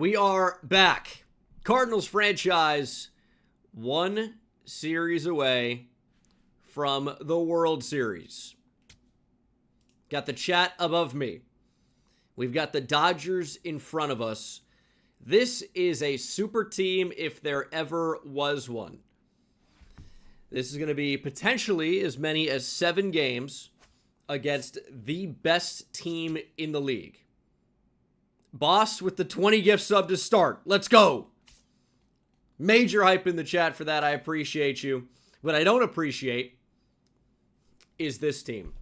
We are back. Cardinals franchise one series away from the World Series. Got the chat above me. We've got the Dodgers in front of us. This is a super team if there ever was one. This is going to be potentially as many as 7 games against the best team in the league. Boss with the 20 gift sub to start. Let's go. Major hype in the chat for that. I appreciate you. What I don't appreciate is this team.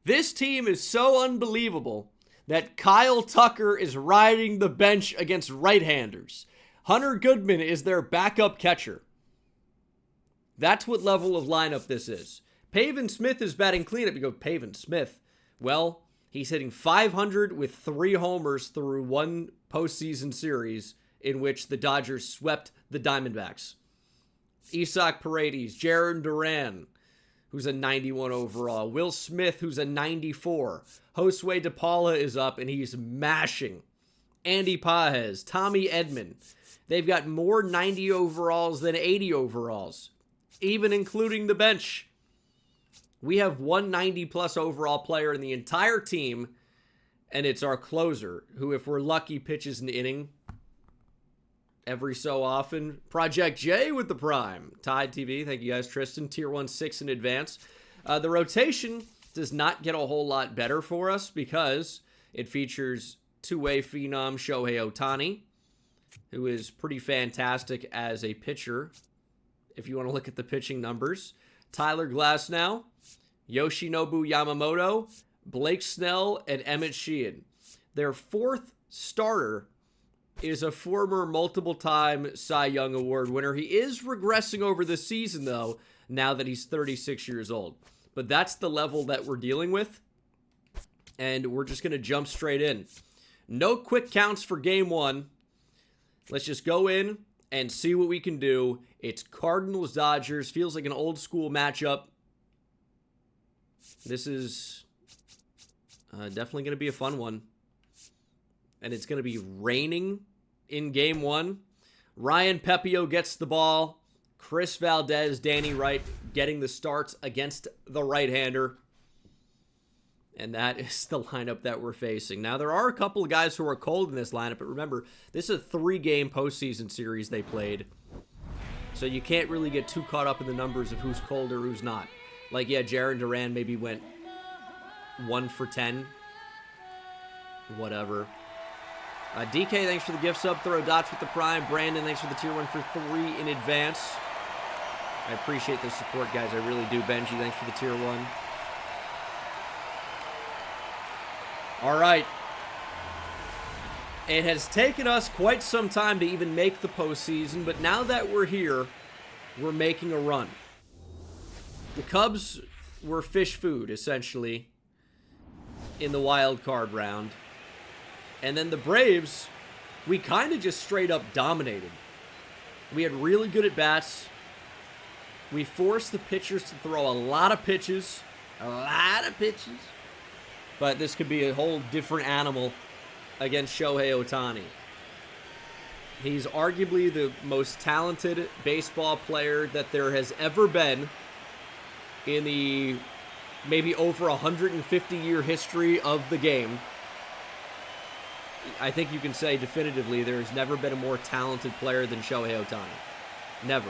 This team is so unbelievable that Kyle Tucker is riding the bench against right-handers. Hunter Goodman is their backup catcher. That's what level of lineup this is. Pavin Smith is batting cleanup. You go, Pavin Smith. Well, he's hitting .500 with 3 homers through one postseason series in which the Dodgers swept the Diamondbacks. Isaac Paredes, Jaron Duran, who's a 91 overall. Will Smith, who's a 94. Josue DePaula is up, and he's mashing. Andy Pajes, Tommy Edman. They've got more 90 overalls than 80 overalls, even including the bench. We have one 90-plus overall player in the entire team, and it's our closer, who, if we're lucky, pitches an inning every so often. Project J with the prime. Tide TV, thank you guys, Tristan. Tier 1-6 in advance. The rotation does not get a whole lot better for us because it features two-way phenom Shohei Ohtani, who is pretty fantastic as a pitcher, if you want to look at the pitching numbers. Tyler Glasnow, Yoshinobu Yamamoto, Blake Snell, and Emmett Sheehan. Their 4th starter is a former multiple-time Cy Young Award winner. He is regressing over the season, though, now that he's 36 years old. But that's the level that we're dealing with, and we're just going to jump straight in. No quick counts for Game 1. Let's just go in and see what we can do. It's Cardinals-Dodgers. Feels like an old-school matchup. This is definitely going to be a fun one. And it's going to be raining in Game 1. Ryan Pepio gets the ball. Chris Valdez, Danny Wright getting the starts against the right-hander. And that is the lineup that we're facing. Now, there are a couple of guys who are cold in this lineup, but remember, this is a 3-game postseason series they played. So you can't really get too caught up in the numbers of who's cold or who's not. Like, yeah, Jaron Duran maybe went 1 for 10. Whatever. DK, thanks for the gift sub. Throw dots with the prime. Brandon, thanks for the tier 1 for 3 in advance. I appreciate the support, guys. I really do. Benji, thanks for the tier 1. All right. It has taken us quite some time to even make the postseason, but now that we're here, we're making a run. The Cubs were fish food, essentially, in the wild card round. And then the Braves, we kind of just straight up dominated. We had really good at-bats. We forced the pitchers to throw a lot of pitches. But this could be a whole different animal against Shohei Ohtani. He's arguably the most talented baseball player that there has ever been in the maybe over 150-year history of the game. I think you can say definitively there's never been a more talented player than Shohei Ohtani. Never.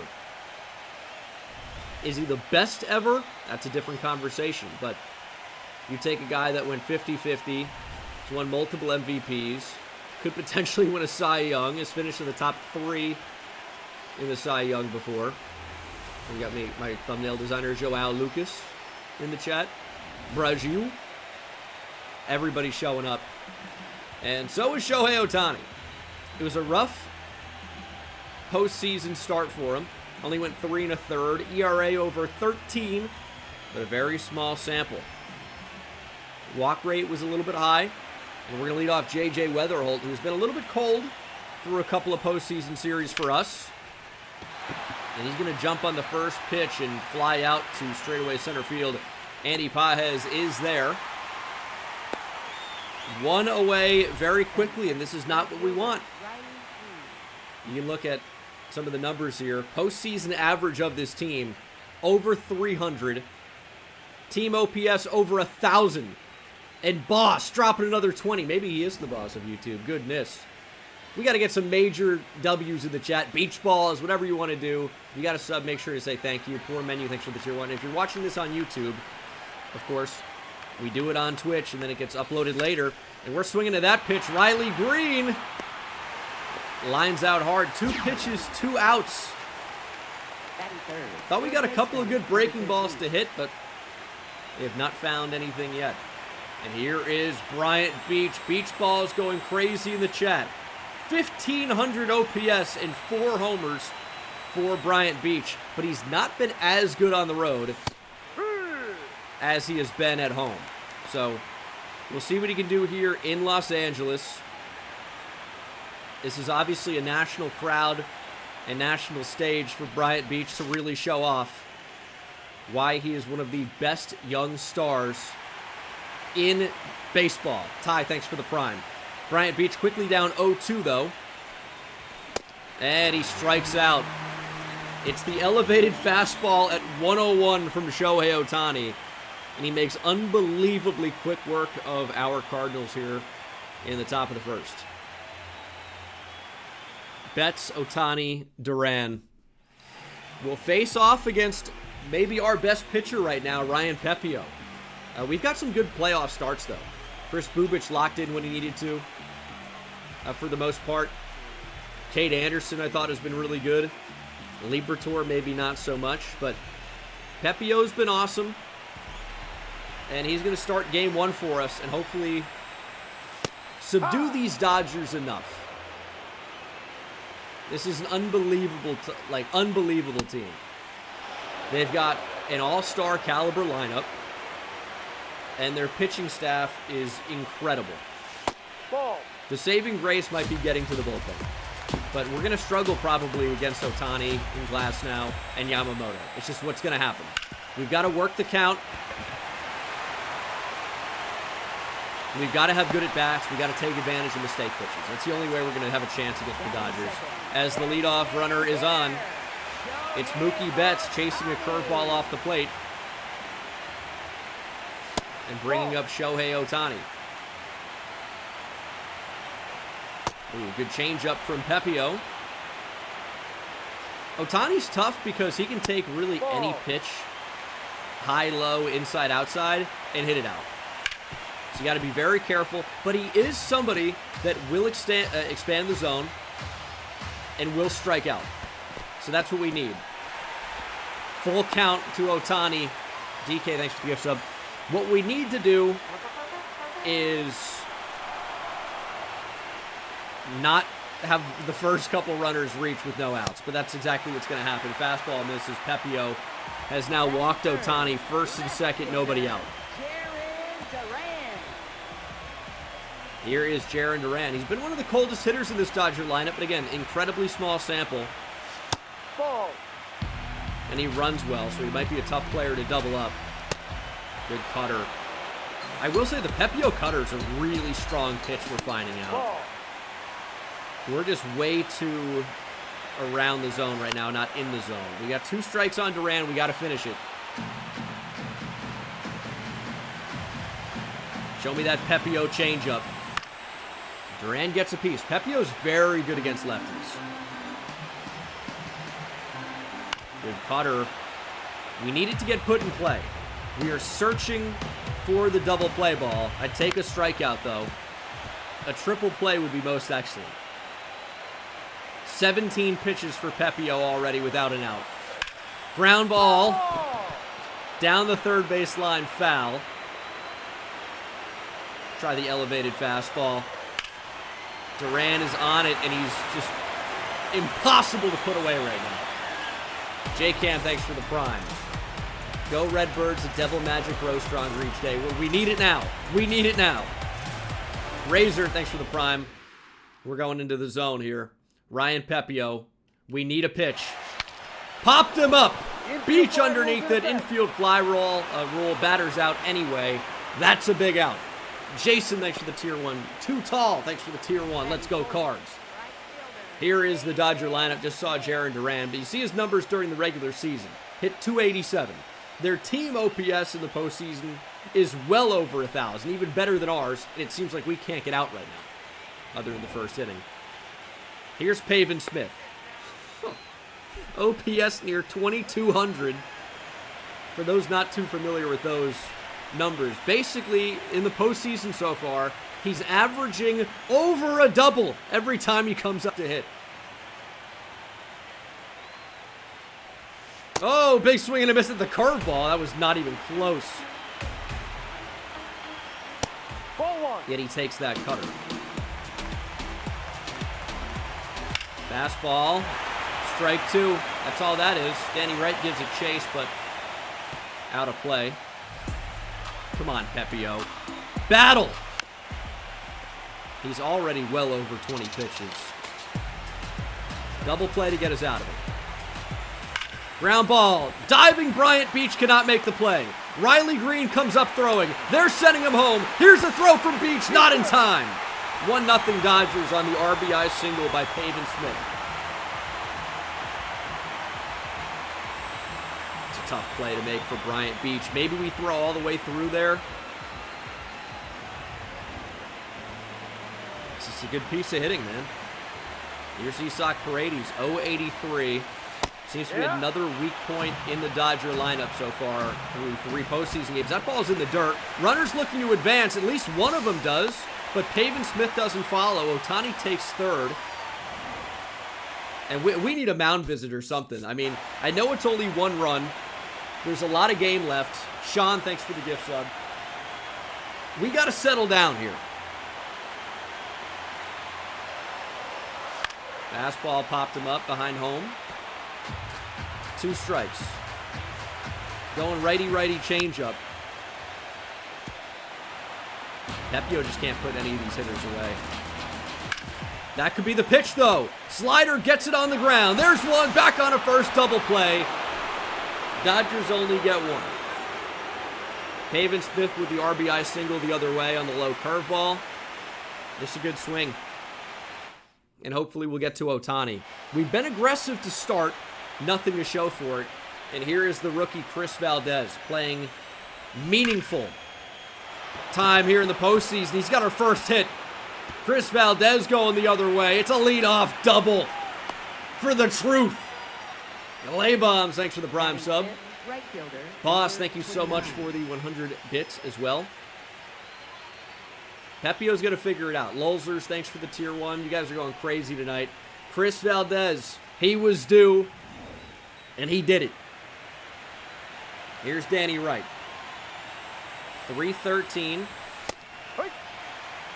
Is he the best ever? That's a different conversation. But you take a guy that went 50-50, has won multiple MVPs, could potentially win a Cy Young, has finished in the top 3 in the Cy Young before. We got my thumbnail designer, Joao Lucas, in the chat. Brazil. Everybody's showing up. And so is Shohei Ohtani. It was a rough postseason start for him. Only went 3 1/3. ERA over 13, but a very small sample. Walk rate was a little bit high. And we're going to lead off J.J. Weatherholt, who's been a little bit cold through a couple of postseason series for us. And he's going to jump on the first pitch and fly out to straightaway center field. Andy Pajes is there. one away very quickly, and this is not what we want. You look at some of the numbers here. Postseason average of this team, over 300. Team OPS over 1,000. And Boss dropping another 20. Maybe he is the boss of YouTube. Goodness. We got to get some major W's in the chat. Beach balls, whatever you want to do. If you got a sub, make sure to say thank you. Poor menu, thanks for the tier 1. If you're watching this on YouTube, of course, we do it on Twitch, and then it gets uploaded later. And we're swinging to that pitch. Riley Green lines out hard. 2 pitches, 2 outs. Thought we got a couple of good breaking balls to hit, but they have not found anything yet. And here is Bryant Beach. Beach balls going crazy in the chat. 1,500 OPS and 4 homers for Bryant Beach. But he's not been as good on the road as he has been at home. So we'll see what he can do here in Los Angeles. This is obviously a national crowd and national stage for Bryant Beach to really show off why he is one of the best young stars in baseball. Ty, thanks for the prime. Bryant Beach quickly down 0-2, though. And he strikes out. It's the elevated fastball at 101 from Shohei Ohtani. And he makes unbelievably quick work of our Cardinals here in the top of the first. Betts, Ohtani, Duran will face off against maybe our best pitcher right now, Ryan Pepiot. We've got some good playoff starts, though. Chris Bubich locked in when he needed to, for the most part. Cade Anderson, I thought, has been really good. Liberatore, maybe not so much, but Pepiot's been awesome. And he's going to start game 1 for us and hopefully subdue these Dodgers enough. This is an unbelievable team. They've got an all-star caliber lineup, and their pitching staff is incredible. The saving grace might be getting to the bullpen, but we're going to struggle probably against Ohtani and Glasnow and Yamamoto. It's just what's going to happen. We've got to work the count. We've got to have good at-bats. We've got to take advantage of mistake pitches. That's the only way we're going to have a chance against the Dodgers. As the leadoff runner is on, it's Mookie Betts chasing a curveball off the plate and bringing up Shohei Ohtani. Ooh, good changeup from Pepiot. Ohtani's tough because he can take really any pitch, high, low, inside, outside, and hit it out. So you got to be very careful. But he is somebody that will expand the zone and will strike out. So that's what we need. Full count to Ohtani. DK, thanks for the gift sub. What we need to do is not have the first couple runners reach with no outs. But that's exactly what's going to happen. Fastball misses. Pepiot has now walked Ohtani. First and second, nobody out. Here is Jarren Duran. He's been one of the coldest hitters in this Dodger lineup, but again, incredibly small sample. And he runs well, so he might be a tough player to double up. Good cutter. I will say the Pepiot cutter is a really strong pitch we're finding out. We're just way too around the zone right now, not in the zone. We got 2 strikes on Duran. We got to finish it. Show me that Pepiot changeup. Duran gets a piece. Pepiot's very good against lefties. Good cutter. We need it to get put in play. We are searching for the double play ball. I'd take a strikeout, though. A triple play would be most excellent. 17 pitches for Pepiot already without an out. Ground ball. Down the third base line, foul. Try the elevated fastball. Duran is on it, and he's just impossible to put away right now. J-Cam, thanks for the prime. Go Redbirds, the Devil Magic grow stronger each day. We need it now. We need it now. Razor, thanks for the prime. We're going into the zone here. Ryan Pepiot, we need a pitch. Popped him up. Beach underneath it. Infield fly roll. Batters out anyway. That's a big out. Jason, thanks for the tier 1. Too Tall, thanks for the tier 1. Let's go, Cards. Here is the Dodger lineup. Just saw Jarren Duran, but you see his numbers during the regular season. Hit 287. Their team OPS in the postseason is well over 1,000, even better than ours, and it seems like we can't get out right now, other than the first inning. Here's Pavin Smith. OPS near 2,200. For those not too familiar with those numbers, basically in the postseason so far, he's averaging over a double every time he comes up to hit. Oh, big swing and a miss at the curveball. That was not even close. Yet he takes that cutter. Fastball. Strike 2. That's all that is. Danny Wright gives it chase, but out of play. Come on, Pepio. Battle! He's already well over 20 pitches. Double play to get us out of it. Ground ball. Diving Bryant Beach cannot make the play. Riley Green comes up throwing. They're sending him home. Here's a throw from Beach. Not in time. 1-0 Dodgers on the RBI single by Pavin Smith. It's a tough play to make for Bryant Beach. Maybe we throw all the way through there. This is a good piece of hitting, man. Here's Isak Paredes, 083. Seems to be another weak point in the Dodger lineup so far through 3 postseason games. That ball's in the dirt. Runners looking to advance. At least one of them does, but Pavin Smith doesn't follow. Ohtani takes third. And we need a mound visit or something. I mean, I know it's only 1 run. There's a lot of game left. Sean, thanks for the gift sub. We got to settle down here. Fastball popped him up behind home. 2 strikes. Going righty-righty changeup. Pepio just can't put any of these hitters away. That could be the pitch, though. Slider gets it on the ground. There's one. Back on a first double play. Dodgers only get 1. Pavin Smith with the RBI single the other way on the low curveball. Just a good swing. And hopefully we'll get to Ohtani. We've been aggressive to start. Nothing to show for it. And here is the rookie Chris Valdez playing meaningful time here in the postseason. He's got our first hit. Chris Valdez going the other way. It's a leadoff double for the truth. Lay bombs, thanks for the prime sub. Boss, thank you so much for the 100 bits as well. Pepio's going to figure it out. Lulzers, thanks for the tier 1. You guys are going crazy tonight. Chris Valdez, he was due. And he did it. Here's Danny Wright. 313.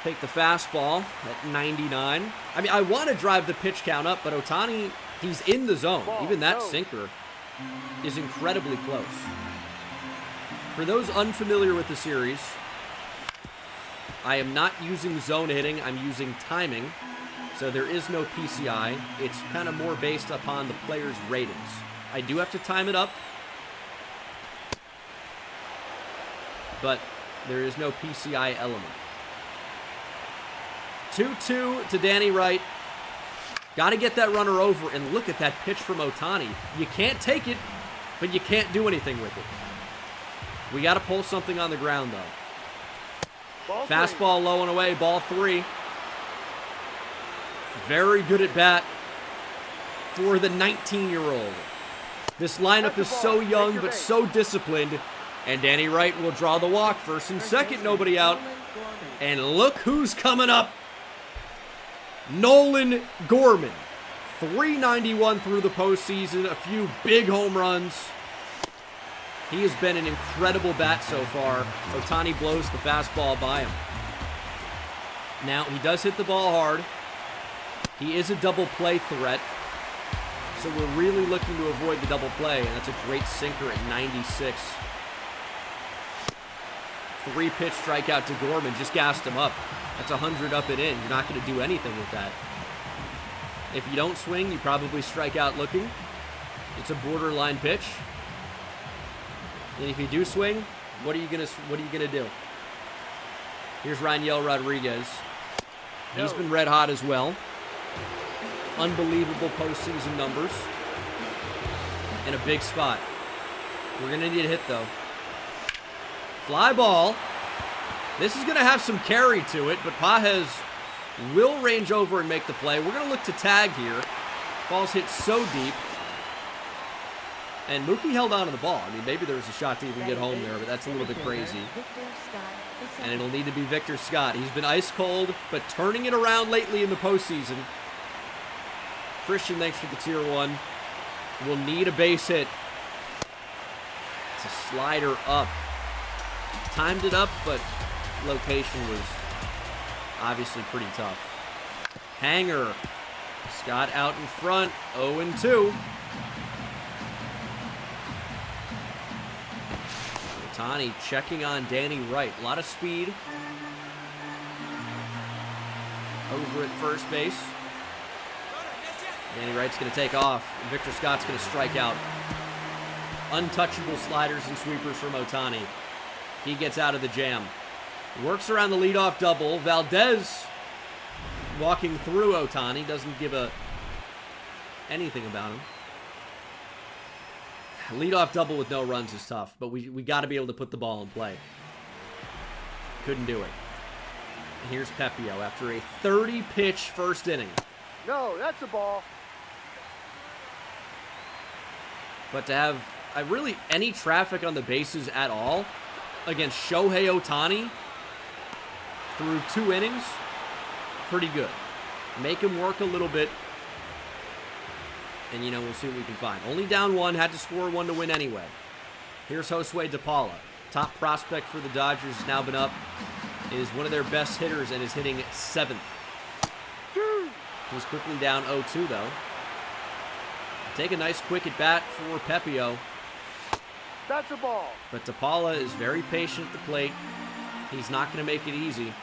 Take the fastball at 99. I mean, I want to drive the pitch count up, but Ohtani, he's in the zone. Even that sinker is incredibly close. For those unfamiliar with the series, I am not using zone hitting. I'm using timing. So there is no PCI. It's kind of more based upon the player's ratings. I do have to time it up, but there is no PCI element. 2-2 to Danny Wright. Got to get that runner over, and look at that pitch from Ohtani. You can't take it, but you can't do anything with it. We got to pull something on the ground, though. Fastball low and away, ball 3. Very good at bat for the 19-year-old. This lineup is so young but so disciplined. And Danny Wright will draw the walk. First and second, nobody out. And look who's coming up. Nolan Gorman. 391 through the postseason. A few big home runs. He has been an incredible bat so far. Ohtani blows the fastball by him. Now, he does hit the ball hard. He is a double play threat. So we're really looking to avoid the double play, and that's a great sinker at 96. 3-pitch strikeout to Gorman, just gassed him up. That's 100 up and in. You're not going to do anything with that. If you don't swing, you probably strike out looking. It's a borderline pitch. And if you do swing, what are you gonna do? Here's Raniel Rodriguez. He's been red hot as well. Unbelievable postseason numbers. In a big spot. We're going to need a hit, though. Fly ball. This is going to have some carry to it, but Pages will range over and make the play. We're going to look to tag here. Ball's hit so deep. And Mookie held on to the ball. I mean, maybe there was a shot to even get home there, but that's a little bit crazy. And it'll need to be Victor Scott. He's been ice cold, but turning it around lately in the postseason. Christian, thanks for the tier 1. Will need a base hit. It's a slider up. Timed it up, but location was obviously pretty tough. Hanger. Scott out in front. 0-2. Ohtani checking on Danny Wright. A lot of speed. Over at first base. Danny Wright's going to take off. Victor Scott's going to strike out. Untouchable sliders and sweepers from Ohtani. He gets out of the jam. Works around the leadoff double. Valdez walking through Ohtani. Doesn't give anything about him. Leadoff double with no runs is tough, but we got to be able to put the ball in play. Couldn't do it. And here's Pepio after a 30-pitch first inning. No, that's a ball. But to have really any traffic on the bases at all against Shohei Ohtani through 2 innings, pretty good. Make him work a little bit. And, we'll see what we can find. Only down 1, had to score 1 to win anyway. Here's Josue DePaula. Top prospect for the Dodgers, has now been up. Is one of their best hitters and is hitting 7th. He's quickly down 0-2, though. Take a nice quick at bat for Pepio. That's a ball. But DePaula is very patient at the plate. He's not going to make it easy.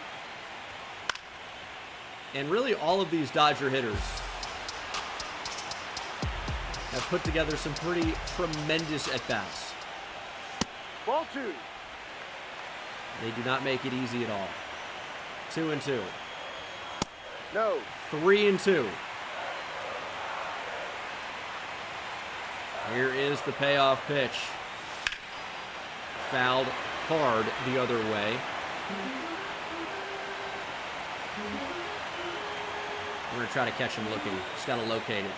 And really all of these Dodger hitters have put together some pretty tremendous at-bats. Ball 2. They do not make it easy at all. 2-2. No. 3-2. Here is the payoff pitch. Fouled hard the other way. We're going to try to catch him looking. Just got to locate it.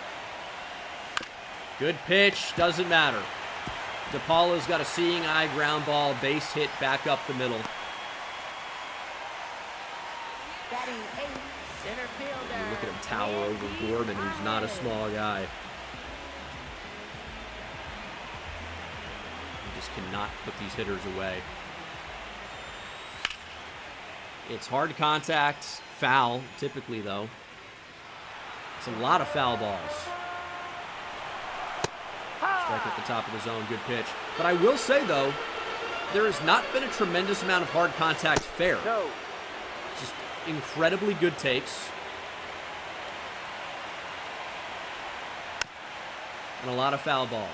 Good pitch. Doesn't matter. DePaula's got a seeing eye ground ball. Base hit back up the middle. Batting 8, center fielder. Look at him tower over Gordon, who's not a small guy. He just cannot put these hitters away. It's hard contact, foul, typically, though. It's a lot of foul balls. Strike at the top of the zone, good pitch. But I will say, though, there has not been a tremendous amount of hard contact fair. No. Just incredibly good takes. And a lot of foul balls.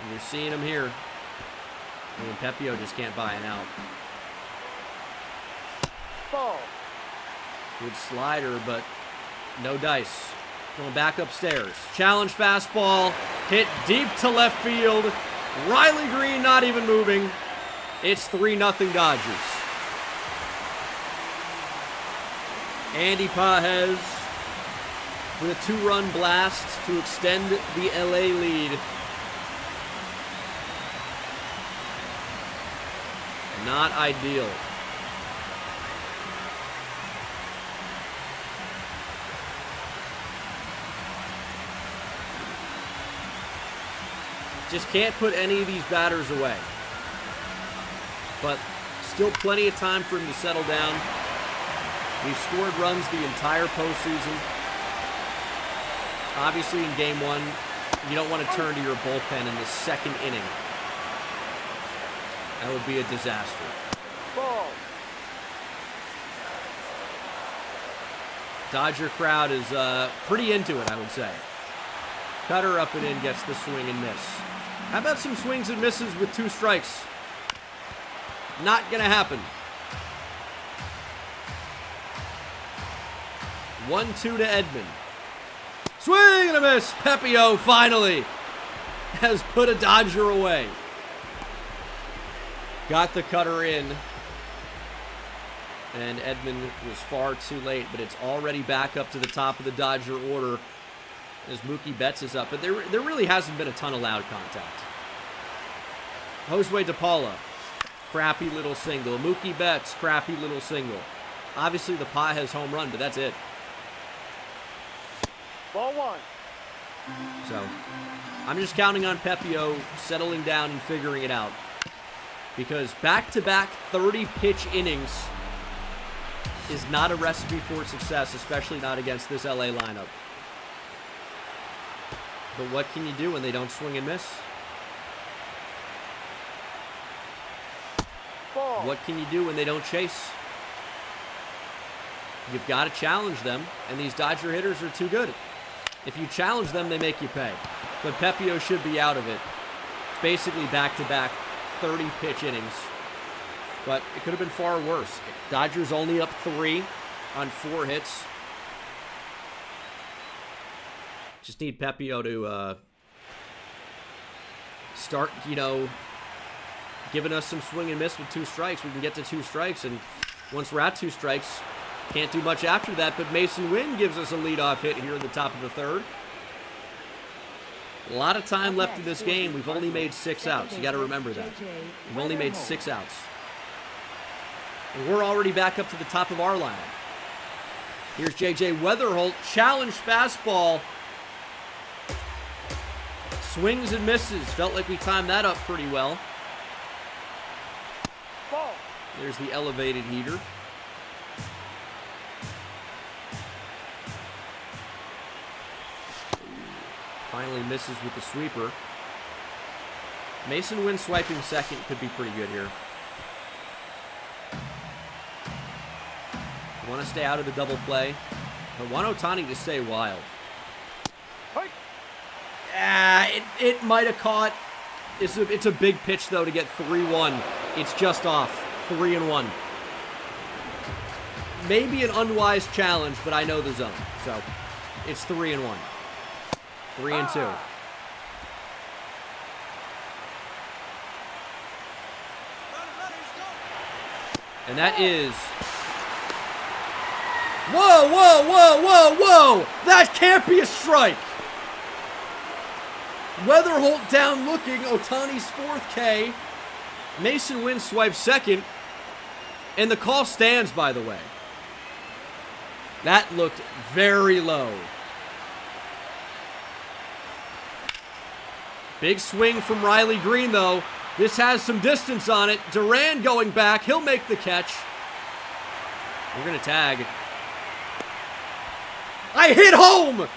And you're seeing them here. And Pepio just can't buy it out. Ball. Good slider, but no dice. Going back upstairs. Challenge fastball. Hit deep to left field. Riley Green not even moving. It's 3-0 Dodgers. Andy Pages with a 2-run blast to extend the LA lead. Not ideal. Just can't put any of these batters away. But still plenty of time for him to settle down. We've scored runs the entire postseason. Obviously in game 1, you don't want to turn to your bullpen in the second inning. That would be a disaster. Ball. Dodger crowd is pretty into it, I would say. Cutter up and in, gets the swing and miss. How about some swings and misses with 2 strikes? Not gonna happen. 1-2 to Edman. Swing and a miss. Pepio finally has put a Dodger away. Got the cutter in. And Edman was far too late, but it's already back up to the top of the Dodger order as Mookie Betts is up. But there really hasn't been a ton of loud contact. Josue DePaula, crappy little single. Mookie Betts, crappy little single. Obviously the Pot has home run, but that's it. Ball 1. So, I'm just counting on Pepio settling down and figuring it out. Because back-to-back 30-pitch innings is not a recipe for success, especially not against this LA lineup. But what can you do when they don't swing and miss? Ball. What can you do when they don't chase? You've got to challenge them, and these Dodger hitters are too good. If you challenge them, they make you pay. But Pepio should be out of it. It's basically back-to-back 30-pitch innings. But it could have been far worse. Dodgers only up 3 on 4 hits. Just need Pepio to start, giving us some swing and miss with 2 strikes. We can get to 2 strikes, and once we're at 2 strikes, can't do much after that, but Mason Wynn gives us a leadoff hit here in the top of the 3rd. A lot of time left in this game. We've only made 6 outs. You got to remember that. We've only made 6 outs. And we're already back up to the top of our lineup. Here's J.J. Weatherholt. Challenge fastball. Swings and misses. Felt like we timed that up pretty well. Ball. There's the elevated heater. Finally misses with the sweeper. Mason Wynn swiping second could be pretty good here. Want to stay out of the double play. I want Ohtani to stay wild. It might have caught. It's a big pitch, though, to get 3-1. It's just off. 3-1. Maybe an unwise challenge, but I know the zone. So, it's 3-1. 3-2. And that is... Whoa, whoa, whoa, whoa, whoa! That can't be a strike! Weatherholt down looking, Ohtani's 4th K. Mason Wynn swipes second. And the call stands, by the way. That looked very low. Big swing from Riley Green, though. This has some distance on it. Duran going back. He'll make the catch. We're going to tag. I hit home!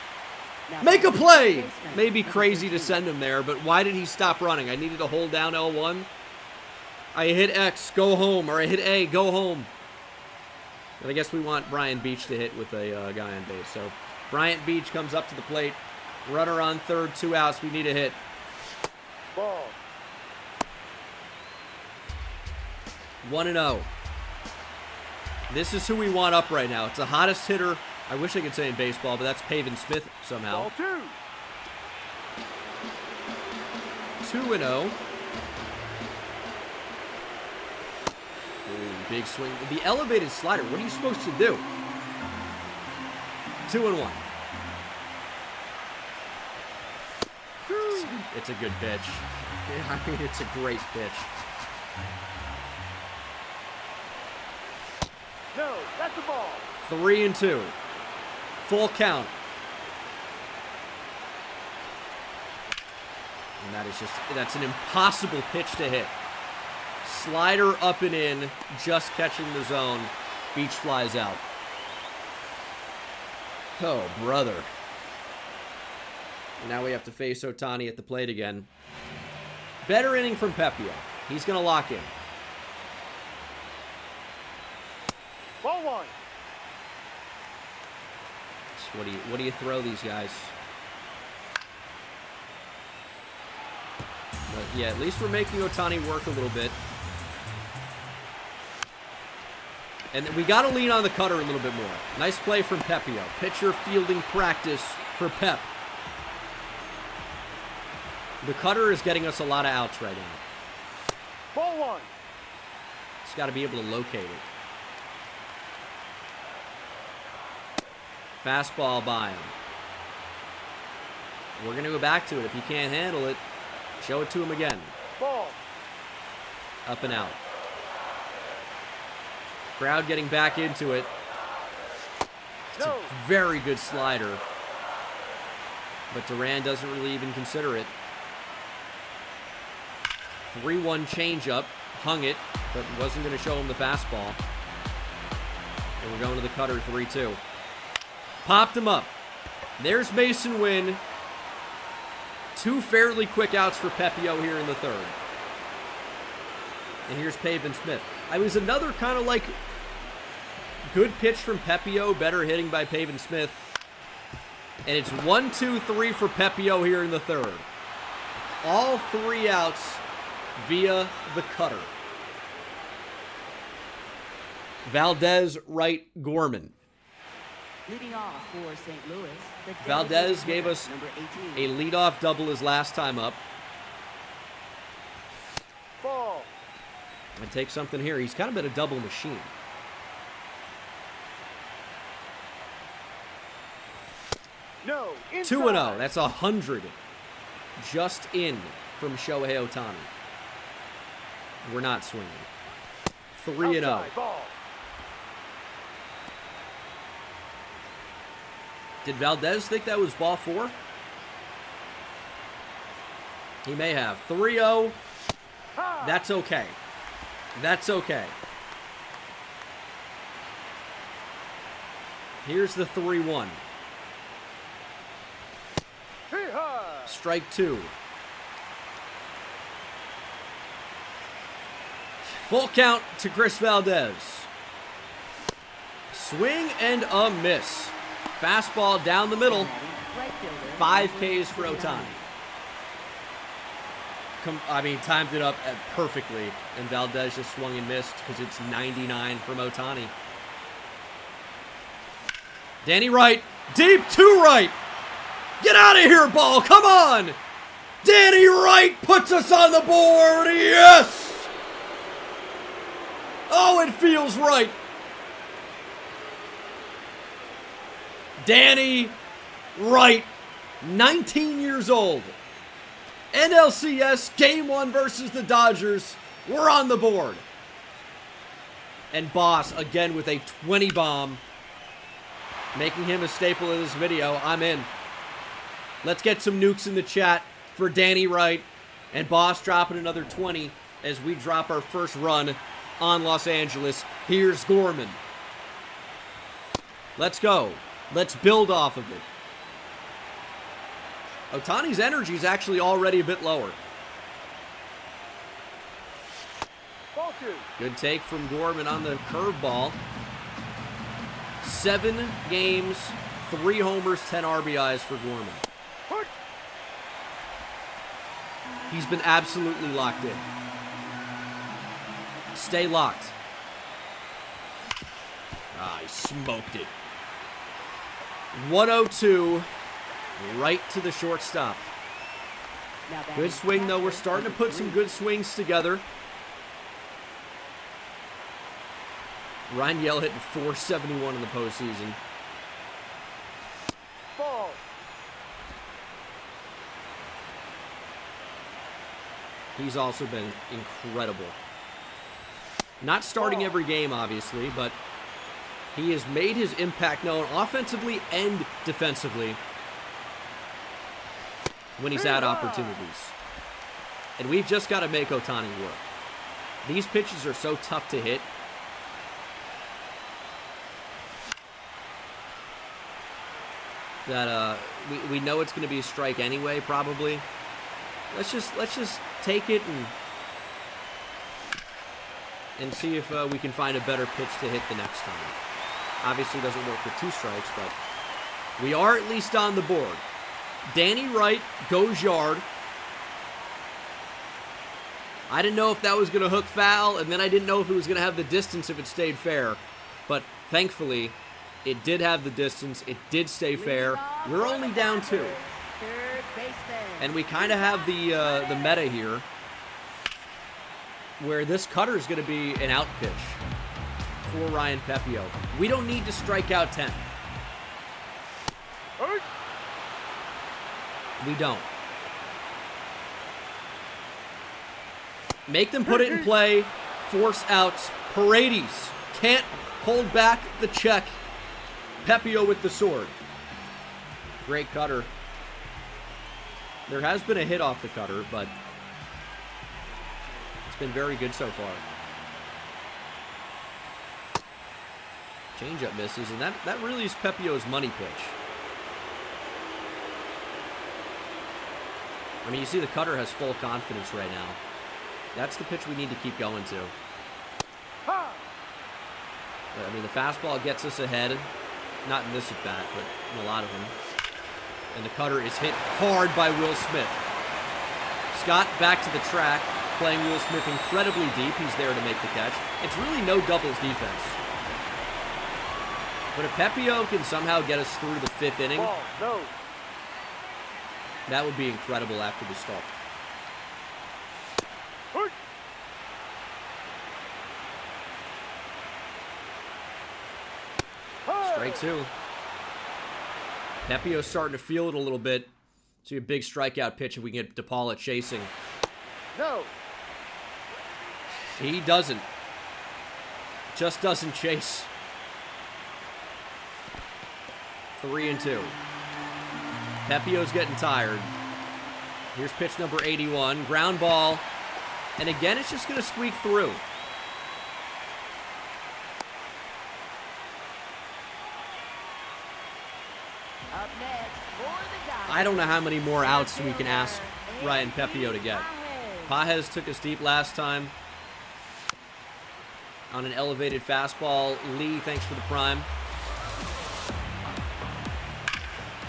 Make a play! Maybe crazy to send him there, but why did he stop running? I needed to hold down L1. I hit X, go home, or I hit A, go home. But I guess we want Brian Beach to hit with a guy on base. So Bryant Beach comes up to the plate. Runner on 3rd, 2 outs. We need a hit. Ball. 1-0. This is who we want up right now. It's the hottest hitter. I wish I could say in baseball, but that's Pavin Smith somehow. Ball 2. 2-0. Ooh, big swing. The elevated slider, what are you supposed to do? 2-1. It's a good pitch. I mean, it's a great pitch. No, that's a ball. 3-2. Full count. And that's an impossible pitch to hit. Slider up and in, just catching the zone. Beach flies out. Oh, brother. And now we have to face Ohtani at the plate again. Better inning from Pepio. He's going to lock in. Ball 1. What do you throw these guys? But yeah, at least we're making Ohtani work a little bit. And we got to lean on the cutter a little bit more. Nice play from Pepio. Pitcher fielding practice for Pep. The cutter is getting us a lot of outs right now. Ball one. Just got to be able to locate it. Fastball by him. We're going to go back to it. If he can't handle it, show it to him again. Ball. Up and out. Crowd getting back into it. It's a very good slider. But Duran doesn't really even consider it. 3-1 changeup. Hung it, but wasn't going to show him the fastball. And we're going to the cutter, 3-2. Popped him up. There's Mason Wynn. 2 fairly quick outs for Pepio here in the third. And here's Pavin Smith. I was another kind of like good pitch from Pepio, better hitting by Pavin Smith. And it's 1-2-3 for Pepio here in the third. All 3 outs via the cutter. Valdez, right, Gorman. Leading off for St. Louis. Valdez gave us a leadoff double his last time up. Ball. And take something here. He's kind of been a double machine. 2-0. That's 100 just in from Shohei Ohtani. We're not swinging. 3-0. Did Valdez think that was ball 4? He may have. 3-0. That's okay. That's okay. Here's the 3-1. Strike 2. Full count to Chris Valdez. Swing and a miss. Fastball down the middle. 5 Ks for Ohtani. Timed it up perfectly, and Valdez just swung and missed because it's 99 from Ohtani. Danny Wright, deep to right. Get out of here, ball. Come on. Danny Wright puts us on the board. Yes. Oh, it feels right. Danny Wright, 19 years old. NLCS Game 1 versus the Dodgers. We're on the board. And Boss, again with a 20 bomb. Making him a staple of this video. I'm in. Let's get some nukes in the chat for Danny Wright. And Boss dropping another 20 as we drop our first run on Los Angeles. Here's Gorman. Let's go. Let's build off of it. Ohtani's energy is actually already a bit lower. Good take from Gorman on the curveball. 7 games, 3 homers, 10 RBIs for Gorman. He's been absolutely locked in. Stay locked. He smoked it. 102, right to the shortstop. Good swing, though. We're starting to put some good swings together. Ryan Yell hitting .471 in the postseason. Ball. He's also been incredible. Not starting every game, obviously, but he has made his impact known offensively and defensively when he's had opportunities. And we've just got to make Ohtani work. These pitches are so tough to hit. That we know it's going to be a strike anyway, probably. Let's just take it and see if we can find a better pitch to hit the next time. Obviously, it doesn't work with 2 strikes, but we are at least on the board. Danny Wright goes yard. I didn't know if that was going to hook foul, and then I didn't know if it was going to have the distance if it stayed fair. But thankfully, it did have the distance. It did stay fair. We're only down 2. Third baseman. And we kind of have the meta here, where this cutter is going to be an out pitch for Ryan Pepio. We don't need to strike out 10. We don't. Make them put it in play. Force outs. Paredes can't hold back the check. Pepio with the sword. Great cutter. There has been a hit off the cutter, but it's been very good so far. Changeup misses, and that really is Pepio's money pitch. I mean, you see the cutter has full confidence right now. That's the pitch we need to keep going to. I mean, the fastball gets us ahead. Not in this at-bat, but in a lot of them. And the cutter is hit hard by Will Smith. Scott back to the track, playing Will Smith incredibly deep. He's there to make the catch. It's really no doubles defense. But if Pepio can somehow get us through the 5th inning, Ball, no. that would be incredible after the start. Strike 2. Pepio's starting to feel it a little bit. See a big strikeout pitch if we can get DePaula chasing. No. He doesn't. Just doesn't chase. 3-2. Pepio's getting tired. Here's pitch number 81. Ground ball. And again, it's just going to squeak through. Up next for the Dodgers. I don't know how many more outs we can ask Ryan Pepio to get. Pages took us deep last time on an elevated fastball. Lee, thanks for the prime.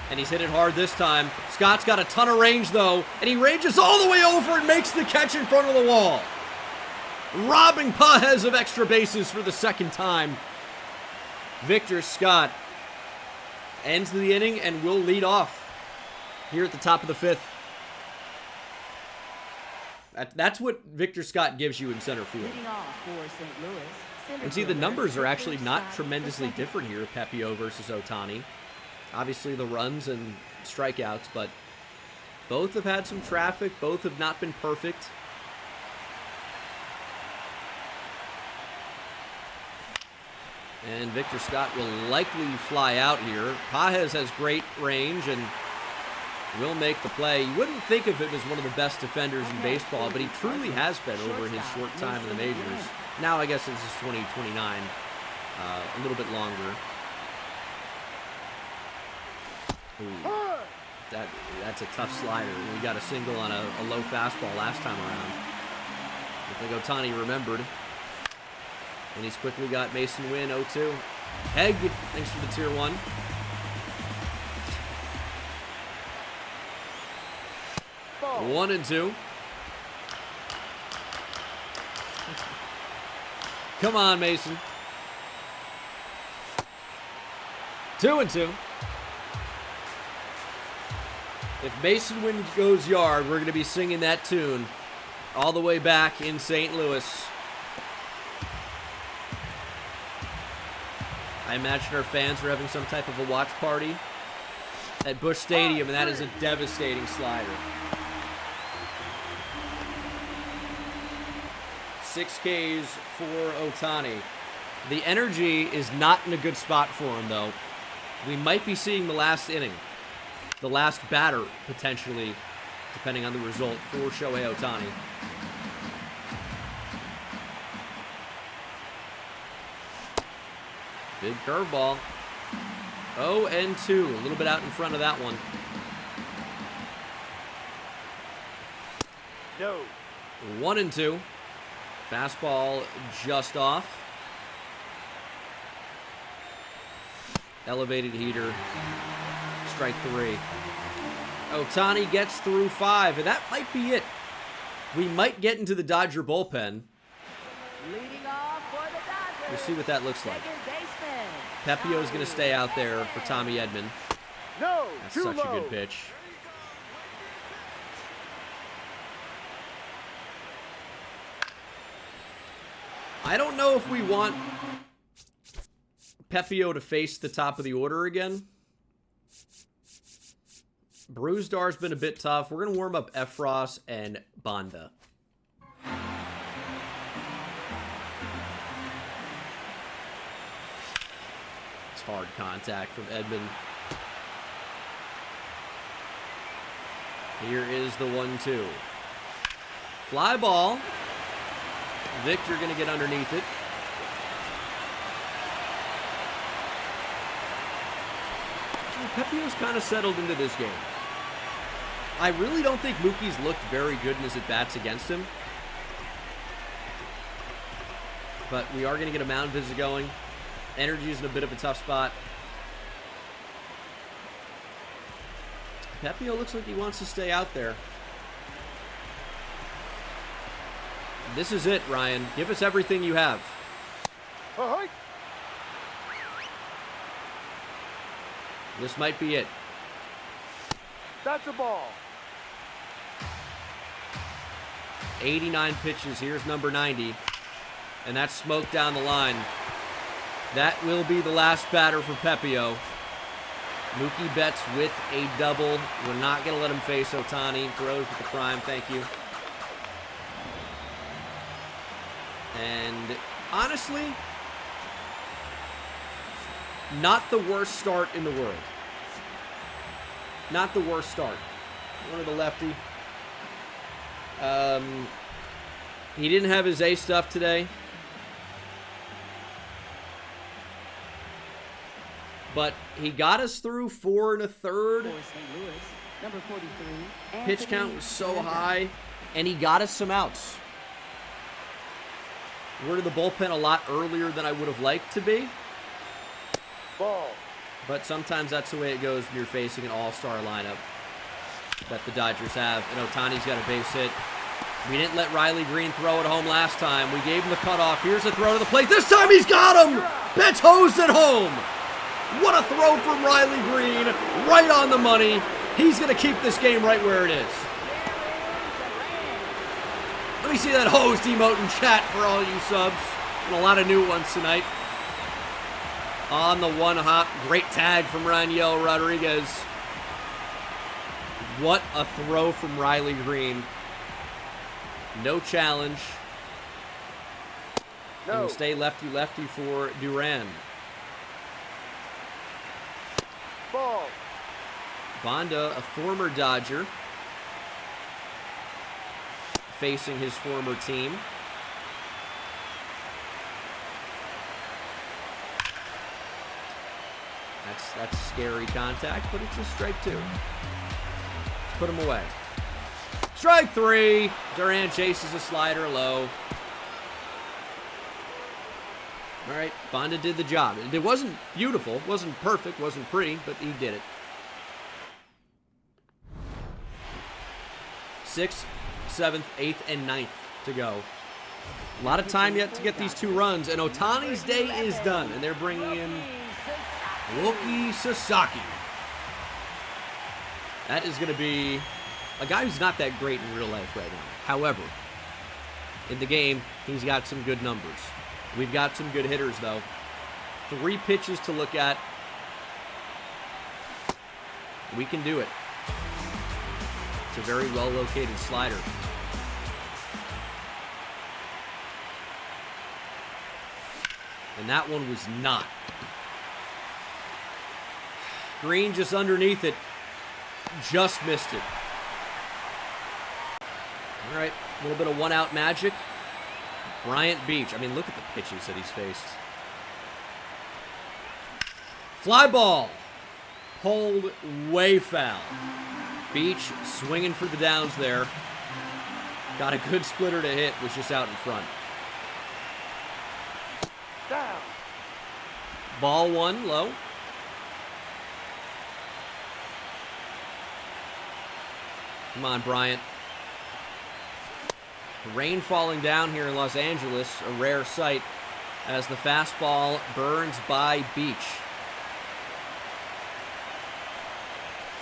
And he's hit it hard this time. Scott's got a ton of range, though, and he ranges all the way over and makes the catch in front of the wall. Robbing Pages of extra bases for the 2nd time. Victor Scott ends the inning and will lead off here at the top of the 5th. That's what Victor Scott gives you in center field. Leading off for St. Louis. And see, the numbers are actually not tremendously different here, Pepio versus Ohtani. Obviously the runs and strikeouts, but both have had some traffic. Both have not been perfect. And Victor Scott will likely fly out here. Pages has great range and will make the play. You wouldn't think of him as one of the best defenders in baseball, but he truly has been over his short time in the majors. Now I guess this is 2029, a little bit longer. Ooh, that's a tough slider. We got a single on a low fastball last time around. I think Ohtani remembered. And he's quickly got Mason Wynn 0-2. Hegg, thanks for the tier 1. Ball. 1-2. Come on, Mason. 2-2. If Mason Wynn goes yard, we're going to be singing that tune all the way back in St. Louis. I imagine our fans are having some type of a watch party at Busch Stadium, and that is a devastating slider. 6 Ks for Ohtani. The energy is not in a good spot for him, though. We might be seeing the last inning. The last batter, potentially, depending on the result, for Shohei Ohtani. Big curveball. 0-2. A little bit out in front of that one. No. 1-2. Fastball just off. Elevated heater. Strike 3. Ohtani gets through 5, and that might be it. We might get into the Dodger bullpen. Leading off for the Dodgers. We'll see what that looks like. Second baseman. Pepio's going to stay out there for Tommy Edman. No, That's too such low. a good pitch. I don't know if we want Pepio to face the top of the order again. Brewstar's been a bit tough. We're going to warm up Efros and Banda. It's hard contact from Edman. Here is the 1-2. Fly ball. Victor going to get underneath it. Pepio's kind of settled into this game. I really don't think Mookie's looked very good in his at-bats against him. But we are going to get a mound visit going. Energy is in a bit of a tough spot. Pepio looks like he wants to stay out there. This is it, Ryan. Give us everything you have. Ahoy! This might be it. That's a ball. 89 pitches. Here's number 90. And that's smoke down the line. That will be the last batter for Pepio. Mookie Betts with a double. We're not going to let him face Ohtani. Throws with the prime. Thank you. And honestly, not the worst start in the world. Not the worst start. One of the lefty. He didn't have his A stuff today. But he got us through 4 1/3. For St. Louis, number 43. Pitch count was so high, and he got us some outs. We're to the bullpen a lot earlier than I would have liked to be. Ball. But sometimes that's the way it goes when you're facing an all-star lineup that the Dodgers have. And Ohtani's got a base hit. We didn't let Riley Green throw it home last time. We gave him the cutoff. Here's a throw to the plate. This time he's got him! Betts hosed it home! What a throw from Riley Green. Right on the money. He's going to keep this game right where it is. Let me see that hosed emote in chat for all you subs. And a lot of new ones tonight. On the one hop. Great tag from Raniel Rodriguez. What a throw from Riley Green. No challenge. No. And we'll stay lefty-lefty for Duran. Ball. Banda, a former Dodger, facing his former team. That's scary contact, but it's just strike 2. Let's put him away. Strike 3. Duran chases a slider low. All right, Banda did the job. It wasn't beautiful, wasn't perfect, wasn't pretty, but he did it. 6th, 7th, 8th, and 9th to go. A lot of time yet to get these 2 runs, and Ohtani's day is done, and they're bringing in Wookie Sasaki. That is going to be a guy who's not that great in real life right now. However, in the game, he's got some good numbers. We've got some good hitters, though. 3 pitches to look at. We can do it. It's a very well-located slider. And that one was not. Green just underneath it. Just missed it. All right, a little bit of one-out magic. Bryant Beach. I mean, look at the pitches that he's faced. Fly ball. Pulled way foul. Beach swinging for the downs there. Got a good splitter to hit. Was just out in front. Down. Ball 1 low. Come on, Bryant. Rain falling down here in Los Angeles, a rare sight, as the fastball burns by Beach.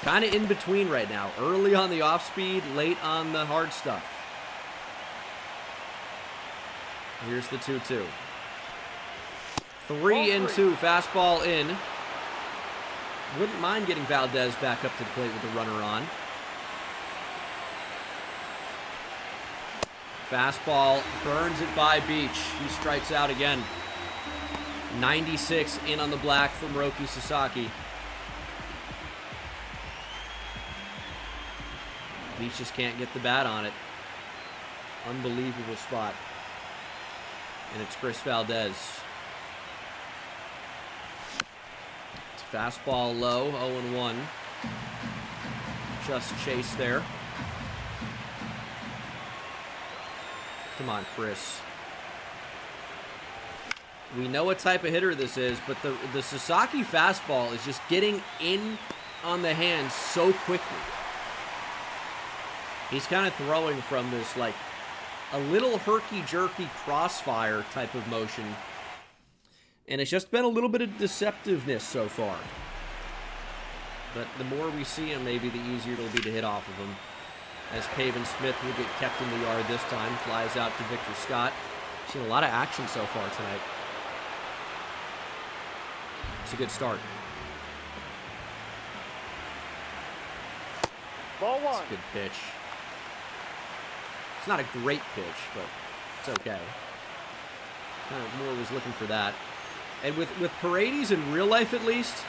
Kind of in between right now. Early on the off-speed, late on the hard stuff. Here's the 2-2. 3-2, fastball in. Wouldn't mind getting Valdez back up to the plate with the runner on. Fastball burns it by Beach. He strikes out again. 96 in on the black from Roki Sasaki. Beach just can't get the bat on it. Unbelievable spot. And it's Chris Valdez. It's fastball low, 0-1. Just chase there. Come on, Chris. We know what type of hitter this is, but the Sasaki fastball is just getting in on the hands so quickly. He's kind of throwing from this, like, a little herky-jerky crossfire type of motion. And it's just been a little bit of deceptiveness so far. But the more we see him, maybe the easier it'll be to hit off of him. As Pavin Smith will get kept in the yard this time. Flies out to Victor Scott. Seen a lot of action so far tonight. It's a good start. Ball one. It's a good pitch. It's not a great pitch, but it's okay. Kind of more was looking for that. And with Paredes in real life at least,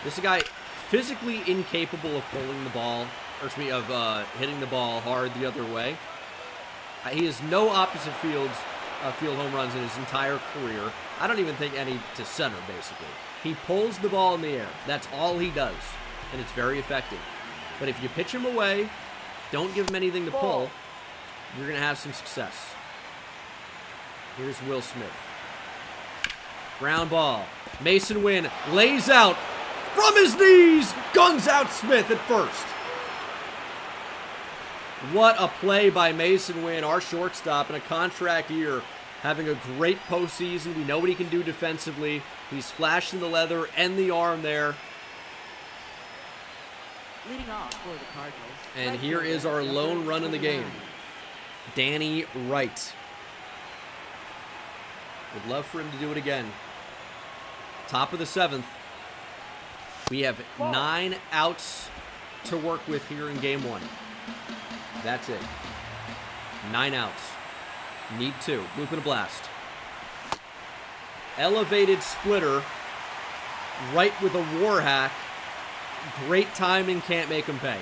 this is a guy physically incapable of pulling the ball, or excuse me, of hitting the ball hard the other way. He has no opposite field home runs in his entire career. I don't even think any to center, basically. He pulls the ball in the air. That's all he does, and it's very effective. But if you pitch him away, don't give him anything to pull, you're going to have some success. Here's Will Smith. Ground ball. Mason Wynn lays out from his knees. Guns out Smith at first. What a play by Mason Wynn, our shortstop in a contract year, having a great postseason. We know what he can do defensively. He's flashing the leather and the arm there. Leading off for the Cardinals. And here is our lone run in the game. Danny Wright. Would love for him to do it again. Top of the 7th. We have 9 outs to work with here in game 1. That's it. 9 outs. Need 2. Bloop and a blast. Elevated splitter. Right with a war hack. Great timing, can't make him pay.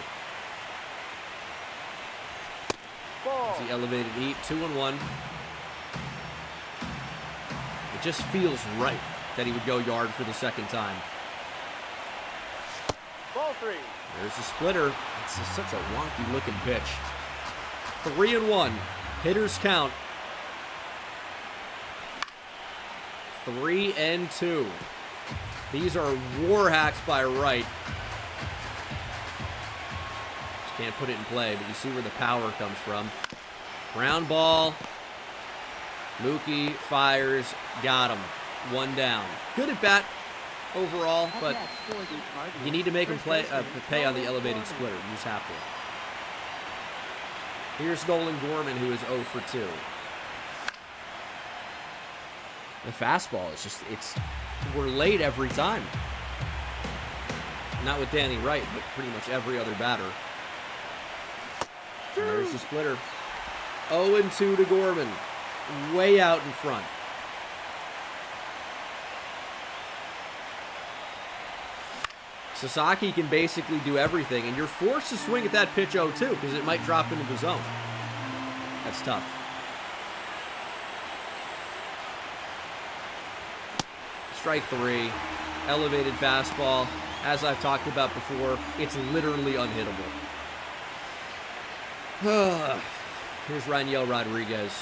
It's the elevated eat, 2-1. It just feels right that he would go yard for the second time. Ball 3. There's the splitter. It's just such a wonky looking pitch. 3-1. Hitters count. 3-2. These are war hacks by Wright. Just can't put it in play, but you see where the power comes from. Ground ball. Mookie fires. Got him. 1 down. Good at bat overall, but you need to make him pay on the elevated splitter. You just have to. Here's Nolan Gorman, who is 0 for 2. The fastball is just, we're late every time. Not with Danny Wright, but pretty much every other batter. And there's the splitter. 0-2 to Gorman. Way out in front. Sasaki can basically do everything, and you're forced to swing at that pitch 0-2 because it might drop into the zone. That's tough. Strike 3. Elevated fastball. As I've talked about before, it's literally unhittable. Here's Raniel Rodriguez.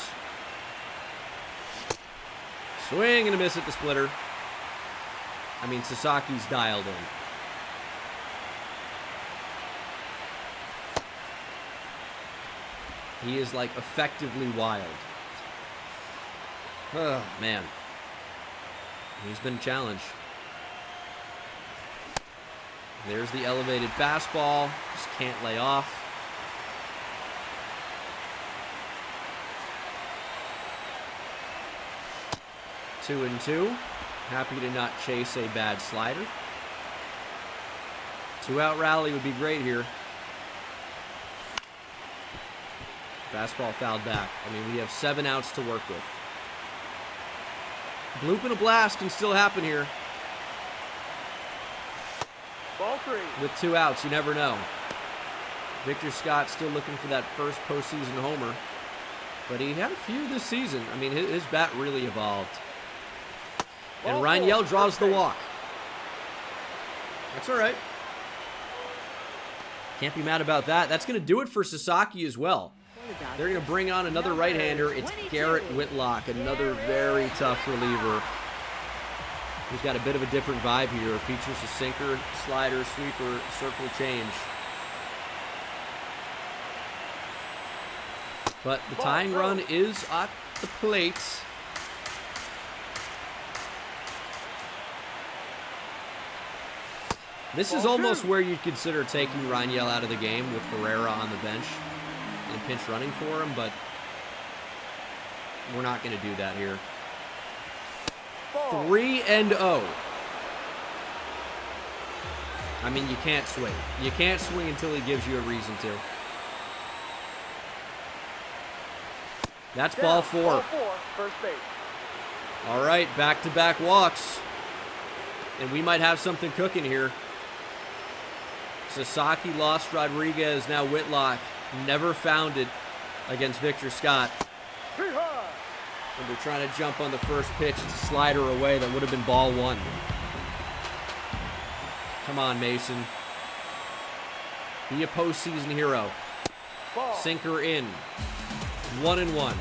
Swing and a miss at the splitter. I mean, Sasaki's dialed in. He is, like, effectively wild. Oh, man. He's been a challenge. There's the elevated fastball. Just can't lay off. Two and two. Happy to not chase a bad slider. 2-out rally would be great here. Fastball fouled back. I mean, we have 7 outs to work with. Bloop and a blast can still happen here. Ball 3. With 2 outs, you never know. Victor Scott still looking for that first postseason homer. But he had a few this season. I mean, his bat really evolved. And Ryan draws the walk. That's all right. Can't be mad about that. That's going to do it for Sasaki as well. They're going to bring on another right-hander. It's Garrett Whitlock, another very tough reliever. He's got a bit of a different vibe here. Features a sinker, slider, sweeper, circle change. But the tying run is at the plate. This is almost where you'd consider taking Rangel out of the game with Herrera on the bench and pinch running for him, but we're not going to do that here. 3-0. I mean, you can't swing. You can't swing until he gives you a reason to. That's ball 4. Ball 4, first base. All right, back-to-back walks. And we might have something cooking here. Sasaki lost Rodriguez, now Whitlock. Never found it against Victor Scott. And they're trying to jump on the first pitch. It's a slider away. That would have been ball 1. Come on, Mason. Be a postseason hero. Ball. Sinker in. 1-1.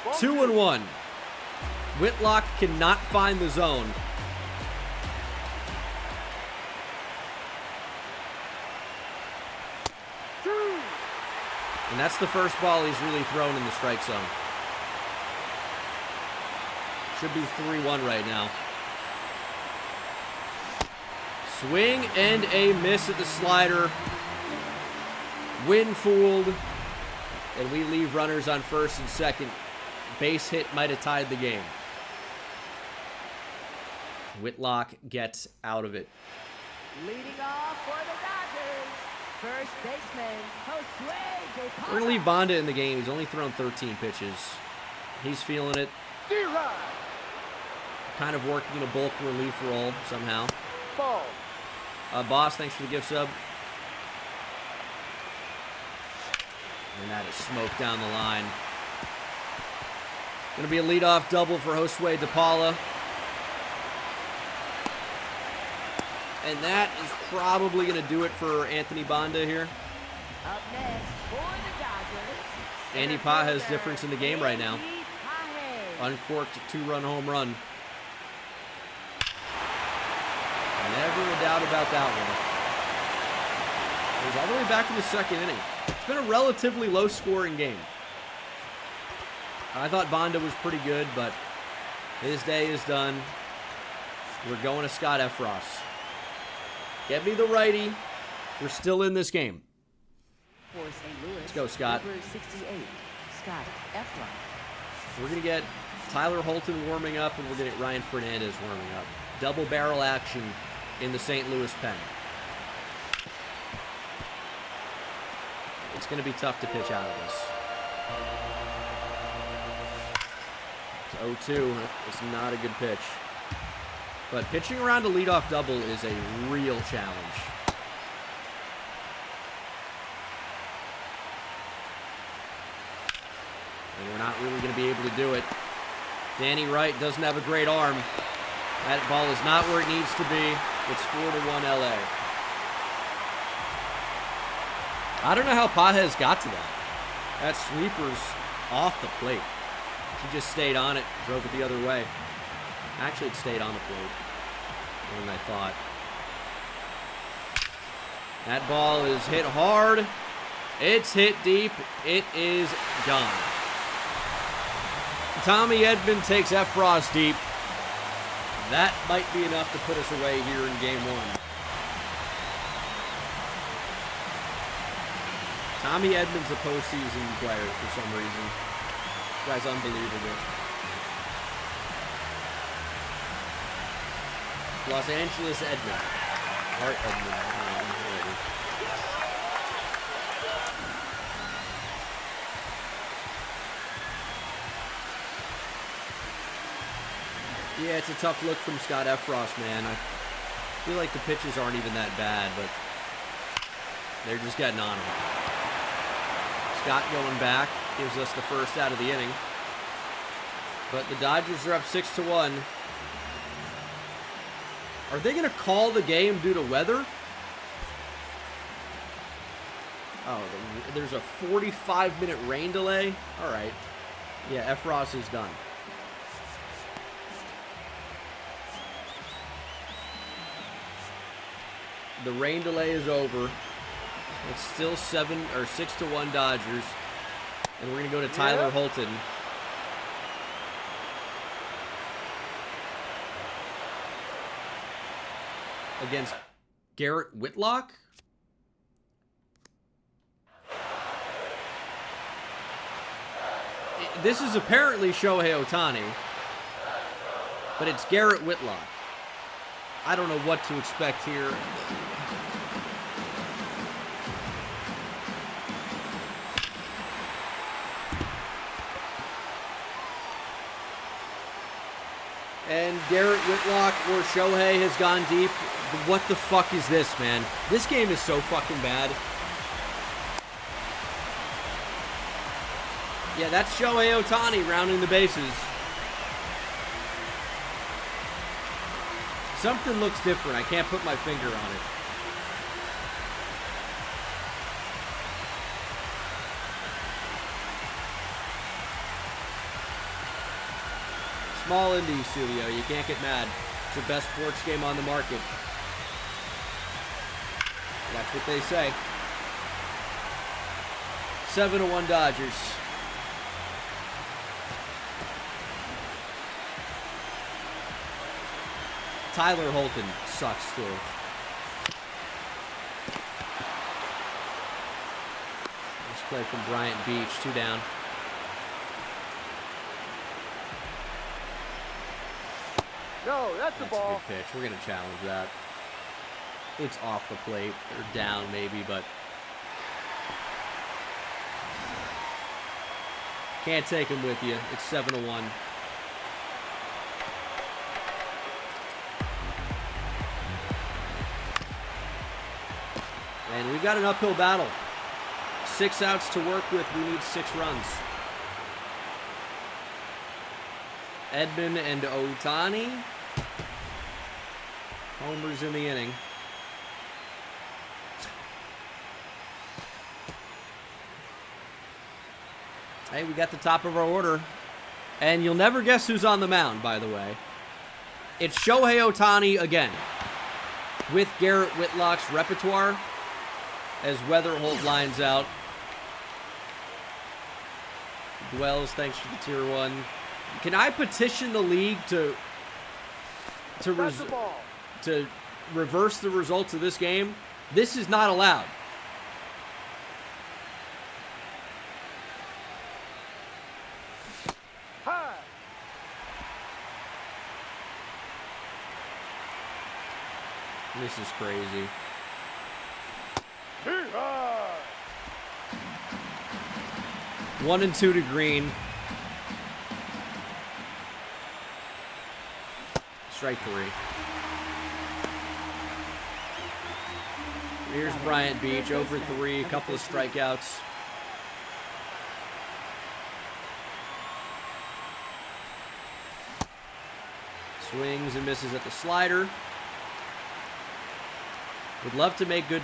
Ball 2-1. Whitlock cannot find the zone. And that's the first ball he's really thrown in the strike zone. Should be 3-1 right now. Swing and a miss at the slider. Wind fooled. And we leave runners on first and second. Base hit might have tied the game. Whitlock gets out of it. Leading off for the Dodgers, first baseman, Josue DePaula. We're going to leave Bonda in the game. He's only thrown 13 pitches. He's feeling it. D-Rod. Kind of working a bulk relief role somehow. Ball. Boss, thanks for the gift sub. And that is smoked down the line. Going to be a leadoff double for Josue DePaula. And that is probably going to do it for Anthony Bonda here. Up next for the Dodgers, Andy Pages difference in the game right now. Andy Pages. Uncorked 2-run home run. Never a doubt about that one. It was all the way back in the second inning. It's been a relatively low-scoring game. I thought Bonda was pretty good, but his day is done. We're going to Scott Effross. Get me the righty. We're still in this game. For St. Louis, Let's go, Scott. number 68, Scott Effross. We're going to get Tyler Holton warming up, and we're going to get Ryan Fernandez warming up. Double barrel action in the St. Louis pen. It's going to be tough to pitch out of this. It's 0-2. It's not a good pitch. But pitching around a leadoff double is a real challenge. And we're not really going to be able to do it. Danny Wright doesn't have a great arm. That ball is not where it needs to be. It's 4-1 LA. I don't know how Pages got to that. That sweeper's off the plate. He just stayed on it, drove it the other way. Actually, it stayed on the plate more than I thought. That ball is hit hard. It's hit deep. It is gone. Tommy Edman takes Efros deep. That might be enough to put us away here in game one. Tommy Edman's a postseason player for some reason. This guy's unbelievable. Los Angeles Edman. Art Edman. Yeah, it's a tough look from Scott Efros, man. I feel like the pitches aren't even that bad, but they're just getting on him. Scott going back gives us the first out of the inning. But the Dodgers are up 6-1. Are they going to call the game due to weather? Oh, there's a 45-minute rain delay? All right. Yeah, Efros is done. The rain delay is over. It's still 6-1 Dodgers. And we're going to go to Tyler Holton. Against Garrett Whitlock. This is apparently Shohei Ohtani. But it's Garrett Whitlock. I don't know what to expect here. And Garrett Whitlock or Shohei has gone deep. What the fuck is this, man? This game is so fucking bad. Yeah, that's Shohei Ohtani rounding the bases. Something looks different. I can't put my finger on it. Small indie studio. You can't get mad. It's the best sports game on the market. That's what they say. 7-1 Dodgers. Tyler Holton sucks too. Nice play from Bryant Beach, 2 down. No, that's the ball. A good pitch. We're going to challenge that. It's off the plate. Or down maybe, but can't take him with you. It's 7-1. And we've got an uphill battle. 6 outs to work with. We need 6 runs. Edman and Ohtani. Homers in the inning. Hey, we got the top of our order. And you'll never guess who's on the mound, by the way. It's Shohei Ohtani again. With Garrett Whitlock's repertoire. As Weatherholt lines out. Dwells, thanks for the tier 1. Can I petition the league to reverse the results of this game? This is not allowed. High. This is crazy. 1-2 to Green. Strike 3. Here's Bryant Beach, over 3, a couple of strikeouts. Swings and misses at the slider. Would love to make good,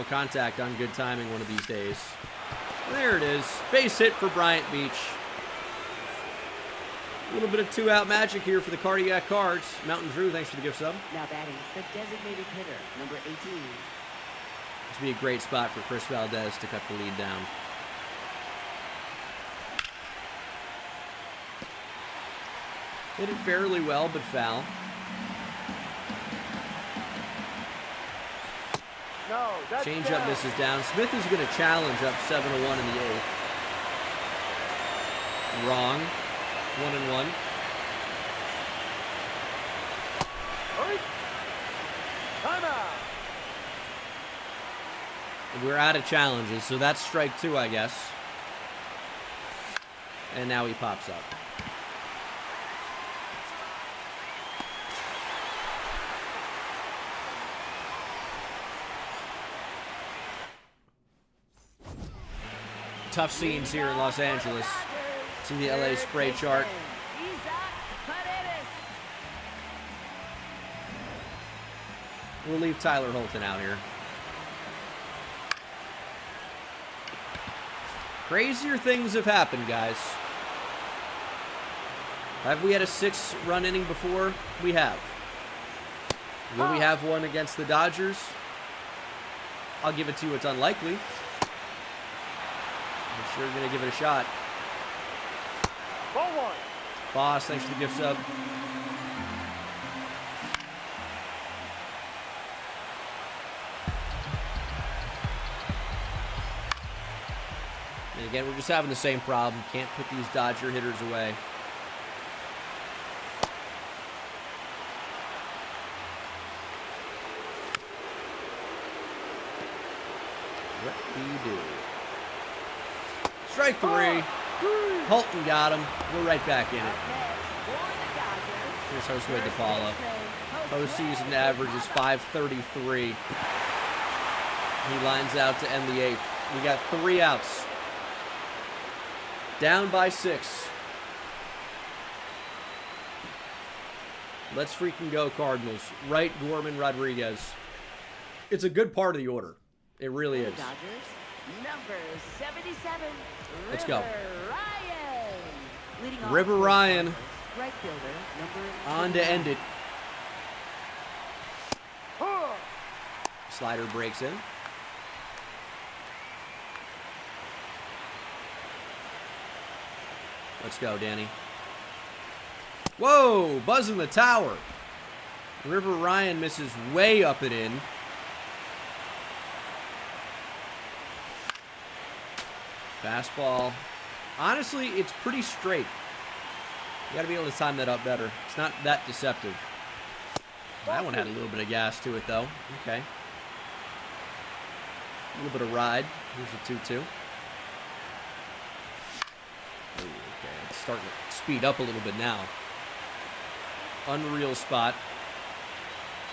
contact on good timing one of these days. There it is. Base hit for Bryant Beach. A little bit of 2-out magic here for the Cardiac Cards. Mountain Drew, thanks for the gift sub. Now batting, the designated hitter, number 18. This would be a great spot for Chris Valdez to cut the lead down. Hit it fairly well, but foul. No, that's Change down. up misses down. Smith is going to challenge up 7-1 in the 8th. Wrong. 1-1. Hurry. Timeout. We're out of challenges, so that's strike 2, I guess. And now he pops up. Tough scenes here in Los Angeles. See the LA spray chart. We'll leave Tyler Holton out here. Crazier things have happened, guys. Have we had a 6-run inning before? We have. Will we have one against the Dodgers? I'll give it to you. It's unlikely. I'm sure going to give it a shot. Ball 1. Boss, thanks for the gift sub. And again, we're just having the same problem. Can't put these Dodger hitters away. What do you do? Strike 3. Holton got him. We're right back in it. Here's Josue DePaula. Postseason average is .533. He lines out to end the 8th. We got 3 outs. Down by 6. Let's freaking go, Cardinals. Right, Gorman, Rodriguez. It's a good part of the order. It really is. Dodgers, number 77. Let's go. Ryan. Leading off River for Ryan. Cardinals, right fielder, number On to end it. Huh. Slider breaks in. Let's go, Danny. Whoa! Buzz in the tower. River Ryan misses way up and in. Fastball. Honestly, it's pretty straight. You gotta be able to time that up better. It's not that deceptive. That one had a little bit of gas to it, though. Okay. A little bit of ride. Here's a 2-2. Okay, it's starting to speed up a little bit now. Unreal spot.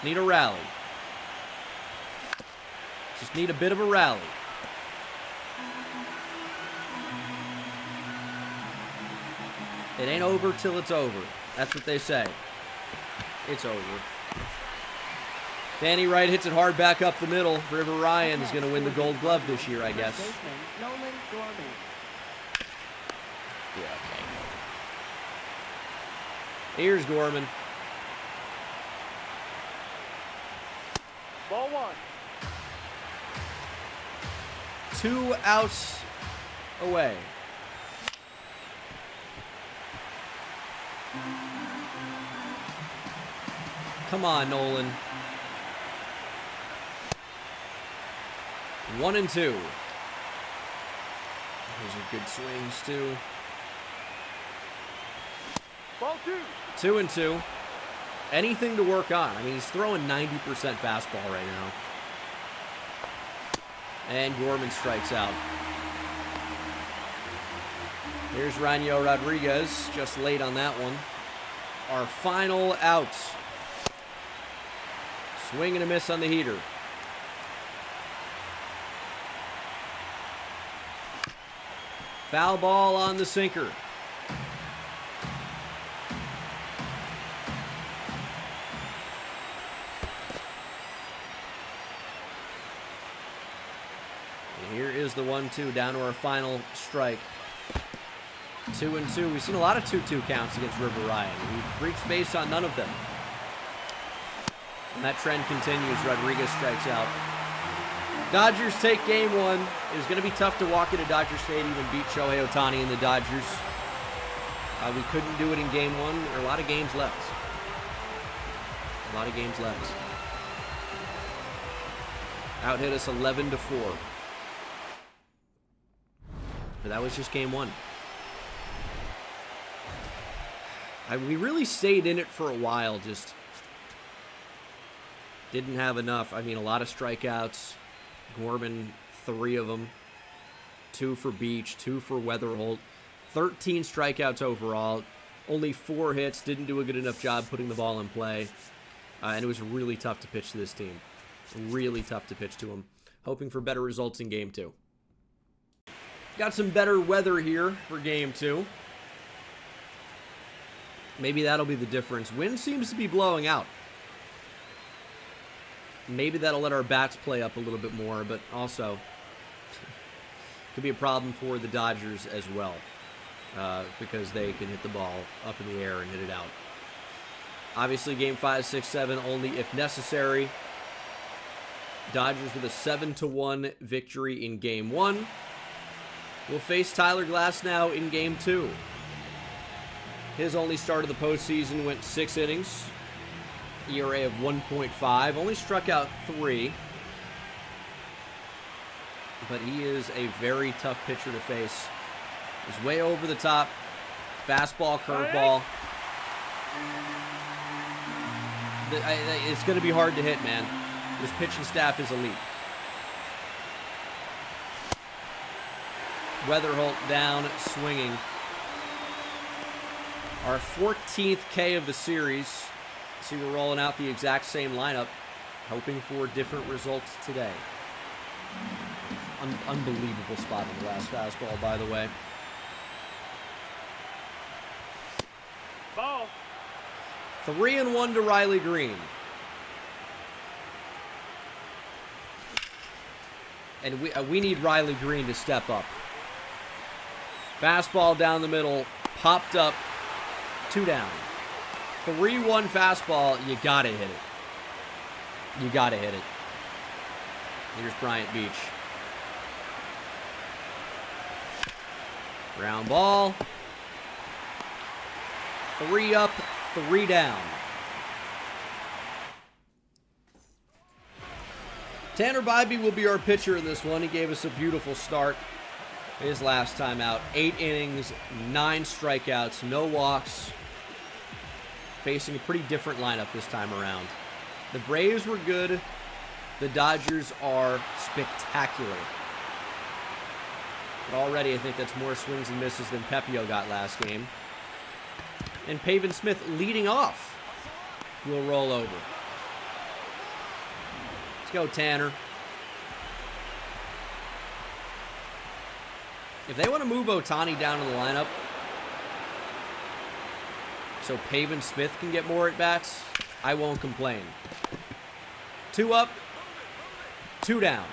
Need a rally. Just need a bit of a rally. It ain't over till it's over. That's what they say. It's over. Danny Wright hits it hard back up the middle. River Ryan is going to win the Gold Glove this year, I guess. Nolan Gorman. Yeah, okay. Here's Gorman. Ball 1. 2 outs away. Come on, Nolan. 1-2. Those are good swings, too. Ball 2. 2-2. Anything to work on. I mean, he's throwing 90% fastball right now. And Gorman strikes out. Here's Ranyo Rodriguez, just late on that one. Our final out. Swing and a miss on the heater. Foul ball on the sinker. And here is the 1-2 down to our final strike. 2-2. We've seen a lot of 2-2 counts against River Ryan. We've reached base on none of them. And that trend continues. Rodriguez strikes out. Dodgers take game one. It was going to be tough to walk into Dodger Stadium and beat Shohei Ohtani and the Dodgers. We couldn't do it in game one. There are a lot of games left. Out hit us 11-4. But that was just game one. We really stayed in it for a while, just didn't have enough. I mean, a lot of strikeouts. Gorman, 3 of them. 2 for Beach, 2 for Weatherholt. 13 strikeouts overall. Only 4 hits. Didn't do a good enough job putting the ball in play. And it was really tough to pitch to this team. Really tough to pitch to them. Hoping for better results in game 2. Got some better weather here for game 2. Maybe that'll be the difference. Wind seems to be blowing out. Maybe that'll let our bats play up a little bit more, but also could be a problem for the Dodgers as well, because they can hit the ball up in the air and hit it out. Obviously, game 5, 6, 7, only if necessary. Dodgers with a 7-1 victory in game 1. We'll face Tyler Glasnow in game 2. His only start of the postseason went 6 innings. ERA of 1.5. Only struck out 3. But he is a very tough pitcher to face. He's way over the top. Fastball, curveball. It's going to be hard to hit, man. This pitching staff is elite. Weatherholt down, swinging. Our 14th K of the series. See, we're rolling out the exact same lineup, hoping for different results today. Unbelievable spot in the last fastball, by the way. Ball. 3-1 to Riley Green. And we need Riley Green to step up. Fastball down the middle, popped up, 2 down. 3-1 fastball, you gotta hit it. You gotta hit it. Here's Bryant Beach. Ground ball. 3 up, 3 down. Tanner Bybee will be our pitcher in this one. He gave us a beautiful start his last time out. 8 innings, 9 strikeouts, no walks. Facing a pretty different lineup this time around. The Braves were good. The Dodgers are spectacular. But already I think that's more swings and misses than Pepio got last game. And Pavin Smith leading off will roll over. Let's go, Tanner. If they want to move Ohtani down to the lineup so Pavin Smith can get more at-bats, I won't complain. 2 up, 2 down.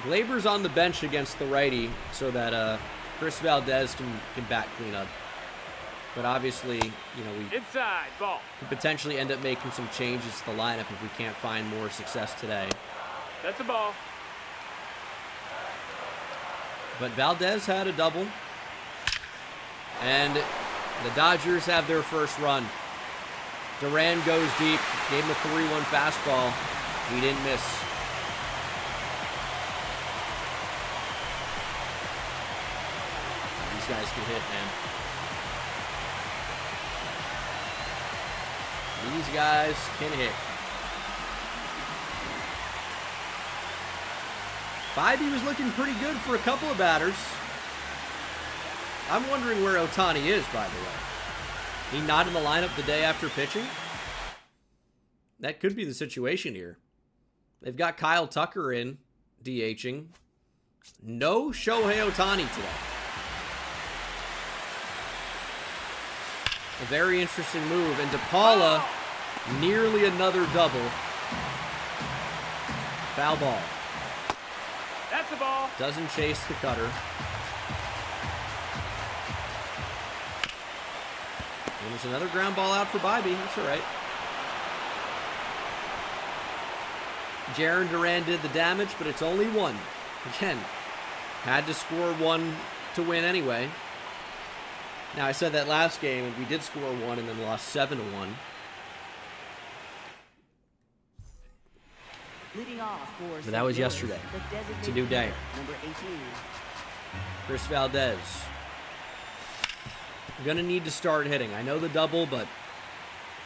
Glaber's on the bench against the righty so that Chris Valdez can bat clean up. But obviously, you know, we Inside, ball. could potentially end up making some changes to the lineup if we can't find more success today. That's a ball. But Valdez had a double. And the Dodgers have their first run. Duran goes deep, gave him a 3-1 fastball. He didn't miss. These guys can hit, man. These guys can hit. Bybee was looking pretty good for a couple of batters. I'm wondering where Ohtani is, by the way. He not in the lineup the day after pitching? That could be the situation here. They've got Kyle Tucker in, DHing. No Shohei Ohtani today. A very interesting move. And DePaula, nearly another double. Foul ball. That's a ball. Doesn't chase the cutter. And there's another ground ball out for Bybee. That's all right. Jarren Duran did the damage, but it's only one. Again, had to score one to win anyway. Now, I said that last game, and we did score one and then lost 7-1. Leading off for But that was yesterday. It's a new day. Number 18. Chris Valdez. I'm going to need to start hitting. I know the double, but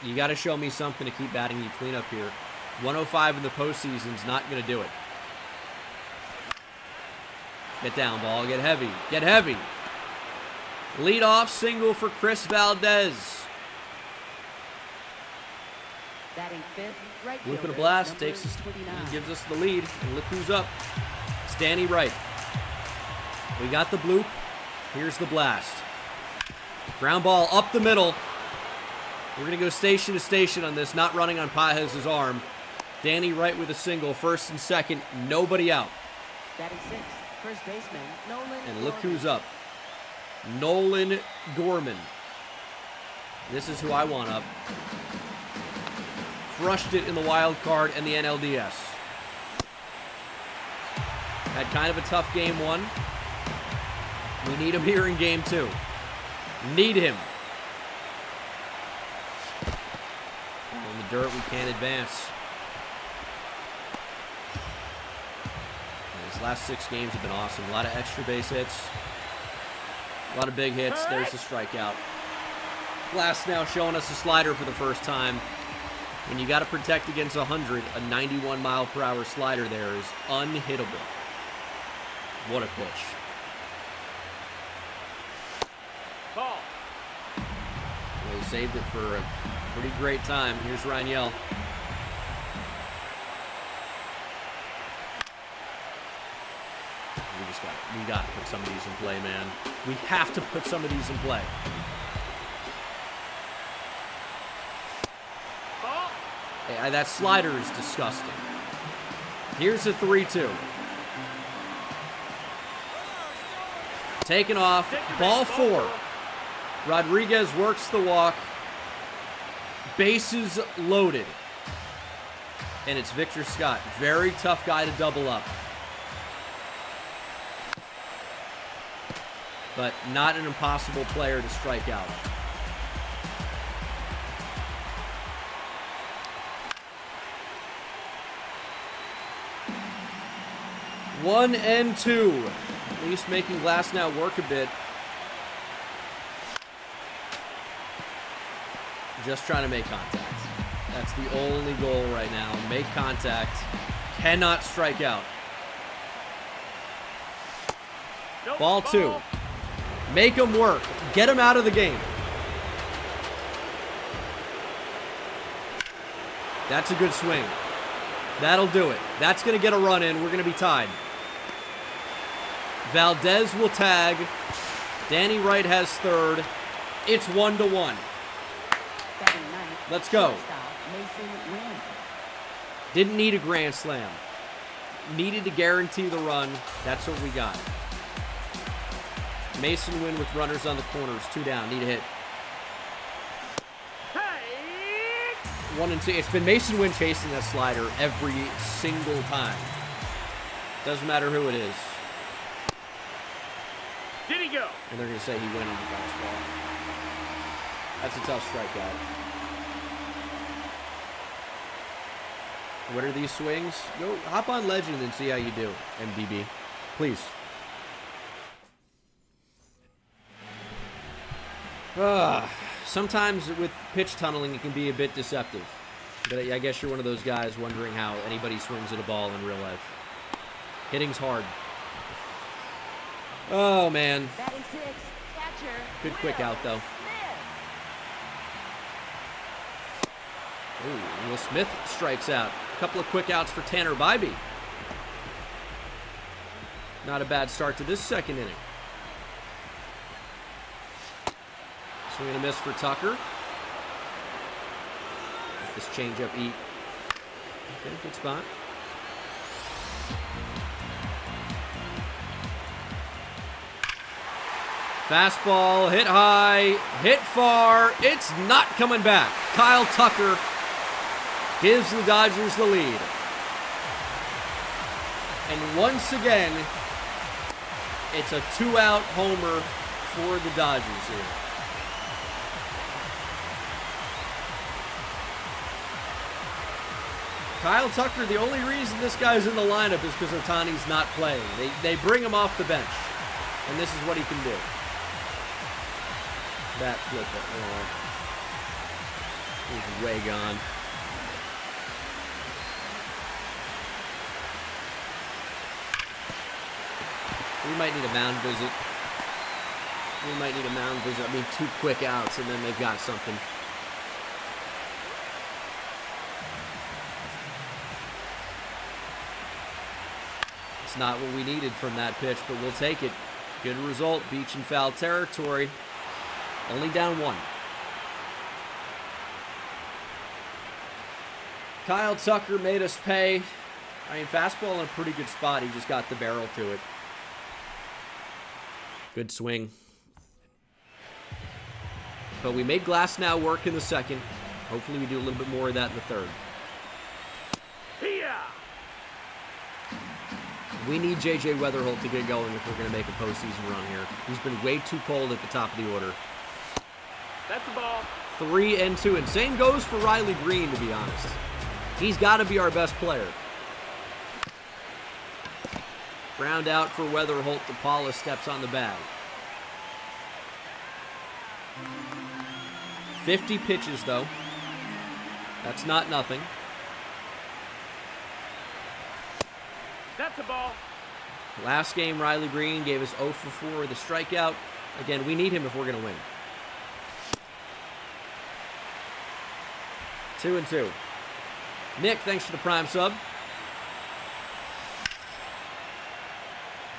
you got to show me something to keep batting you clean up here. 105 in the postseason's not going to do it. Get down, ball. Get heavy. Get heavy. Lead-off single for Chris Valdez. Batting fifth, right Loop and a fielder, blast number takes us, 29. gives us the lead. And look who's up. It's Danny Wright. We got the bloop. Here's the blast. Ground ball up the middle. We're going to go station to station on this, not running on Pajes' arm. Danny Wright with a single, first and second, nobody out. Batting sixth, first baseman, Nolan. And look Gorman. who's up. Nolan Gorman. This is who I want up. Crushed it in the wild card and the NLDS. Had kind of a tough game one. We need him here in game two. Need him. In the dirt, we can't advance. These last 6 games have been awesome. A lot of extra base hits. A lot of big hits. There's the strikeout. Glass now showing us a slider for the first time. When you got to protect against 100, a 91-mile-per-hour slider there is unhittable. What a pitch. Ball. Well, he saved it for a pretty great time. Here's Rangel. We got to put some of these in play, man. We have to put some of these in play. Ball. Hey, that slider is disgusting. Here's a 3-2. Taken off. Ball 4. Rodriguez works the walk. Bases loaded. And it's Victor Scott. Very tough guy to double up. But not an impossible player to strike out. One and 2. At least making Glass now work a bit. Just trying to make contact. That's the only goal right now. Make contact. Cannot strike out. Nope. Ball 2. Make him work. Get him out of the game. That's a good swing. That'll do it. That's going to get a run in. We're going to be tied. Valdez will tag. Danny Wright has third. It's 1-1. Batting ninth, Let's go. shortstop, Mason Wynn. Didn't need a grand slam. Needed to guarantee the run. That's what we got. Mason Wynn with runners on the corners. 2 down. Need a hit. Hey. 1 and 2. It's been Mason Wynn chasing that slider every single time. Doesn't matter who it is. Did he go? And they're going to say he went in the fastball. That's a tough strikeout. What are these swings? Go hop on Legend and see how you do, MDB. Please. Sometimes with pitch tunneling, it can be a bit deceptive. But I guess you're one of those guys wondering how anybody swings at a ball in real life. Hitting's hard. Oh, man. Batting sixth, catcher. Good quick out, though. Smith. Ooh, Will Smith strikes out. A couple of quick outs for Tanner Bybee. Not a bad start to this second inning. Swing and a miss for Tucker. Let this changeup eat. Okay, good spot. Fastball, hit high, hit far. It's not coming back. Kyle Tucker gives the Dodgers the lead. And once again, it's a 2-out homer for the Dodgers here. Kyle Tucker, the only reason this guy's in the lineup is because Ohtani's not playing. They bring him off the bench, and this is what he can do. Bat flip it. Oh. He's way gone. We might need a mound visit. I mean, 2 quick outs, and then they've got something. It's not what we needed from that pitch, but we'll take it. Good result. Beach in foul territory. Only down 1. Kyle Tucker made us pay. I mean, fastball in a pretty good spot. He just got the barrel to it. Good swing. But we made Glasnow work in the second. Hopefully we do a little bit more of that in the third. Yeah. We need J.J. Weatherholt to get going if we're going to make a postseason run here. He's been way too cold at the top of the order. That's the ball. 3-2, and same goes for Riley Green, to be honest. He's got to be our best player. Ground out for Weatherholt. DePaula steps on the bag. 50 pitches, though. That's not nothing. That's the ball. Last game, Riley Green gave us 0 for 4 with a strikeout. Again, we need him if we're going to win. 2-2. Nick, thanks for the prime sub.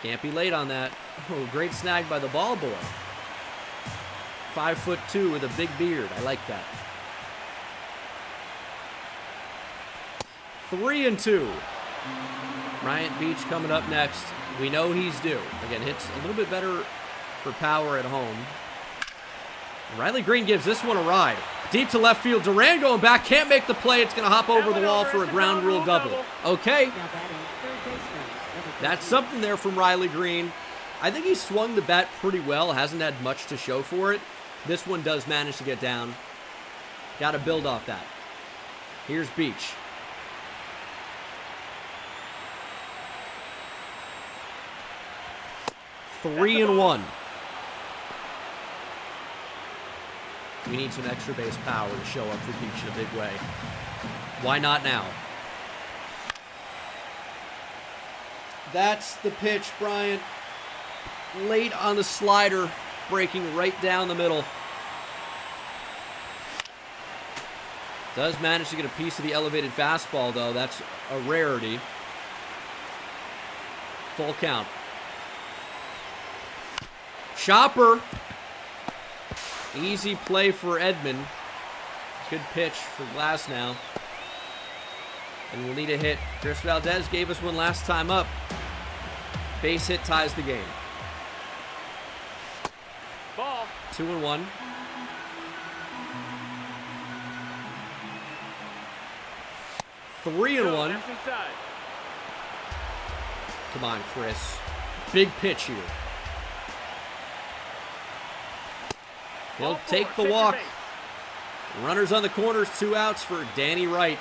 Can't be late on that. Oh, great snag by the ball boy. 5'2" with a big beard. I like that. 3-2. Bryant Beach coming up next. We know he's due. Again, hits a little bit better for power at home. Riley Green gives this one a ride. Deep to left field. Duran going back. Can't make the play. It's going to hop over the wall for a ground rule double. Okay. That's something there from Riley Green. I think he swung the bat pretty well. Hasn't had much to show for it. This one does manage to get down. Got to build off that. Here's Beach. Three and 1. We need some extra base power to show up for Beach in a big way. Why not now? That's the pitch, Bryant. Late on the slider, breaking right down the middle. Does manage to get a piece of the elevated fastball, though. That's a rarity. Full count. Chopper. Easy play for Edman. Good pitch for Glasnow. And we'll need a hit. Chris Valdez gave us one last time up. Base hit ties the game. Ball. 2-1. Three and 1. That's inside. Come on, Chris. Big pitch here. He'll take the walk. Runners on the corners, 2 outs for Danny Wright.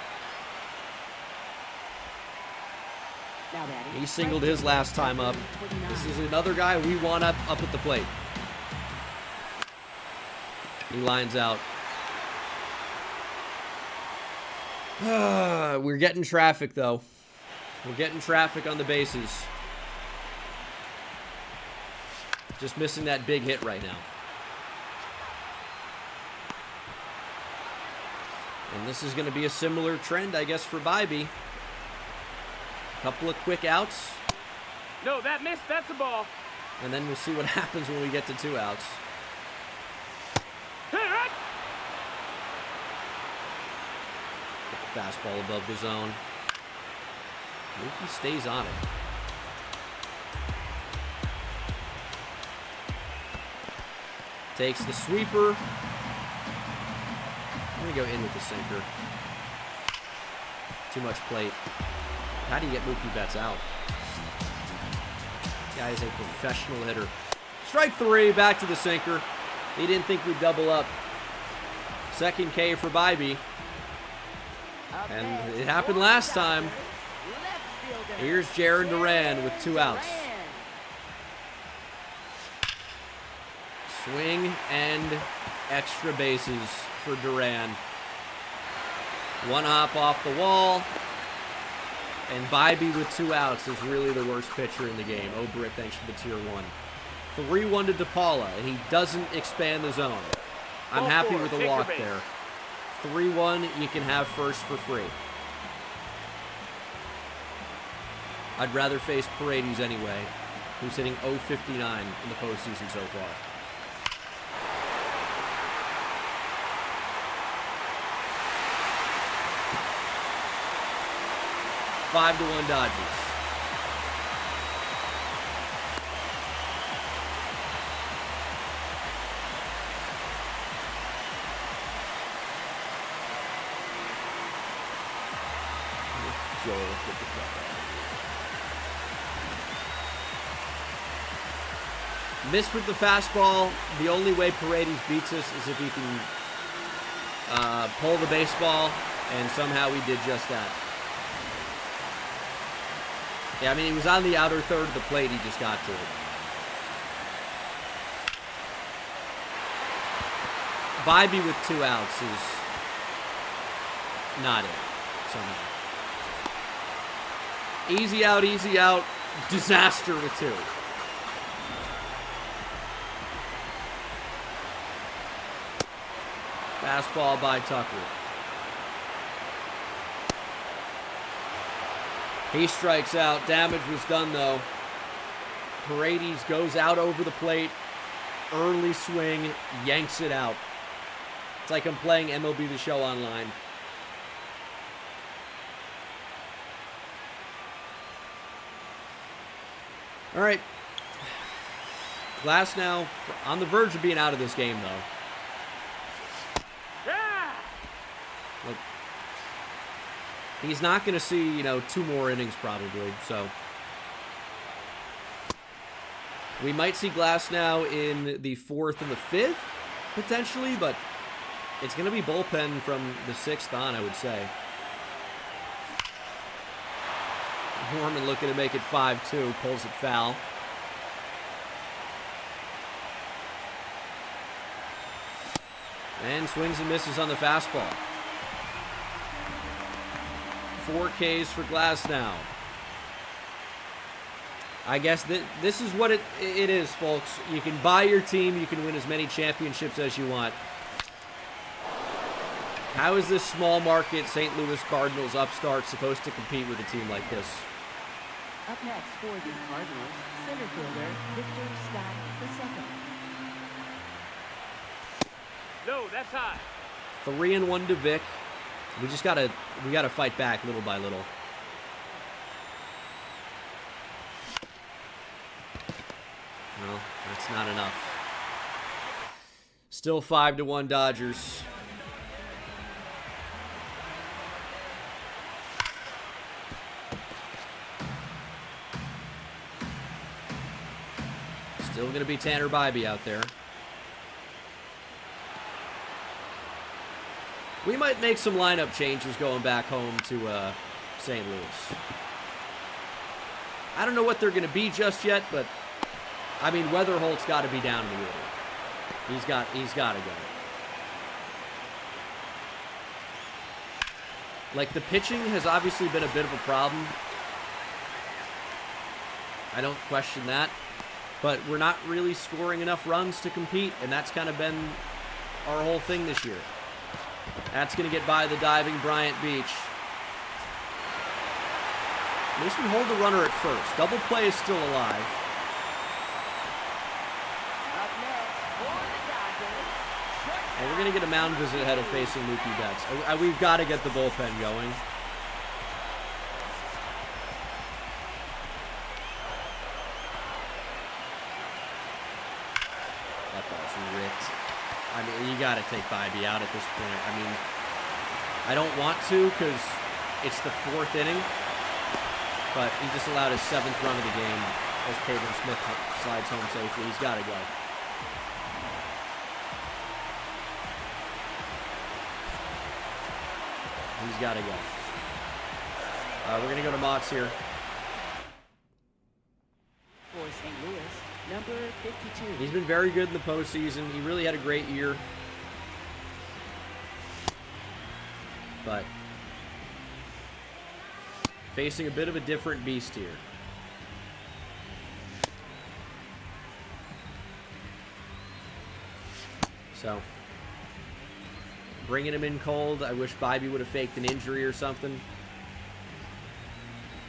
He singled his last time up. This is another guy we want up at the plate. He lines out. We're getting traffic, though. We're getting traffic on the bases. Just missing that big hit right now. And this is going to be a similar trend, I guess, for Bybee. Couple of quick outs. No, that missed. That's the ball. And then we'll see what happens when we get to 2 outs. Fastball above the zone. Mookie stays on it. Takes the sweeper. I'm going to go in with the sinker. Too much plate. How do you get Mookie Betts out? Guy is a professional hitter. Strike 3, back to the sinker. He didn't think we'd double up. Second K for Bybee. And it happened last time. Here's Jaron Duran with 2 outs. Swing and extra bases for Duran. 1 hop off the wall. And Bybee with 2 outs is really the worst pitcher in the game. Britt, thanks for the tier 1. 3-1 to DePaula, and he doesn't expand the zone. I'm happy with a walk there. 3-1, you can have first for free. I'd rather face Paredes anyway, who's hitting .059 in the postseason so far. Five to 1 Dodgers. Joel, get the fuck out of here. Missed with the fastball. The only way Paredes beats us is if he can pull the baseball, and somehow he did just that. Yeah, I mean, he was on the outer third of the plate. He just got to it. Bybee with 2 outs is not it, somehow. Easy out. Disaster with 2. Fastball by Tucker. He strikes out. Damage was done, though. Paredes goes out over the plate. Early swing. Yanks it out. It's like I'm playing MLB The Show online. All right. Glass now on the verge of being out of this game, though. Look, he's not going to see, 2 more innings probably, so. We might see Glass now in the 4th and the 5th, potentially, but it's going to be bullpen from the 6th on, I would say. Norman looking to make it 5-2, pulls it foul. And swings and misses on the fastball. 4 Ks for Glass now. I guess this is what it is, folks. You can buy your team. You can win as many championships as you want. How is this small market St. Louis Cardinals upstart supposed to compete with a team like this? Up next for the Cardinals, center fielder Victor Scott II. No, that's high. 3-1 to Vic. We gotta fight back little by little. Well, that's not enough. Still 5-1 Dodgers. Still going to be Tanner Bybee out there. We might make some lineup changes going back home to St. Louis. I don't know what they're going to be just yet, but I mean, Weatherholt's got to be down in the order. He's got to go. Like, the pitching has obviously been a bit of a problem. I don't question that. But we're not really scoring enough runs to compete, and that's kind of been our whole thing this year. That's going to get by the diving Bryant Beach. At least we hold the runner at first. Double play is still alive. Up next for the Dodgers. And we're going to get a mound visit ahead of facing Mookie Betts. We've got to get the bullpen going. That ball's ripped. I mean, you got to take Bybee out at this point. I mean, I don't want to because it's the 4th inning, but he just allowed his 7th run of the game. As Peyton Smith slides home safely. He's got to go. He's got to go. We're going to go to Mott's here. For St. Louis, number 52. He's been very good in the postseason. He really had a great year. But facing a bit of a different beast here. So, bringing him in cold. I wish Bybee would have faked an injury or something.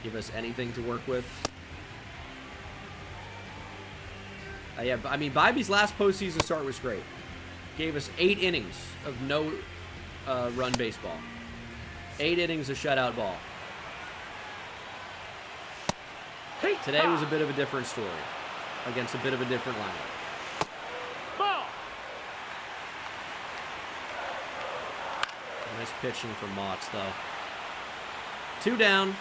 Give us anything to work with. Yeah, I mean, Bybee's last postseason start was great. Gave us 8 innings of no run baseball. 8 innings of shutout ball. Today was a bit of a different story against a bit of a different lineup. Ball. Nice pitching from Motts, though. 2 down.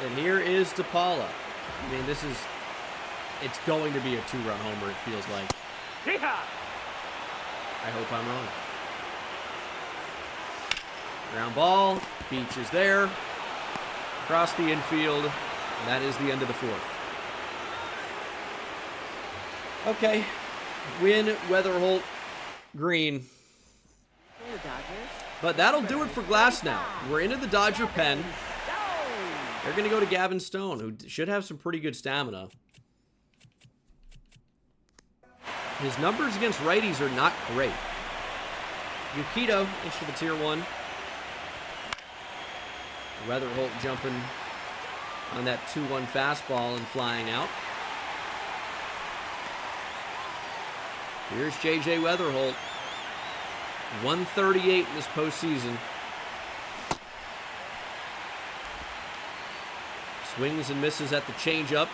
And here is DePaula. I mean, it's going to be a 2-run homer, it feels like. Yeehaw. I hope I'm wrong. Ground ball. Beach is there. Across the infield. And that is the end of the 4th. Okay. Win, Weatherholt, Green. For the Dodgers. But that'll do it for Glass now. We're into the Dodger pen. They're going to go to Gavin Stone, who should have some pretty good stamina. His numbers against righties are not great. Yukito into the tier 1. Weatherholt jumping on that 2-1 fastball and flying out. Here's J.J. Weatherholt. 138 in this postseason. Swings and misses at the changeup.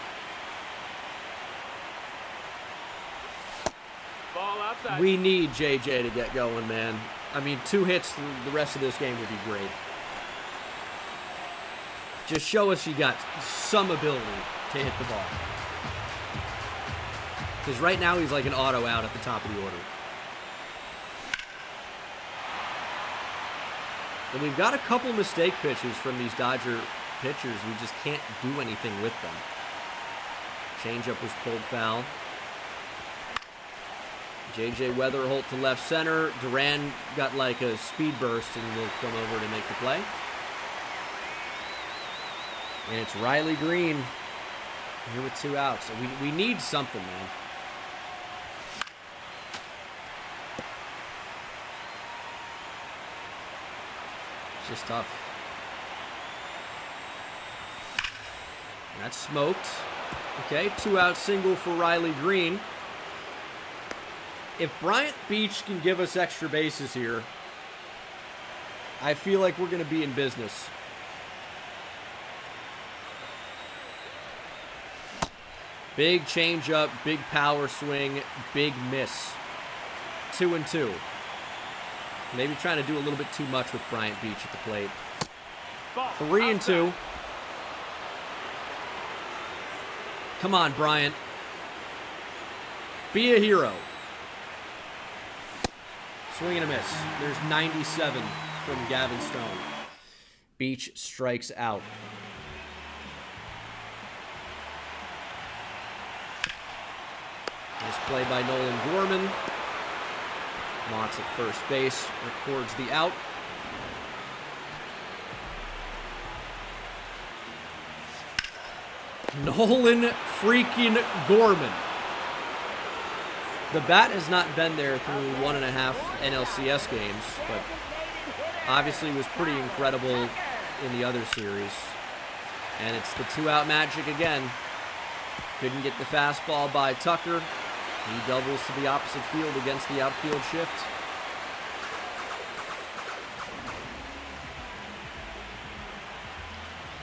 Ball outside. We need JJ to get going, man. I mean, 2 hits the rest of this game would be great. Just show us you got some ability to hit the ball. Because right now he's like an auto out at the top of the order. And we've got a couple mistake pitches from these Dodger pitchers. We just can't do anything with them. Changeup was pulled foul. J.J. Weatherholt to left center. Duran got like a speed burst and will come over to make the play. And it's Riley Green here with 2 outs. So we need something, man. It's just tough. That's smoked. Okay, 2-out single for Riley Green. If Bryant Beach can give us extra bases here, I feel like we're going to be in business. Big changeup, big power swing, big miss. 2-2. Maybe trying to do a little bit too much with Bryant Beach at the plate. 3-2. Come on, Bryant. Be a hero. Swing and a miss. There's 97 from Gavin Stone. Beach strikes out. Nice play by Nolan Gorman. Motts at first base. Records the out. Nolan freaking Gorman. The bat has not been there through 1.5 NLCS games, but obviously was pretty incredible in the other series. And it's the 2-out magic again. Couldn't get the fastball by Tucker. He doubles to the opposite field against the outfield shift.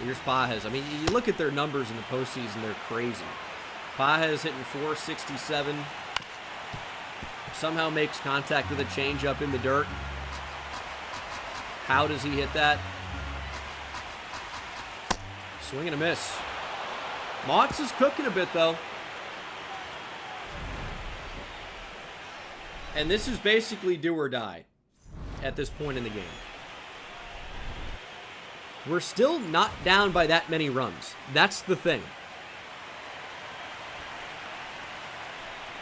Here's Pajes. I mean, you look at their numbers in the postseason, they're crazy. Pajes hitting .467. Somehow makes contact with a changeup in the dirt. How does he hit that? Swing and a miss. Mott's is cooking a bit, though. And this is basically do or die at this point in the game. We're still not down by that many runs. That's the thing.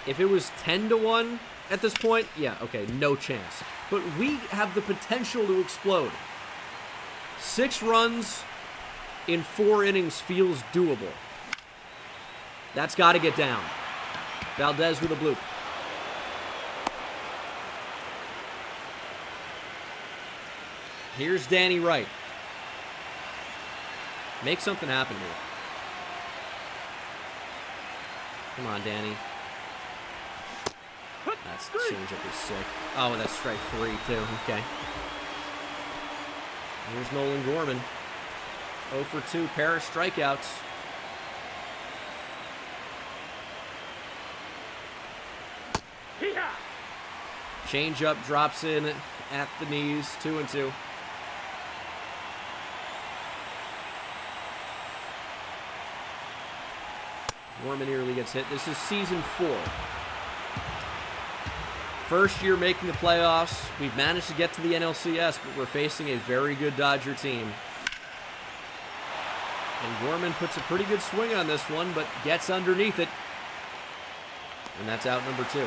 If it was 10-1 at this point, yeah, okay, no chance. But we have the potential to explode. 6 runs in 4 innings feels doable. That's got to get down. Valdez with a bloop. Here's Danny Wright. Make something happen here. Come on, Danny. That's changeup is sick. Oh, that's strike 3, too. Okay. Here's Nolan Gorman. 0 for 2, pair of strikeouts. Changeup drops in at the knees. 2-2. Gorman nearly gets hit. This is season 4. First year making the playoffs. We've managed to get to the NLCS, but we're facing a very good Dodger team. And Gorman puts a pretty good swing on this one, but gets underneath it. And that's out number 2.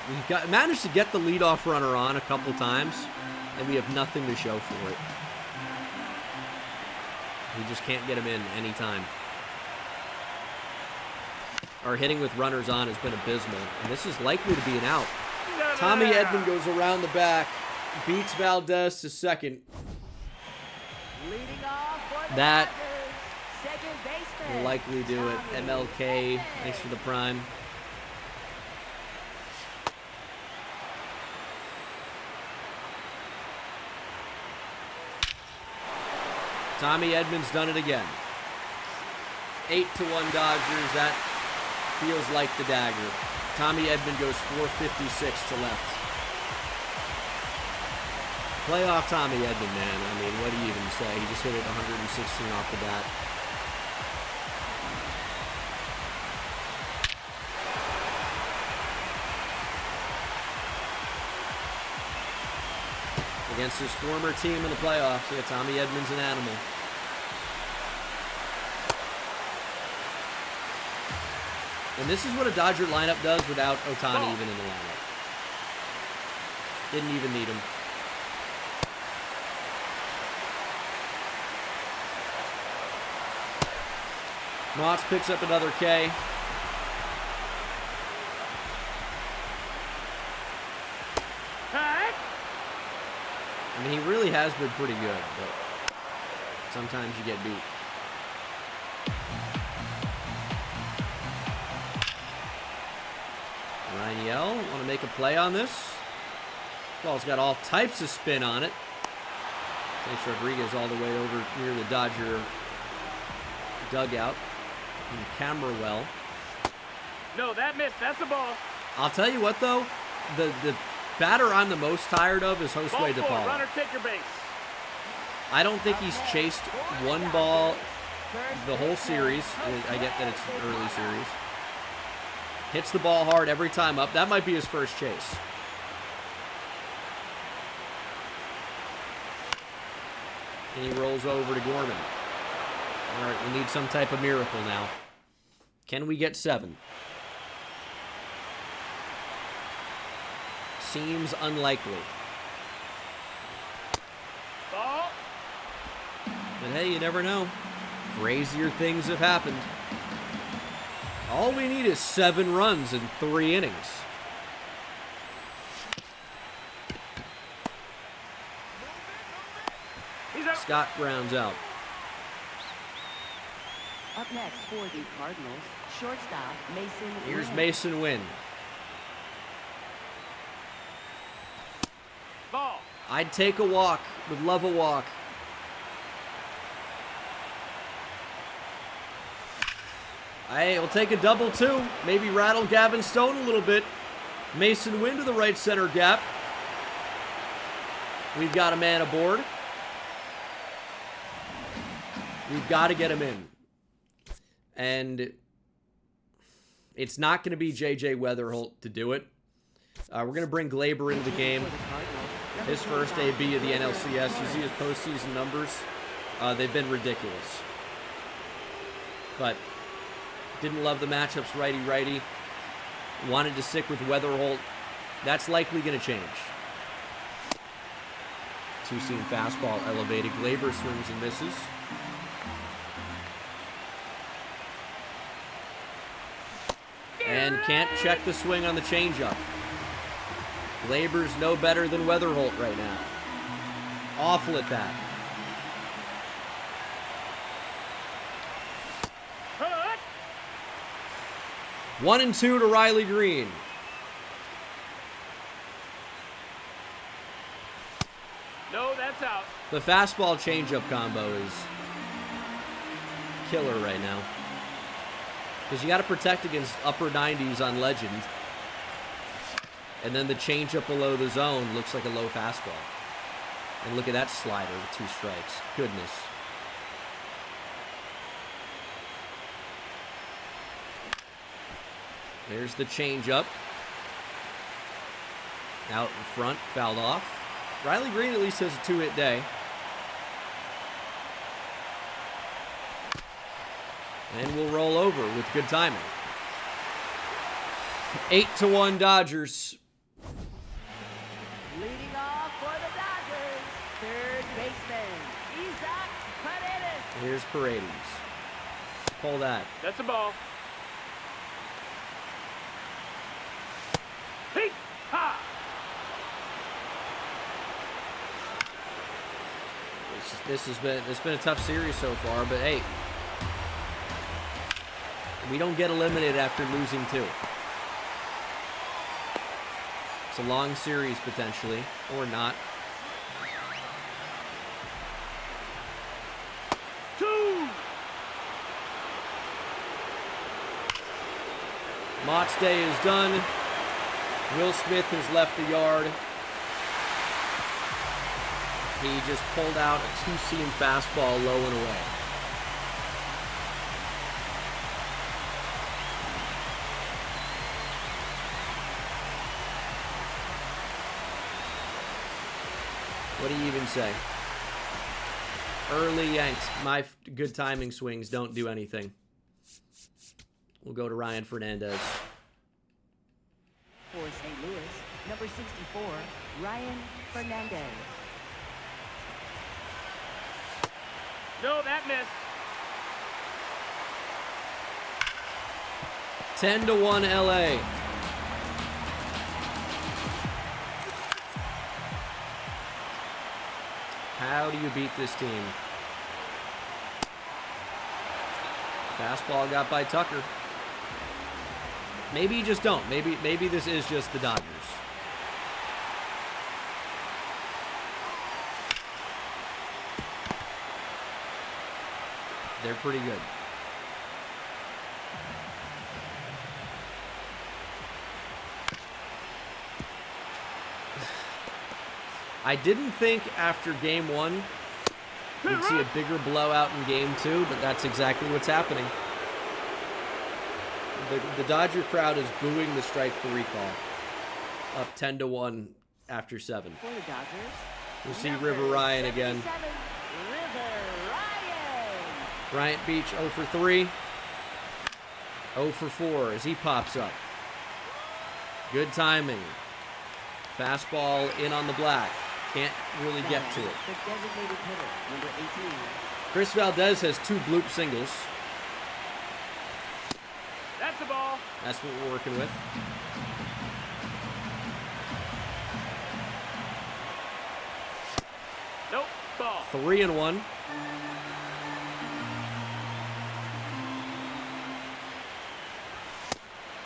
We've managed to get the leadoff runner on a couple times, and we have nothing to show for it. We just can't get him in anytime. Our hitting with runners on has been abysmal, and this is likely to be an out. Tommy Edman goes around the back, beats Valdez to second. Leading off for the That Dodgers, second baseman. will likely do it. Tommy MLK, Edman. thanks for the prime. Tommy Edman's done it again. 8-1 Dodgers. That feels like the dagger. Tommy Edman goes 456 to left. Playoff Tommy Edman, man. I mean, what do you even say? He just hit it 116 off the bat. Against his former team in the playoffs. Yeah, Tommy Edman's an animal. And this is what a Dodger lineup does without Ohtani even in the lineup. Didn't even need him. Mott's picks up another K. I mean, he really has been pretty good, but sometimes you get beat. Ryan Yell, want to make a play on this? This ball's got all types of spin on it. Takes Rodriguez all the way over near the Dodger dugout. And camera well. No, that missed. That's the ball. I'll tell you what, though. The batter I'm the most tired of is Josue Ball 4, DePaul. runner, take your base. I don't think he's chased one ball the whole series. I get that it's an early series. Hits the ball hard every time up. That might be his first chase. And he rolls over to Gorman. All right, we need some type of miracle now. Can we get 7? Seems unlikely. Ball. But hey, you never know. Crazier things have happened. All we need is 7 runs in 3 innings. He's out. Scott grounds out. Up next for the Cardinals, shortstop Mason. Here's Wynn. Mason Wynn. Ball. I'd take a walk. Would love a walk. We'll take a double, too. Maybe rattle Gavin Stone a little bit. Mason Wynn to the right center gap. We've got a man aboard. We've got to get him in. And it's not going to be J.J. Weatherholt to do it. We're going to bring Glaber into the game. His first AB of the NLCS. You see his postseason numbers. They've been ridiculous. But didn't love the matchups righty-righty. Wanted to stick with Weatherholt. That's likely going to change. Two-seam fastball elevated. Glaber swings and misses. And can't check the swing on the changeup. Glaber's no better than Weatherholt right now. Awful at that. Cut. 1-2 to Riley Green. No, that's out. The fastball changeup combo is killer right now. Because you got to protect against upper 90s on Legend. And then the changeup below the zone looks like a low fastball. And look at that slider with 2 strikes. Goodness. There's the changeup. Out in front, fouled off. Riley Green at least has a 2-hit day. And we'll roll over with good timing. 8-1 Dodgers. Leading off for the Dodgers, third baseman, Isaac Paredes. Here's Paredes. Pull that. That's a ball. Peek. Ha. It's been a tough series so far, but hey, we don't get eliminated after losing 2. It's a long series potentially, or not. 2. Mott's day is done. Will Smith has left the yard. He just pulled out a 2-seam fastball low and away. What do you even say? Early yanked. My good timing swings don't do anything. We'll go to Ryan Fernandez. For St. Louis, number 64, Ryan Fernandez. No, that missed. 10-1 LA. How do you beat this team? Fastball got by Tucker. Maybe you just don't. Maybe this is just the Dodgers. They're pretty good. I didn't think after game 1 we'd see a bigger blowout in game 2, but that's exactly what's happening. The Dodger crowd is booing the strike 3 call. Up 10-1 after 7. For the Dodgers, We'll see number River Ryan again. 77, River Ryan. Bryant Beach 0 for 3. 0 for 4 as he pops up. Good timing. Fastball in on the black. Can't really get to it. The designated hitter, number 18. Chris Valdez has 2 bloop singles. That's a ball. That's what we're working with. Nope, ball. 3-1.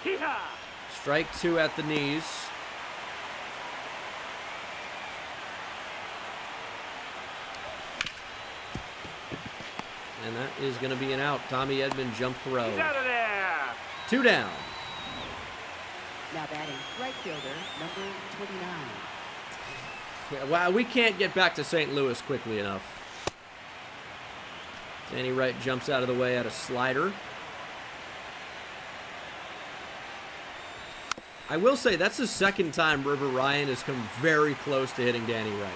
Hee-haw. Strike 2 at the knees. And that is going to be an out. Tommy Edman jump throw. He's out of there. 2 down. Now batting, right fielder, number 29. Wow, we can't get back to St. Louis quickly enough. Danny Wright jumps out of the way at a slider. I will say that's the second time River Ryan has come very close to hitting Danny Wright.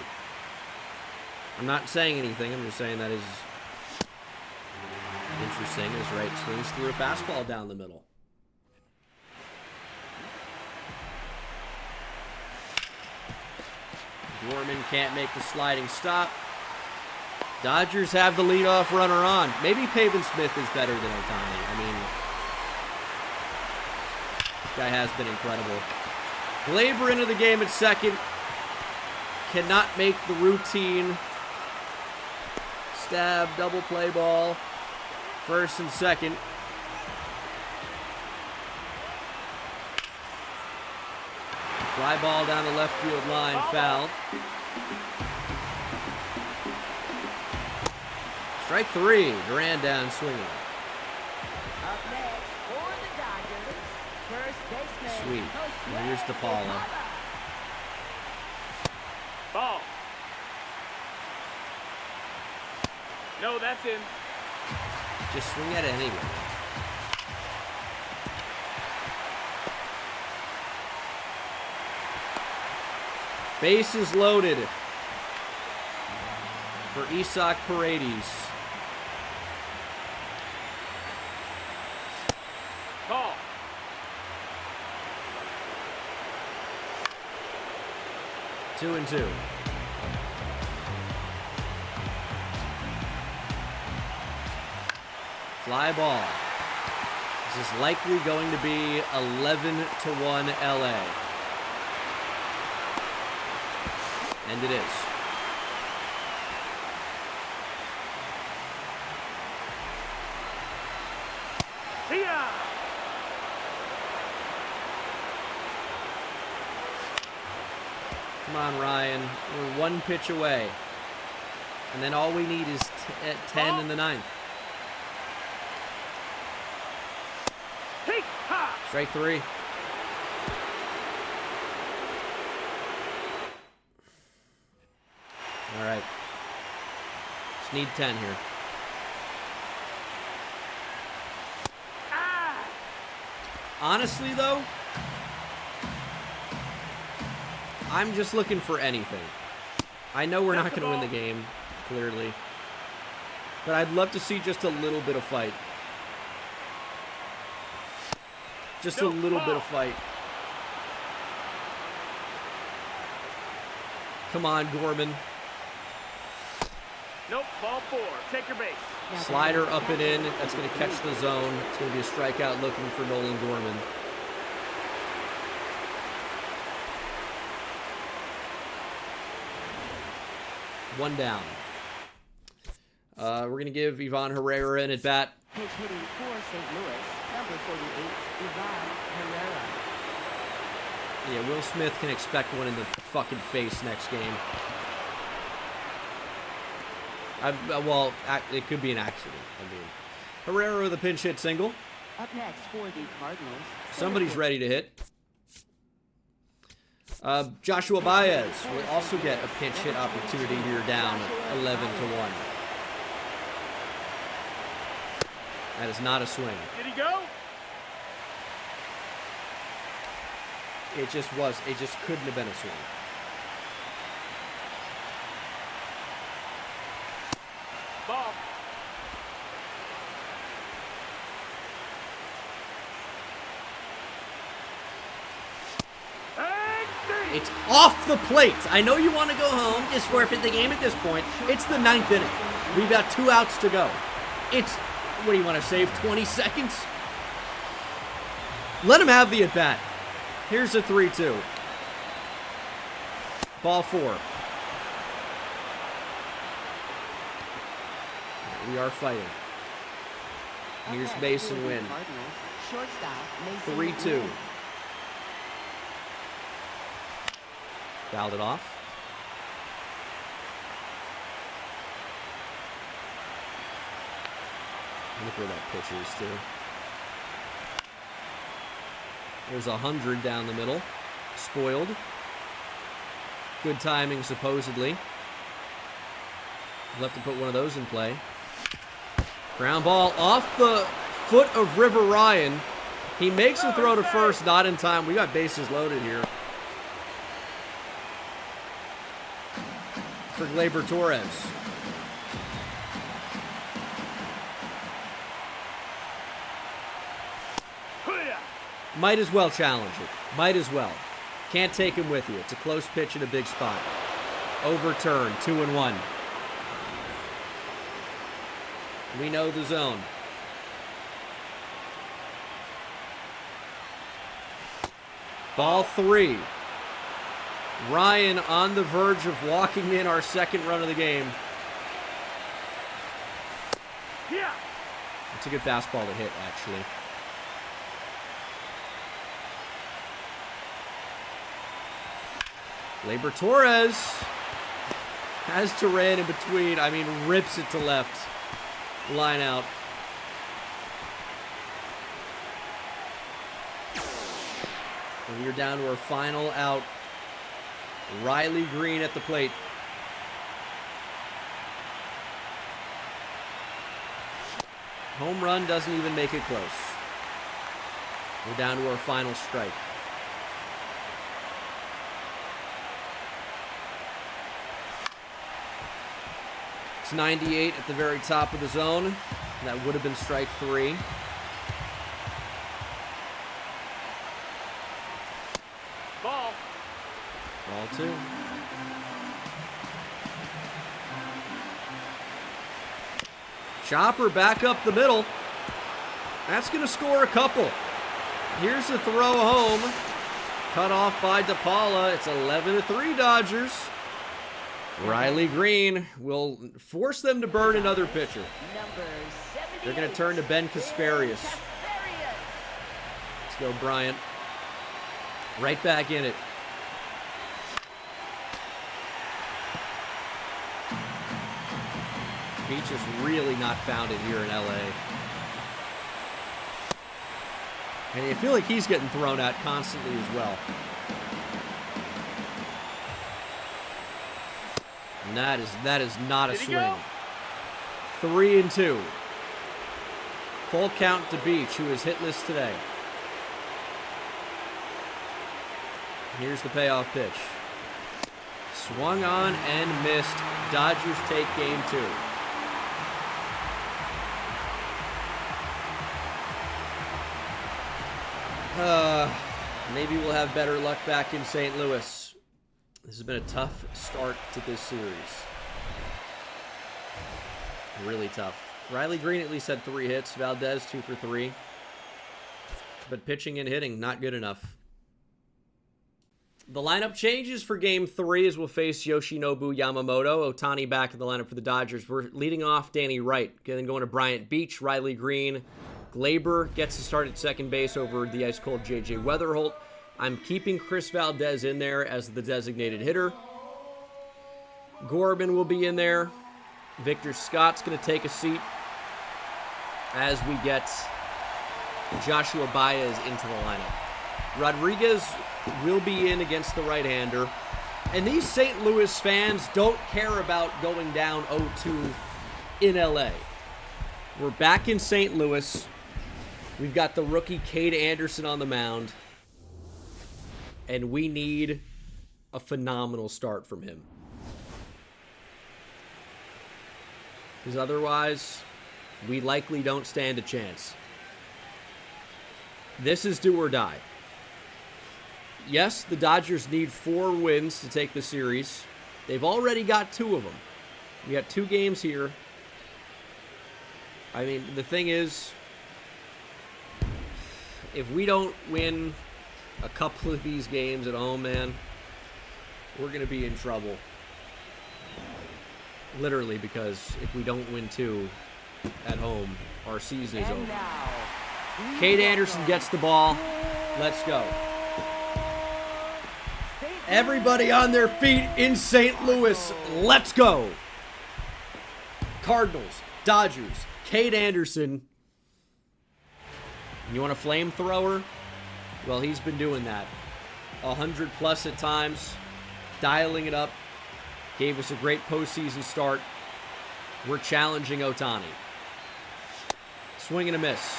I'm not saying anything. I'm just saying that is interesting as Wright swings through a fastball down the middle. Gorman can't make the sliding stop. Dodgers have the leadoff runner on. Maybe Pavin Smith is better than Ohtani. I mean, guy has been incredible. Glaber into the game at second. Cannot make the routine. Stab, double play ball. First and second. Fly ball down the left field line, foul. Strike three, Duran down swinging. Up next for the Dodgers, first baseman. Sweet. And here's DePaula. Ball. No, that's in. Just swing at it anyway. Bases loaded for Isak Paredes. Call. Two and two. Fly ball. This is likely going to be 11-1 LA. And it is. See ya. Come on, Ryan. We're one pitch away. And then all we need is 10 in the ninth. Hey, ha. Strike three. All right. Just need 10 here. Ah. Honestly, though, I'm just looking for anything. I know we're not going to win the game, clearly. But I'd love to see just a little bit of fight. Just a little bit of fight. Come on, Gorman. Nope, ball four. Take your base. Slider up and in. That's going to catch the zone. It's going to be a strikeout looking for Nolan Gorman. One down. We're going to give Ivan Herrera an at-bat. Pitch hitting for St. Louis, number 48, Ivan Herrera. Yeah, Will Smith can expect one in the fucking face next game. Well, it could be an accident. I mean, Herrera with a pinch hit single. Up next for the Cardinals. Somebody's ready to hit. Joshua Baez will also get a pinch hit opportunity here, down 11-1. That is not a swing. Did he go? It just was. It just couldn't have been a swing. Ball. It's off the plate. I know you want to go home, just forfeit the game at this point. It's the ninth inning. We've got 2 outs to go. It's, what do you want to save, 20 seconds? Let him have the at-bat. Here's a 3-2. Ball 4. We are fighting. Here's Mason Wynn. 3-2. Fouled it off. Look where that pitch is, too. There's 100 down the middle. Spoiled. Good timing, supposedly. We'll have to put one of those in play. Ground ball off the foot of River Ryan. He makes a throw to first, not in time. We got bases loaded here. For Gleyber Torres. Might as well challenge it. Might as well. Can't take him with you. It's a close pitch in a big spot. Overturned, 2-1. We know the zone. Ball 3. Ryan on the verge of walking in our second run of the game. Yeah. It's a good fastball to hit, actually. Gleyber Torres has Turan in between. I mean, rips it to left. Line out. And we're down to our final out. Riley Green at the plate. Home run doesn't even make it close. We're down to our final strike. It's 98 at the very top of the zone. That would have been strike 3. Ball. Ball 2. Chopper back up the middle. That's going to score a couple. Here's the throw home. Cut off by DePaula. It's 11-3 Dodgers. Riley Green will force them to burn another pitcher. They're going to turn to Ben Kasparius. Let's go, Bryant. Right back in it. Beach is really not found it here in LA. And I feel like he's getting thrown at constantly as well. And that is not a swing. 3-2. Full count to Beach, who is hitless today. Here's the payoff pitch. Swung on and missed. Dodgers take game 2. Maybe we'll have better luck back in St. Louis. This has been a tough start to this series. Really tough. Riley Green at least had 3 hits. Valdez 2 for 3. But pitching and hitting, not good enough. The lineup changes for Game 3 as we'll face Yoshinobu Yamamoto. Ohtani back in the lineup for the Dodgers. We're leading off Danny Wright. Then going to Bryant Beach, Riley Green. Gleyber gets to start at second base over the ice-cold J.J. Weatherholt. I'm keeping Chris Valdez in there as the designated hitter. Gorman will be in there. Victor Scott's going to take a seat as we get Joshua Baez into the lineup. Rodriguez will be in against the right-hander. And these St. Louis fans don't care about going down 0-2 in L.A. We're back in St. Louis. We've got the rookie Cade Anderson on the mound. And we need a phenomenal start from him. Because otherwise, we likely don't stand a chance. This is do or die. Yes, the Dodgers need 4 wins to take the series. They've already got 2 of them. We got 2 games here. I mean, the thing is, if we don't win a couple of these games at home, man, we're going to be in trouble. Literally, because if we don't win 2 at home, our season is over. Cade Anderson gets the ball. Let's go. Everybody on their feet in St. Louis. Let's go. Cardinals, Dodgers, Cade Anderson. You want a flamethrower? Well, he's been doing that. 100 plus at times. Dialing it up. Gave us a great postseason start. We're challenging Ohtani. Swing and a miss.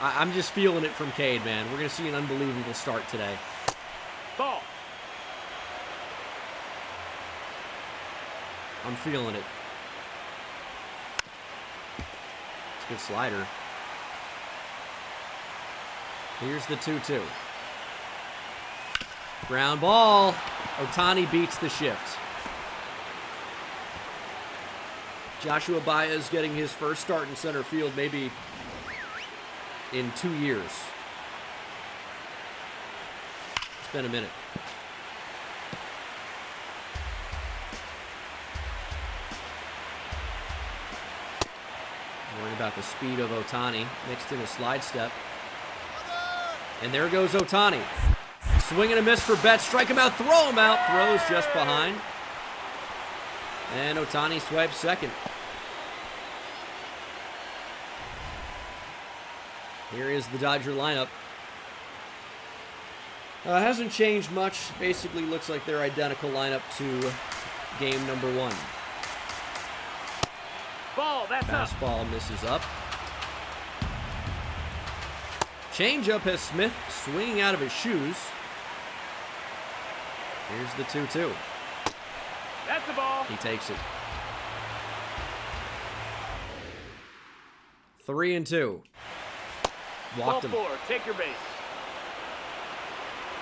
I'm just feeling it from Cade, man. We're going to see an unbelievable start today. Ball. I'm feeling it. It's a good slider. Here's the 2-2. Ground ball. Ohtani beats the shift. Joshua Baez getting his first start in center field maybe in 2 years. It's been a minute. Worrying about the speed of Ohtani. Mixed in a slide step. And there goes Ohtani. Swing and a miss for Betts. Strike him out, throw him out. Throws just behind. And Ohtani swipes second. Here is the Dodger lineup. Hasn't changed much. Basically looks like their identical lineup to game number 1. Ball, that's up. Fastball misses up. Changeup has Smith swinging out of his shoes. Here's the 2-2. That's the ball. He takes it. 3-2. Walked him. Ball 4, take your base.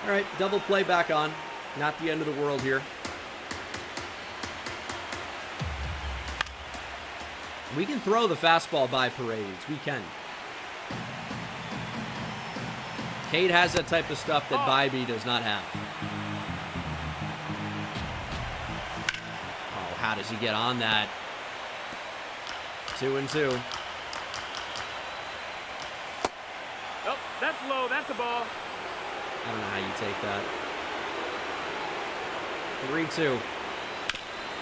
All right, double play back on. Not the end of the world here. We can throw the fastball by Paredes. We can. Cade has that type of stuff that Bybee does not have. Oh, how does he get on that? 2-2. Oh, that's low. That's a ball. I don't know how you take that. 3-2.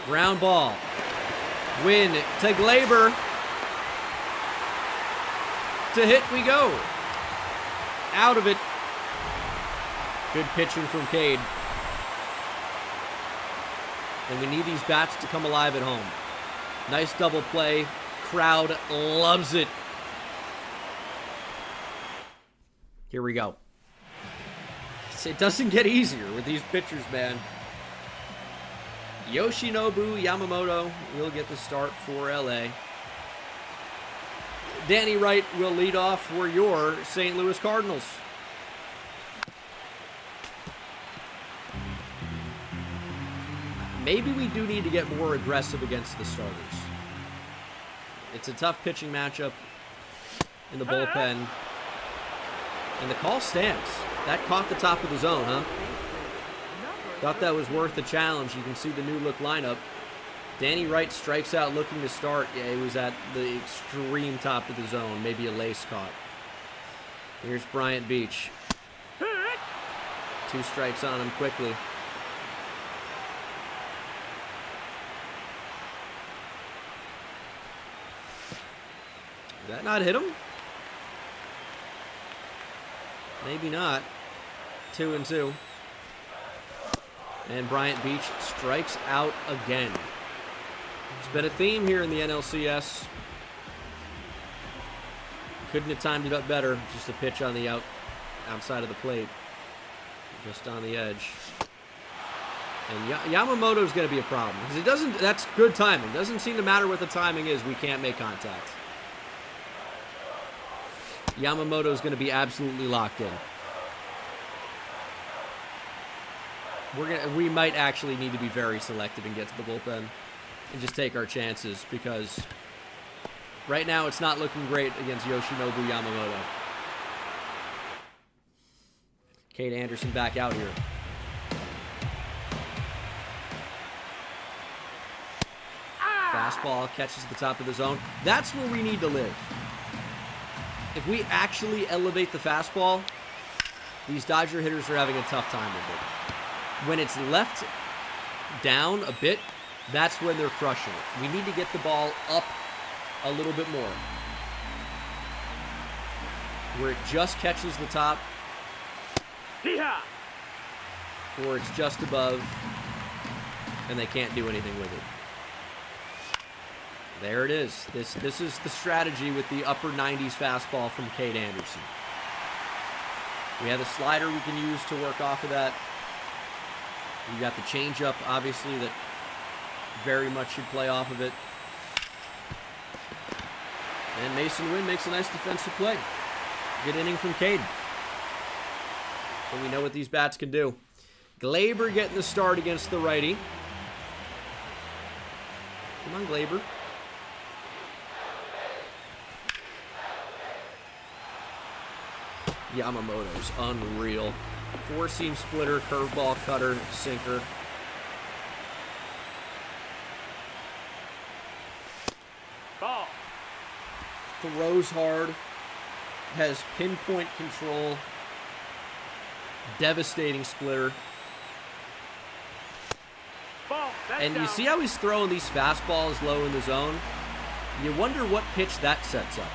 Ground ball. Win to Glaber. To hit we go. Out of it. Good pitching from Cade. And we need these bats to come alive at home. Nice double play. Crowd loves it. Here we go. It doesn't get easier with these pitchers, man. Yoshinobu Yamamoto will get the start for LA. Danny Wright will lead off for your St. Louis Cardinals. Maybe we do need to get more aggressive against the starters. It's a tough pitching matchup in the bullpen. And the call stands. That caught the top of the zone, huh? Thought that was worth the challenge. You can see the new look lineup. Danny Wright strikes out looking to start. Yeah, it was at the extreme top of the zone. Maybe a lace caught. Here's Bryant Beach. 2 strikes on him quickly. Did that not hit him? Maybe not. 2-2. And Bryant Beach strikes out again. It's been a theme here in the NLCS. Couldn't have timed it up better. Just a pitch on the outside of the plate. Just on the edge. And Yamamoto's going to be a problem. Because it doesn't, that's good timing. Doesn't seem to matter what the timing is. We can't make contact. Yamamoto's going to be absolutely locked in. We might actually need to be very selective and get to the bullpen and just take our chances, because right now it's not looking great against Yoshinobu Yamamoto. Cade Anderson back out here. Fastball catches the top of the zone. That's where we need to live. If we actually elevate the fastball, these Dodger hitters are having a tough time with it. When it's left down a bit, that's when they're crushing it. We need to get the ball up a little bit more, where it just catches the top, or it's just above, and they can't do anything with it. There it is. This is the strategy with the upper 90s fastball from Cade Anderson. We have a slider we can use to work off of that. We got the changeup, obviously, that very much should play off of it. And Mason Wynn makes a nice defensive play. Good inning from Cade. And we know what these bats can do. Glaber getting the start against the righty. Come on, Glaber. Yamamoto's unreal. Four-seam splitter, curveball, cutter, sinker. Ball. Throws hard. Has pinpoint control. Devastating splitter. Ball. That's And you down. see how he's throwing these fastballs low in the zone? You wonder what pitch that sets up.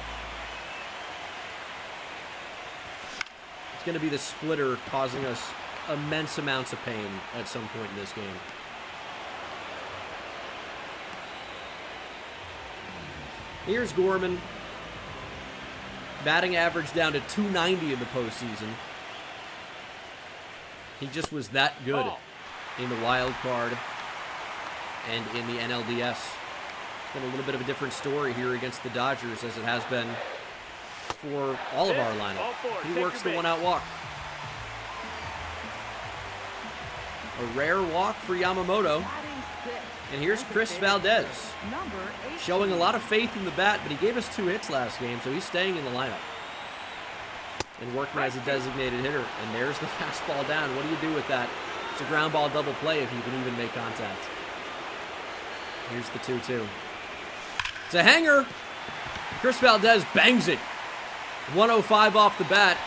It's going to be the splitter causing us immense amounts of pain at some point in this game. Here's Gorman. Batting average down to 290 in the postseason. He just was that good in the wild card and in the NLDS. It's been a little bit of a different story here against the Dodgers as it has been for all of our lineup. He works the one-out walk. A rare walk for Yamamoto. And here's Chris Valdez, showing a lot of faith in the bat, but he gave us 2 hits last game, so he's staying in the lineup and working as a designated hitter. And there's the fastball down. What do you do with that? It's a ground ball double play if you can even make contact. Here's the 2-2. It's a hanger. Chris Valdez bangs it. 105 off the bat.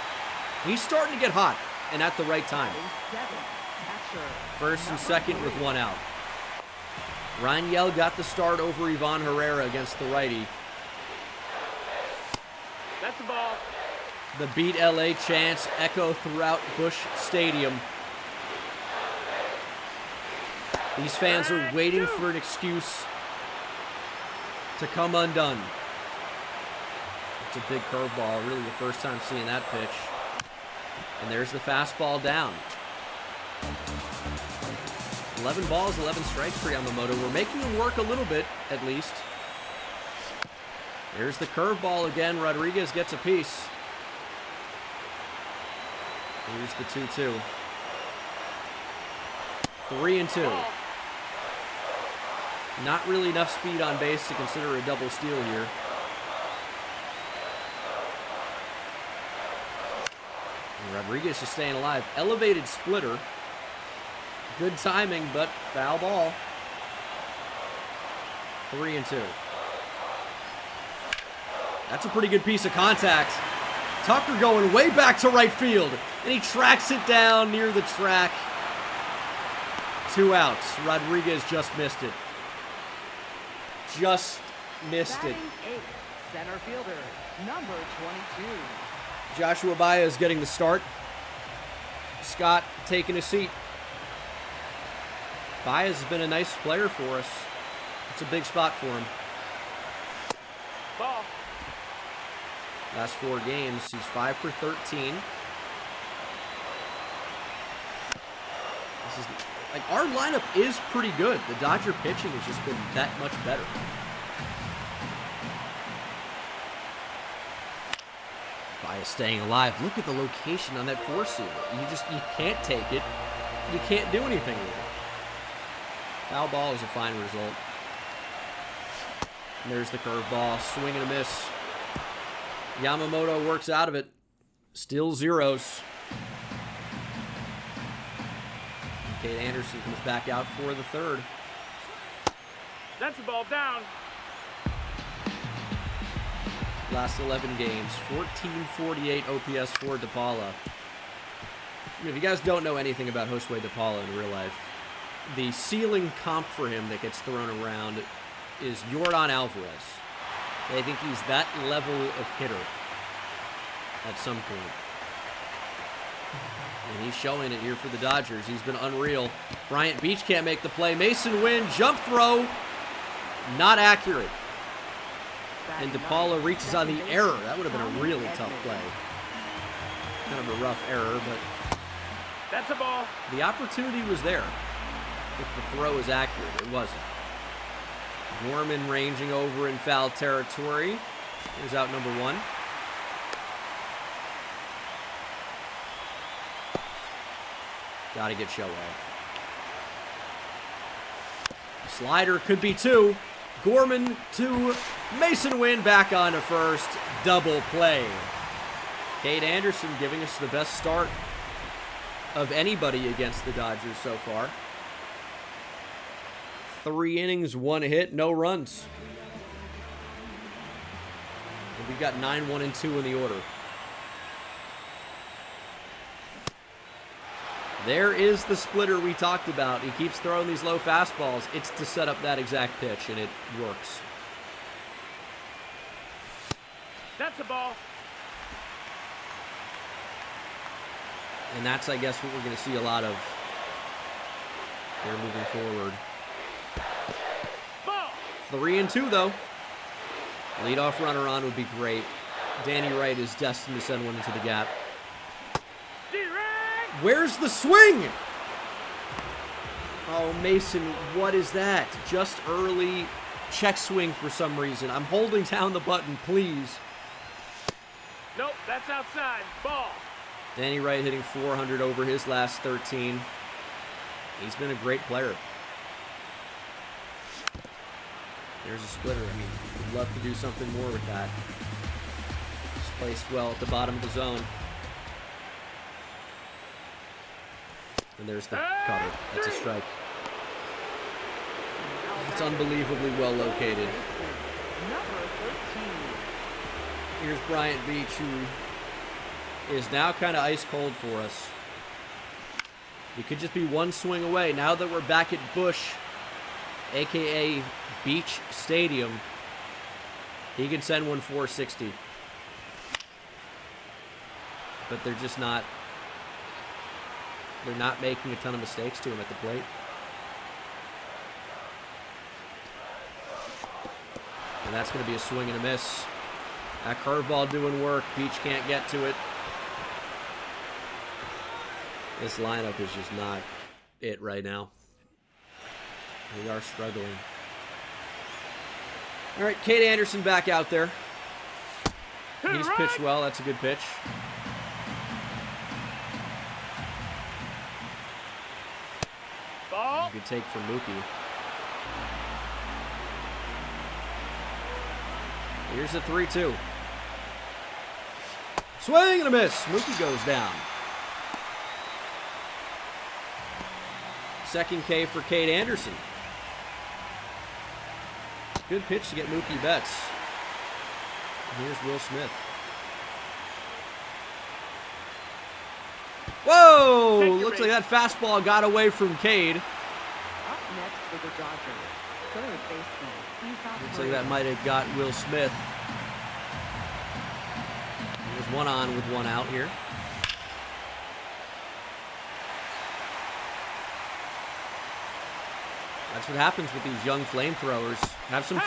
He's starting to get hot, and at the right time. First and second with 1 out. Rangel got the start over Ivan Herrera against the righty. That's the ball. The Beat LA chants echo throughout Busch Stadium. These fans are waiting for an excuse to come undone. It's a big curveball, really the first time seeing that pitch. And there's the fastball down. 11 balls, 11 strikes for Yamamoto. We're making him work a little bit, at least. There's the curveball again. Rodriguez gets a piece. Here's the 2-2. 3-2. Not really enough speed on base to consider a double steal here. And Rodriguez is staying alive. Elevated splitter. Good timing, but foul ball. 3-2. That's a pretty good piece of contact. Tucker going way back to right field. And he tracks it down near the track. 2 outs. Rodriguez just missed it. Just missed it. Center fielder, number 22. Joshua Baez getting the start. Scott taking a seat. Baez has been a nice player for us. It's a big spot for him. Ball. Last 4 games, he's 5 for 13. This is like our lineup is pretty good. The Dodger pitching has just been that much better. Baez staying alive. Look at the location on that 4-seamer. You can't take it. You can't do anything with it. Foul ball is a fine result. And there's the curveball. Swing and a miss. Yamamoto works out of it. Still zeros. Cade Anderson comes back out for the 3rd. That's the ball down. Last 11 games. 1448 OPS for DePaula. If you guys don't know anything about Josue DePaula in real life, the ceiling comp for him that gets thrown around is Yordan Alvarez. I think he's that level of hitter at some point. And he's showing it here for the Dodgers. He's been unreal. Bryant Beach can't make the play. Mason Wynn, jump throw. Not accurate. And DePaula reaches on the error. That would have been a really tough play. Kind of a rough error, but That's a ball. the opportunity was there. If the throw is accurate, it wasn't. Gorman ranging over in foul territory. Here's out number 1. Got to get Shohei. Slider could be 2. Gorman to Mason Wynn back on to first. Double play. Cade Anderson giving us the best start of anybody against the Dodgers so far. 3 innings, 1 hit, no runs. And we've got 9-1 and 2 in the order. There is the splitter we talked about. He keeps throwing these low fastballs. It's to set up that exact pitch, and it works. That's a ball. And that's, I guess, what we're going to see a lot of here moving forward. Ball. 3-2, though. Leadoff runner on would be great. Danny Wright is destined to send one into the gap. Where's the swing? Oh, Mason, what is that? Just early check swing for some reason. I'm holding down the button, please. Nope, that's outside. Ball. Danny Wright hitting 400 over his last 13. He's been a great player. There's a splitter. I mean, would love to do something more with that. Just placed well at the bottom of the zone. And there's the cutter. That's a strike. It's unbelievably well located. Number 13. Here's Bryant Beach, who is now kind of ice cold for us. We could just be one swing away. Now that we're back at Busch, a.k.a. Beach Stadium, he can send one 460. But they're just not... They're not making a ton of mistakes to him at the plate. And that's going to be a swing and a miss. That curveball doing work. Beach can't get to it. This lineup is just not it right now. We are struggling. All right, Cade Anderson back out there. He's pitched well. That's a good pitch. Ball. Good take from Mookie. Here's a 3-2. Swing and a miss. Mookie goes down. Second K for Cade Anderson. Good pitch to get Mookie Betts. Here's Will Smith. Whoa! Looks like that fastball got away from Cade. Up next for the Dodgers, third baseman. Looks like that might have got Will Smith. There's one on with one out here. That's what happens with these young flamethrowers. Have some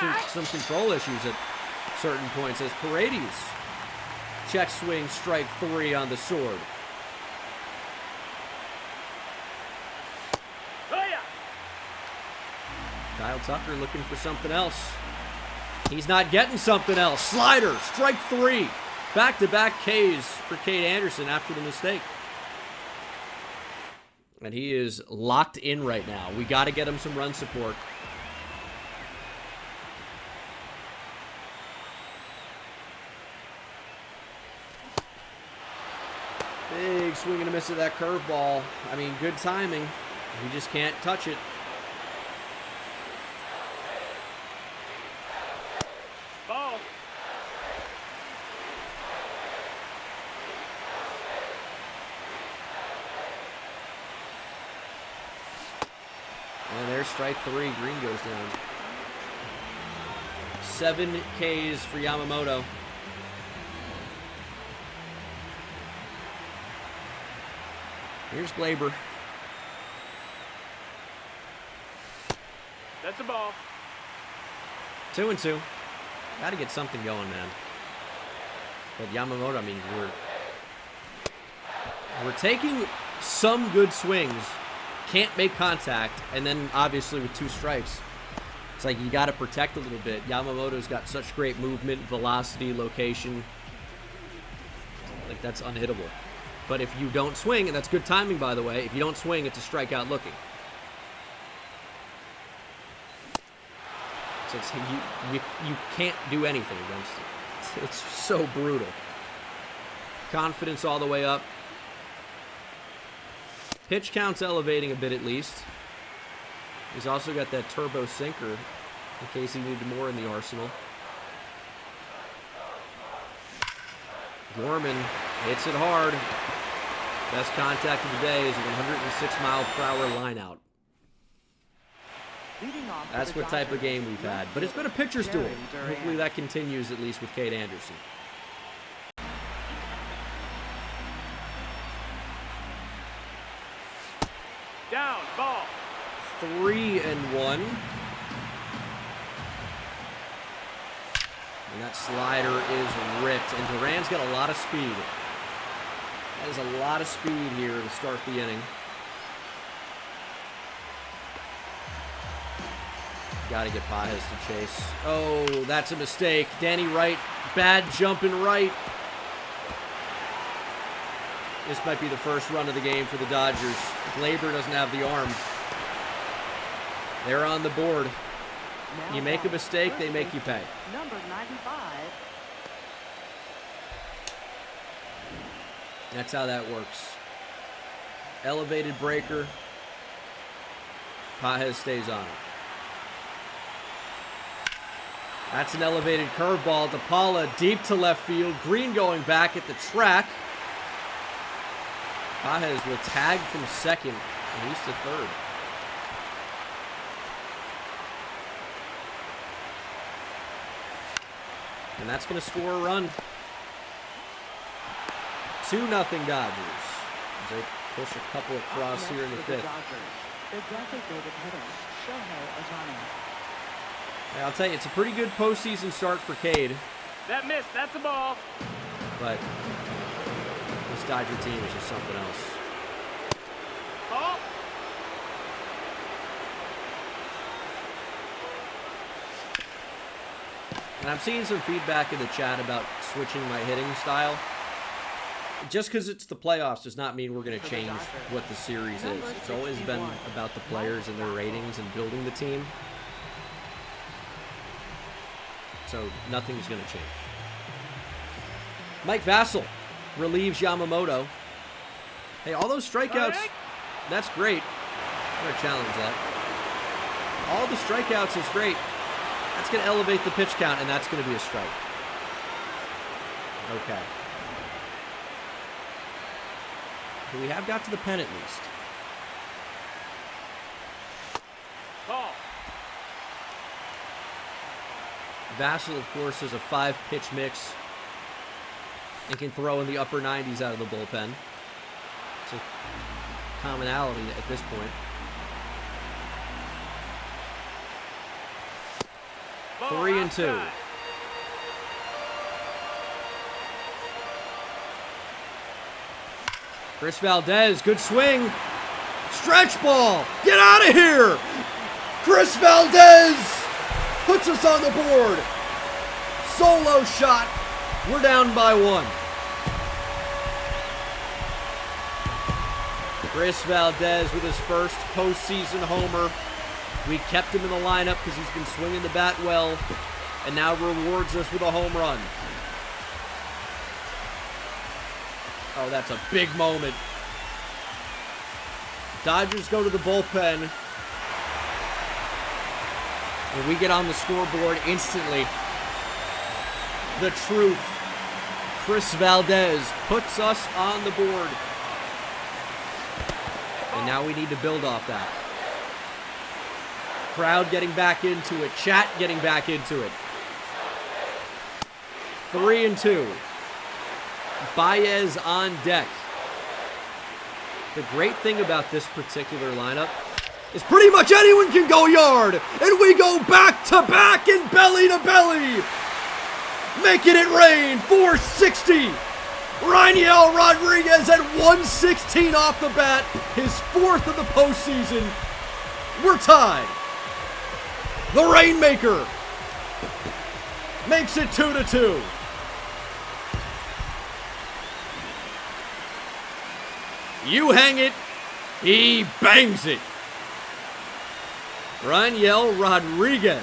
control issues at certain points. As Paredes check swing, strike 3 on the sword. Oh, yeah. Kyle Tucker looking for something else. He's not getting something else. Slider, strike 3. Back-to-back Ks for Cade Anderson after the mistake. And he is locked in right now. We got to get him some run support. Big swing and a miss at that curveball. I mean, good timing. We just can't touch it. Ball. And there's strike 3. Green goes down. 7 Ks for Yamamoto. Here's Glaber. That's a ball. 2-2. Got to get something going, man. But Yamamoto, I mean, we're taking some good swings, can't make contact, and then obviously with 2 strikes, it's like you got to protect a little bit. Yamamoto's got such great movement, velocity, location. Like, that's unhittable. But if you don't swing, and that's good timing, by the way, if you don't swing, it's a strikeout looking. So it's, you can't do anything against it. It's so brutal. Confidence all the way up. Pitch count's elevating a bit at least. He's also got that turbo sinker in case he needed more in the arsenal. Gorman hits it hard. Best contact of the day is a 106-mile-per-hour line-out. That's what type of game we've had. But it's been a pitcher's duel. Hopefully that continues, at least with Cade Anderson. Down, ball. 3-1. And that slider is ripped. And Duran's got a lot of speed. That is a lot of speed here to start the inning. Got to get Pages to chase. Oh, that's a mistake. Danny Wright, bad jumping right. This might be the first run of the game for the Dodgers. Glaber doesn't have the arm. They're on the board. You make a mistake, they make you pay. Number 95. That's how that works. Elevated breaker. Pages stays on it. That's an elevated curveball. DePaula deep to left field. Green going back at the track. Pages will tag from second, at least to third. And that's going to score a run. 2-0 Dodgers. As they push a couple across here in the 5th. The designated hitter, Shohei Ohtani. Yeah, I'll tell you, it's a pretty good postseason start for Cade. That missed. That's a ball. But this Dodger team is just something else. Ball. And I'm seeing some feedback in the chat about switching my hitting style. Just because it's the playoffs does not mean we're going to change what the series is. It's always been about the players and their ratings and building the team. So nothing's going to change. Mike Vassell relieves Yamamoto. Hey, all those strikeouts, that's great. I'm going to challenge that. All the strikeouts is great. That's going to elevate the pitch count, and that's going to be a strike. Okay. We have got to the pen at least. Ball. Vassell, of course, is a 5-pitch mix and can throw in the upper 90s out of the bullpen. It's a commonality at this point. Ball 3-2. outside. Chris Valdez, good swing. Stretch ball. Get out of here. Chris Valdez puts us on the board. Solo shot. We're down by 1. Chris Valdez with his first postseason homer. We kept him in the lineup because he's been swinging the bat well, and now rewards us with a home run. Oh, that's a big moment. Dodgers go to the bullpen, and we get on the scoreboard instantly. The truth. Chris Valdez puts us on the board. And now we need to build off that. Crowd getting back into it. Chat getting back into it. 3-2. Baez on deck. The great thing about this particular lineup is pretty much anyone can go yard. And we go back to back and belly to belly. making it rain. 460. Rainiel Rodriguez at 116 off the bat, his 4th of the postseason. We're tied. The Rainmaker makes it 2-2. You hang it, he bangs it. Rainiel Rodriguez.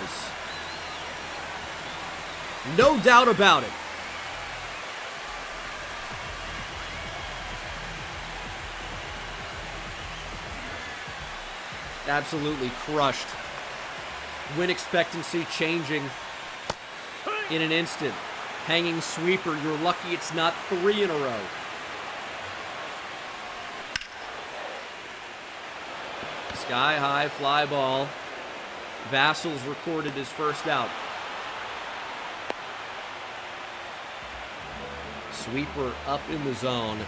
No doubt about it. Absolutely crushed. Win expectancy changing in an instant. Hanging sweeper, you're lucky it's not 3 in a row. Sky high fly ball. Vassal's recorded his first out. Sweeper up in the zone.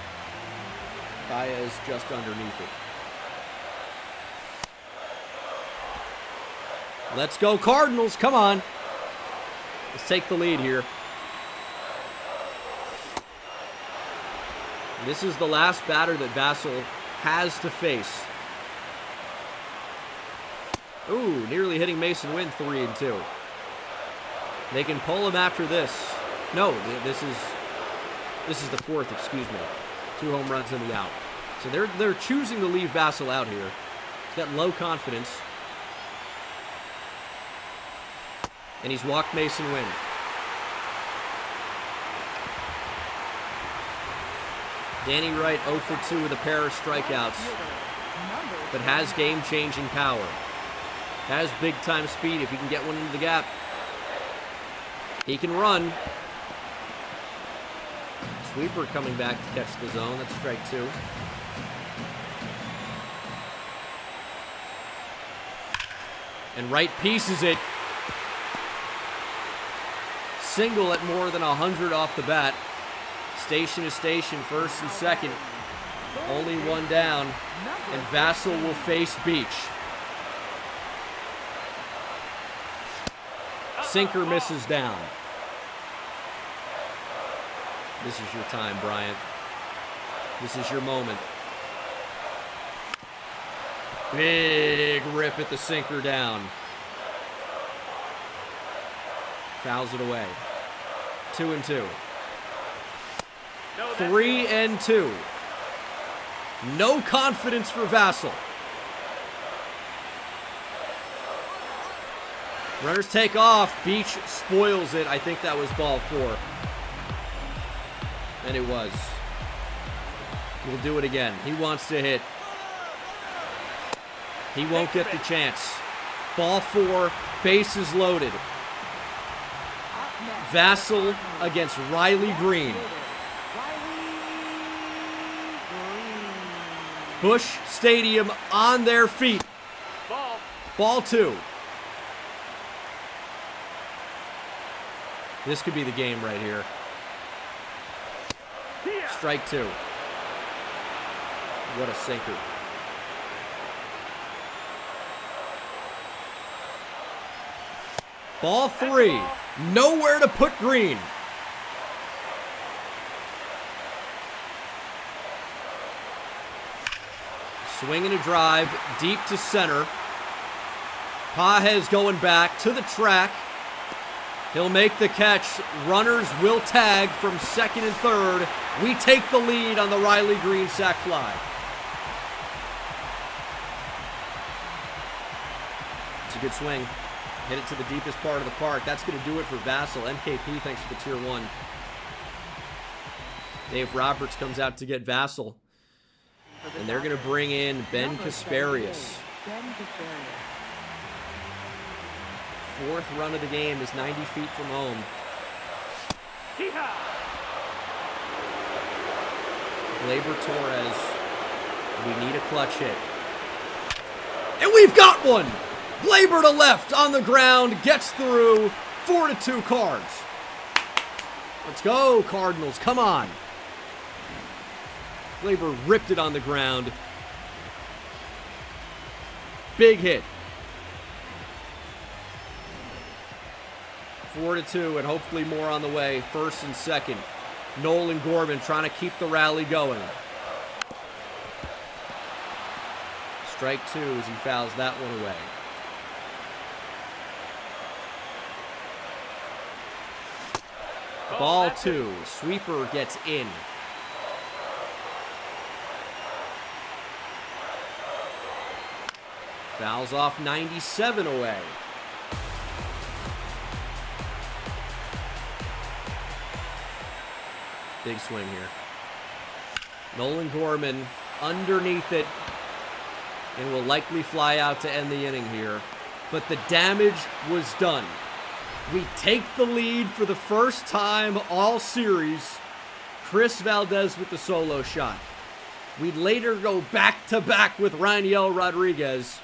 Baez just underneath it. Let's go Cardinals, come on. Let's take the lead here. This is the last batter that Vassal has to face. Ooh, nearly hitting Mason Wynn 3-2. They can pull him after this. No, this is the 4th, excuse me. 2 home runs and the out. So they're choosing to leave Vassal out here. He's got low confidence. And he's walked Mason Wynn. Danny Wright 0 for 2 with a pair of strikeouts, but has game-changing power. Has big-time speed if he can get one into the gap. He can run. Sweeper coming back to catch the zone. That's strike 2. And Wright pieces it. Single at more than 100 off the bat. Station to station, first and second. Only one down. And Vassal will face Beach. Sinker misses down. This is your time, Bryant. This is your moment. Big rip at the sinker down. Fouls it away. 2-2. 3-2. No confidence for Vassal. Runners take off. Beach spoils it. I think that was ball 4. And it was. He'll do it again. He wants to hit. He won't get the chance. Ball 4. Bases loaded. Vassal against Riley Green. Busch Stadium on their feet. Ball 2. This could be the game right here. Strike 2. What a sinker. Ball 3. Nowhere to put Green. Swing and a drive deep to center. Pages going back to the track. He'll make the catch. Runners will tag from second and third. We take the lead on the Riley Green sac fly. It's a good swing. Hit it to the deepest part of the park. That's going to do it for Vassal. MKP, thanks for the tier 1. Dave Roberts comes out to get Vassal. And they're going to bring in Ben Kasparius. 4th run of the game is 90 feet from home. Gleyber Torres, we need a clutch hit. And we've got one! Gleyber to left on the ground, gets through. 4-2 Cards. Let's go, Cardinals, come on. Gleyber ripped it on the ground. Big hit. 4-2, and hopefully more on the way. First and second. Nolan Gorman trying to keep the rally going. Strike 2 as he fouls that one away. Ball 2. Sweeper gets in. Fouls off 97 away. Big swing here. Nolan Gorman underneath it and will likely fly out to end the inning here. But the damage was done. We take the lead for the first time all series. Chris Valdez with the solo shot. We'd later go back-to-back with Rainiel Rodriguez.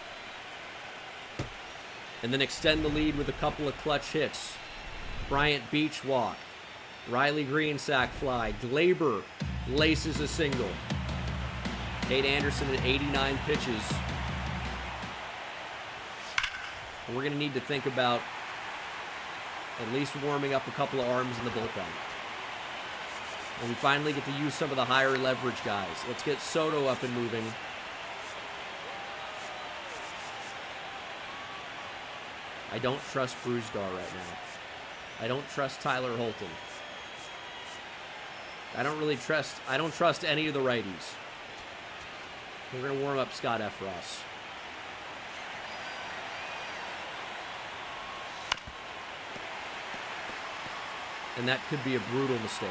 And then extend the lead with a couple of clutch hits. Bryant Beach walk. Riley Green sack fly. Glaber laces a single. Cade Anderson at 89 pitches. And we're going to need to think about at least warming up a couple of arms in the bullpen. And we finally get to use some of the higher leverage guys. Let's get Soto up and moving. I don't trust Brewstar right now. I don't trust Tyler Holton. I don't trust any of the righties. We're going to warm up Scott Efros. And that could be a brutal mistake.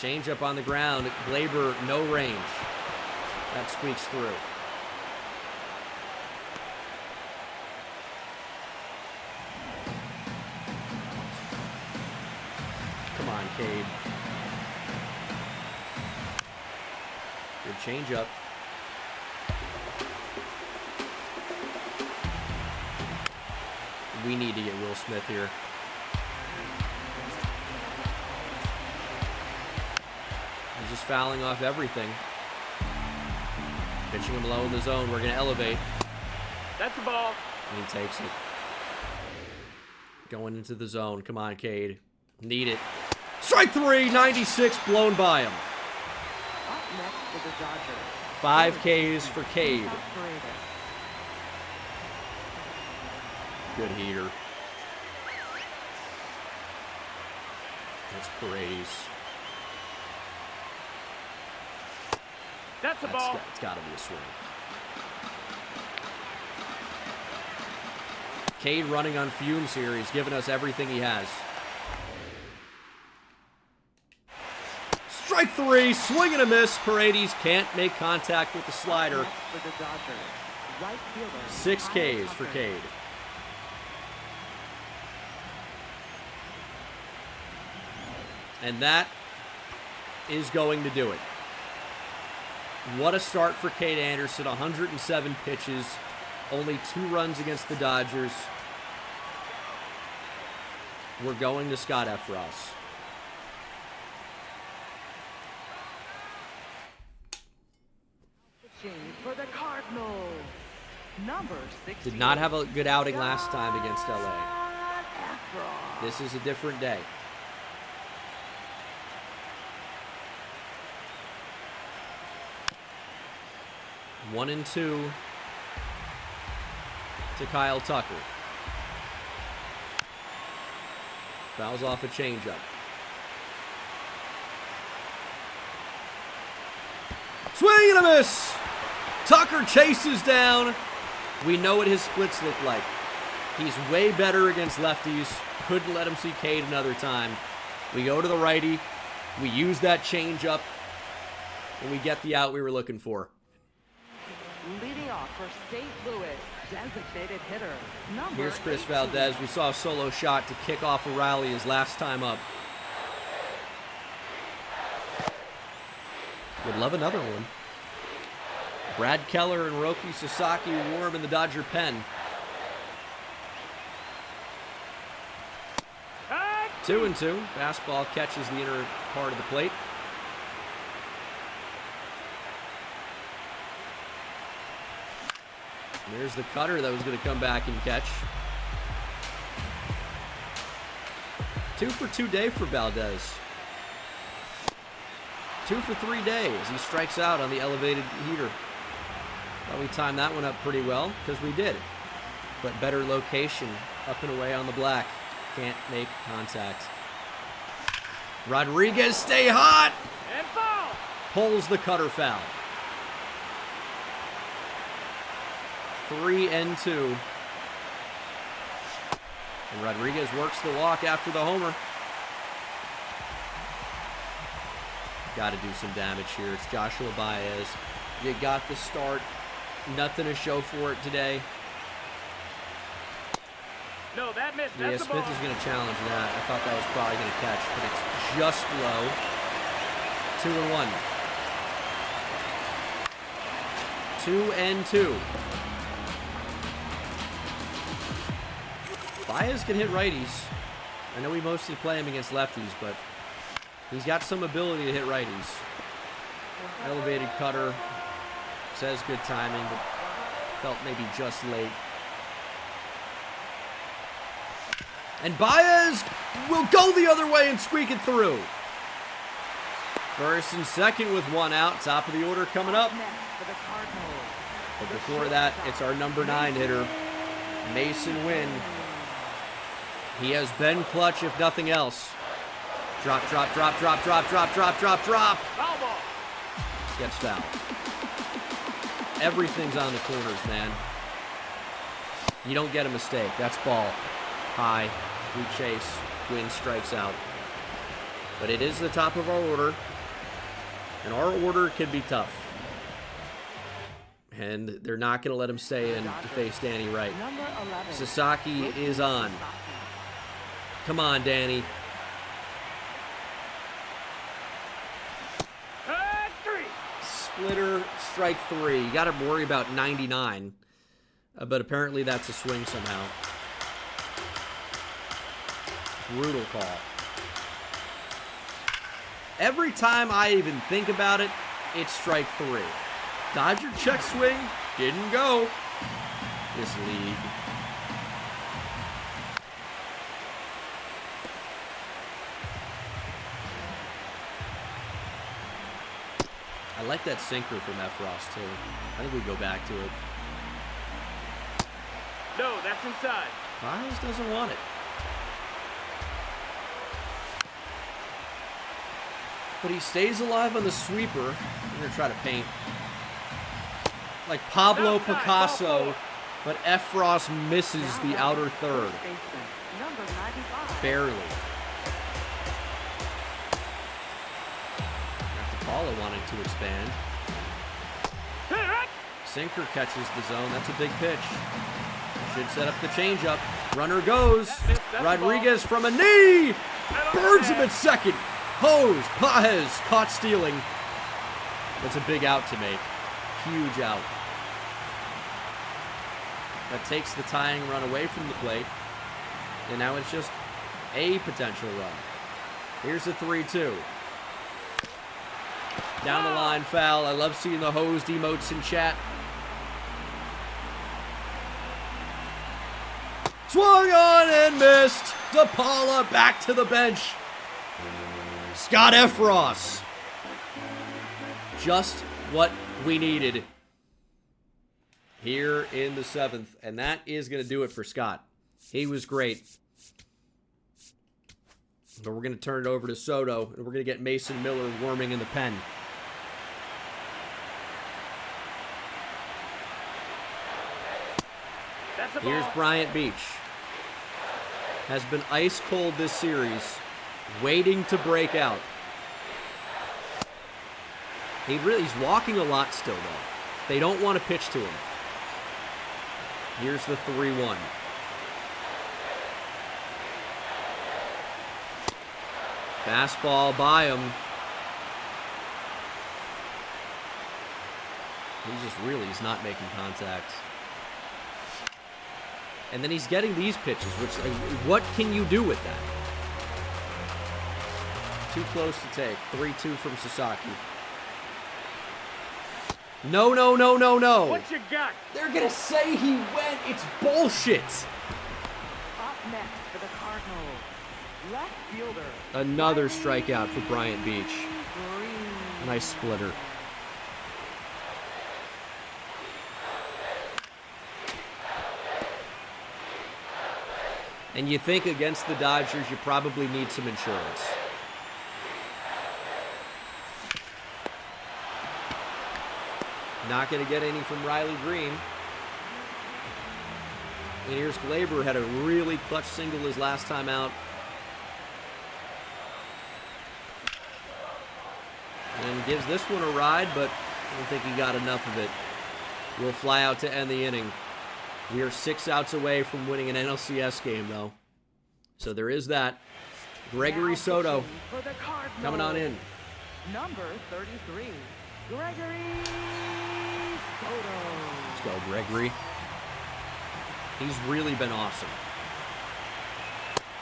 Change up on the ground. Glaber, no range. That squeaks through. Come on, Cade. Good change up. We need to get Will Smith here. He's just fouling off everything. Pitching him low in the zone. We're going to elevate. That's the ball. And he takes it. Going into the zone. Come on, Cade. Need it. Strike 3, 96, blown by him. Up next for the Dodgers. 5 Ks for Cade. Good heater. That's Paredes. That's the ball. It's got to be a swing. Cade running on fumes here. He's given us everything he has. Strike 3, swing and a miss. Paredes can't make contact with the slider. 6 Ks for Cade. And that is going to do it. What a start for Cade Anderson. 107 pitches. Only 2 runs against the Dodgers. We're going to Scott Efros. For the Cardinals, number 60. Did not have a good outing last time against LA. Efros. This is a different day. One and 2 to Kyle Tucker. Fouls off a changeup. Swing and a miss! Tucker chases down. We know what his splits look like. He's way better against lefties. Couldn't let him see Cade another time. We go to the righty. We use that changeup. And we get the out we were looking for. Leading off for St. Louis, designated hitter, number Here's Chris 18. Valdez. We saw a solo shot to kick off a rally his last time up. Would love another one. Brad Keller and Roki Sasaki warm in the Dodger pen. 2-2. Fastball catches the inner part of the plate. There's the cutter that was going to come back and catch. 2 for 2 day for Valdez. 2 for 3 days. He strikes out on the elevated heater. Well, we timed that one up pretty well because we did. But better location, up and away on the black. Can't make contact. Rodriguez, stay hot! And foul! Pulls the cutter foul. 3-2. And Rodriguez works the walk after the homer. Got to do some damage here. It's Joshua Baez. You got the start. Nothing to show for it today. No, that missed. Yeah, That's the Smith ball. is going to challenge that. I thought that was probably going to catch, but it's just low. 2-1. 2-2. Baez can hit righties. I know we mostly play him against lefties, but he's got some ability to hit righties. Elevated cutter. Says good timing, but felt maybe just late. And Baez will go the other way and squeak it through. First and second with 1 out. Top of the order coming up. But before that, it's our number 9 hitter, Mason Wynn. He has been clutch, if nothing else. Drop, drop, drop, drop, drop, drop, drop, drop, drop. Foul ball. Gets fouled. Everything's on the corners, man. You don't get a mistake. That's ball. High. We chase. Wynn strikes out. But it is the top of our order. And our order can be tough. And they're not going to let him stay in to face Danny Wright. Sasaki is on. Come on, Danny. 3. Splitter, strike 3. You got to worry about 99. But apparently that's a swing somehow. Brutal call. Every time I even think about it, it's strike 3. Dodger check swing, didn't go. This league. I like that sinker from Efros too. I think we go back to it. No, that's inside. Baez doesn't want it. But he stays alive on the sweeper. I'm going to try to paint. Like Pablo Outside, Picasso, ball but Efros misses the outer third. Barely. Got DePaula wanting to expand. Sinker catches the zone. That's a big pitch. Should set up the changeup. Runner goes. Rodriguez from a knee. Burns him at second. Hose. Baez caught stealing. That's a big out to make. Huge out. That takes the tying run away from the plate. And now it's just a potential run. Here's the 3-2. Down the line foul. I love seeing the hosed emotes in chat. Swung on and missed. DePaula back to the bench. Scott Efros. Just what we needed here in the 7th. And that is going to do it for Scott. He was great. But we're going to turn it over to Soto, and we're going to get Mason Miller warming in the pen. Here's Bryant Beach. Has been ice cold this series, waiting to break out. He's walking a lot still, though. They don't want to pitch to him. Here's the 3-1. Fastball by him. He's not making contact. And then he's getting these pitches, which, what can you do with that? Too close to take. 3-2 from Sasaki. No, no, no, no, no. What you got? They're going to say he went. It's bullshit. Up next for the Cardinals, left fielder. Another strikeout for Bryant Beach. Green. Nice splitter. And you think against the Dodgers, you probably need some insurance. Not going to get any from Riley Green. And here's Glaber, had a really clutch single his last time out. And gives this one a ride, but I don't think he got enough of it. Will fly out to end the inning. We are 6 outs away from winning an NLCS game, though. So there is that. Gregory Now Soto pitching for the Cardinals, coming on in. Number 33, Gregory Soto. Let's go, Gregory. He's really been awesome.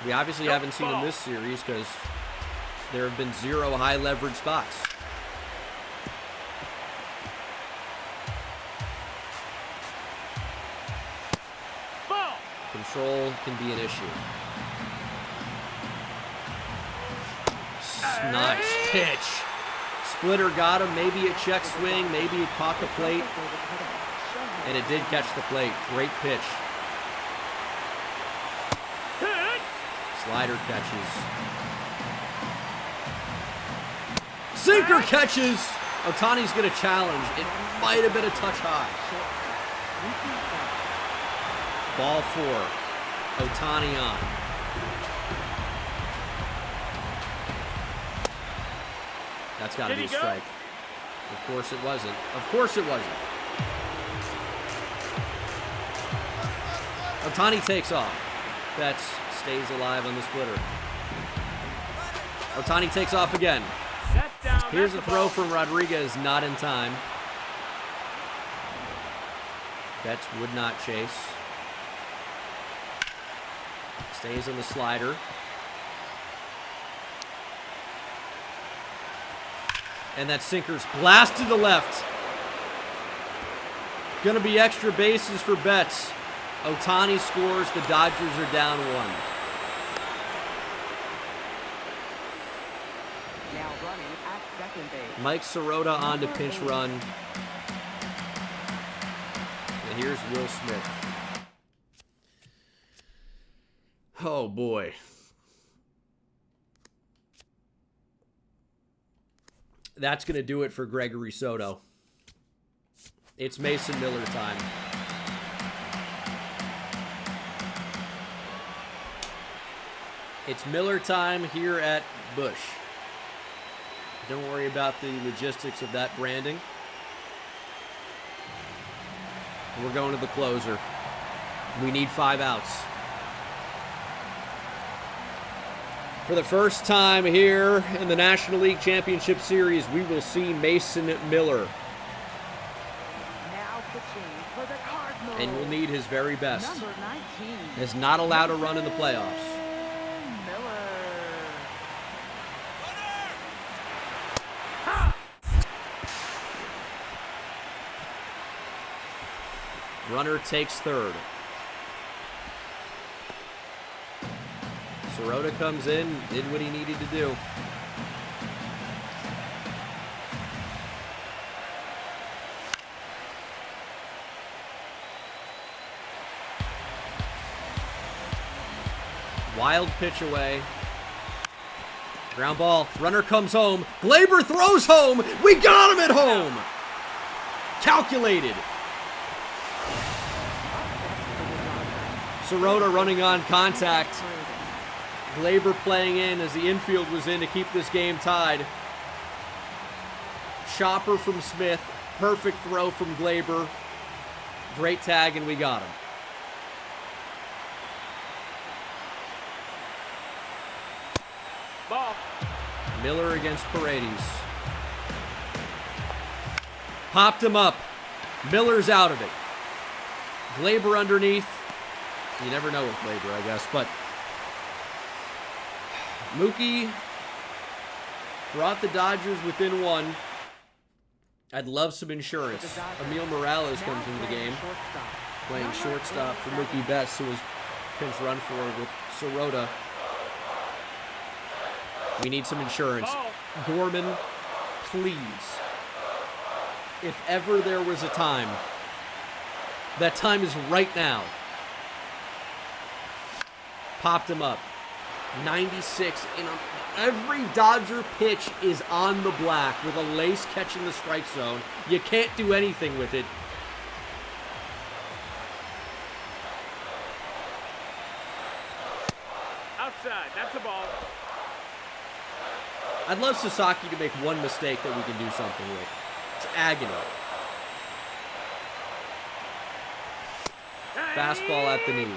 We obviously haven't seen him this series because there have been 0 high leverage spots. Ball. Control can be an issue. Nice pitch. Splitter got him. Maybe a check swing. Maybe it caught the plate. And it did catch the plate. Great pitch. Hit. Slider catches. Sinker catches. Otani's going to challenge. It might have been a touch high. Ball 4. Otani on. That's got to Did be a he go? strike. Of course it wasn't. Of course it wasn't. Otani takes off. Betts stays alive on the splitter. Otani takes off again. That's down. Here's a That's the throw ball. from Rodriguez, not in time. Betts would not chase. Stays on the slider. And that sinker's blast to the left. Gonna be extra bases for Betts. Otani scores. The Dodgers are down 1. Now running at second base. Mike Sirota on to pinch run. And here's Will Smith. Oh boy. That's going to do it for Gregory Soto. It's Mason Miller time. It's Miller time here at Busch. Don't worry about the logistics of that branding. We're going to the closer. We need 5 outs. For the first time here in the National League Championship Series, we will see Mason Miller. Now pitching for the Cardinals. And will need his very best. Number 19. Is not allowed to run in the playoffs. Miller. Runner takes third. Sirota comes in, did what he needed to do. Wild pitch away. Ground ball. Runner comes home. Glaber throws home. We got him at home. Calculated. Sirota running on contact. Glaber playing in as the infield was in to keep this game tied. Chopper from Smith. Perfect throw from Glaber. Great tag, and we got him. Ball. Miller against Paredes. Popped him up. Miller's out of it. Glaber underneath. You never know with Glaber, I guess, but Mookie brought the Dodgers within 1. I'd love some insurance. Emil Morales comes into the game, playing shortstop for Mookie Betts, who was pinch run for with Sirota. We need some insurance. Gorman, please. If ever there was a time, that time is right now. Popped him up. 96. Every Dodger pitch is on the black with a lace catching the strike zone. You can't do anything with it. Outside. That's a ball. I'd love Sasaki to make one mistake that we can do something with. It's agony. Fastball at the knees.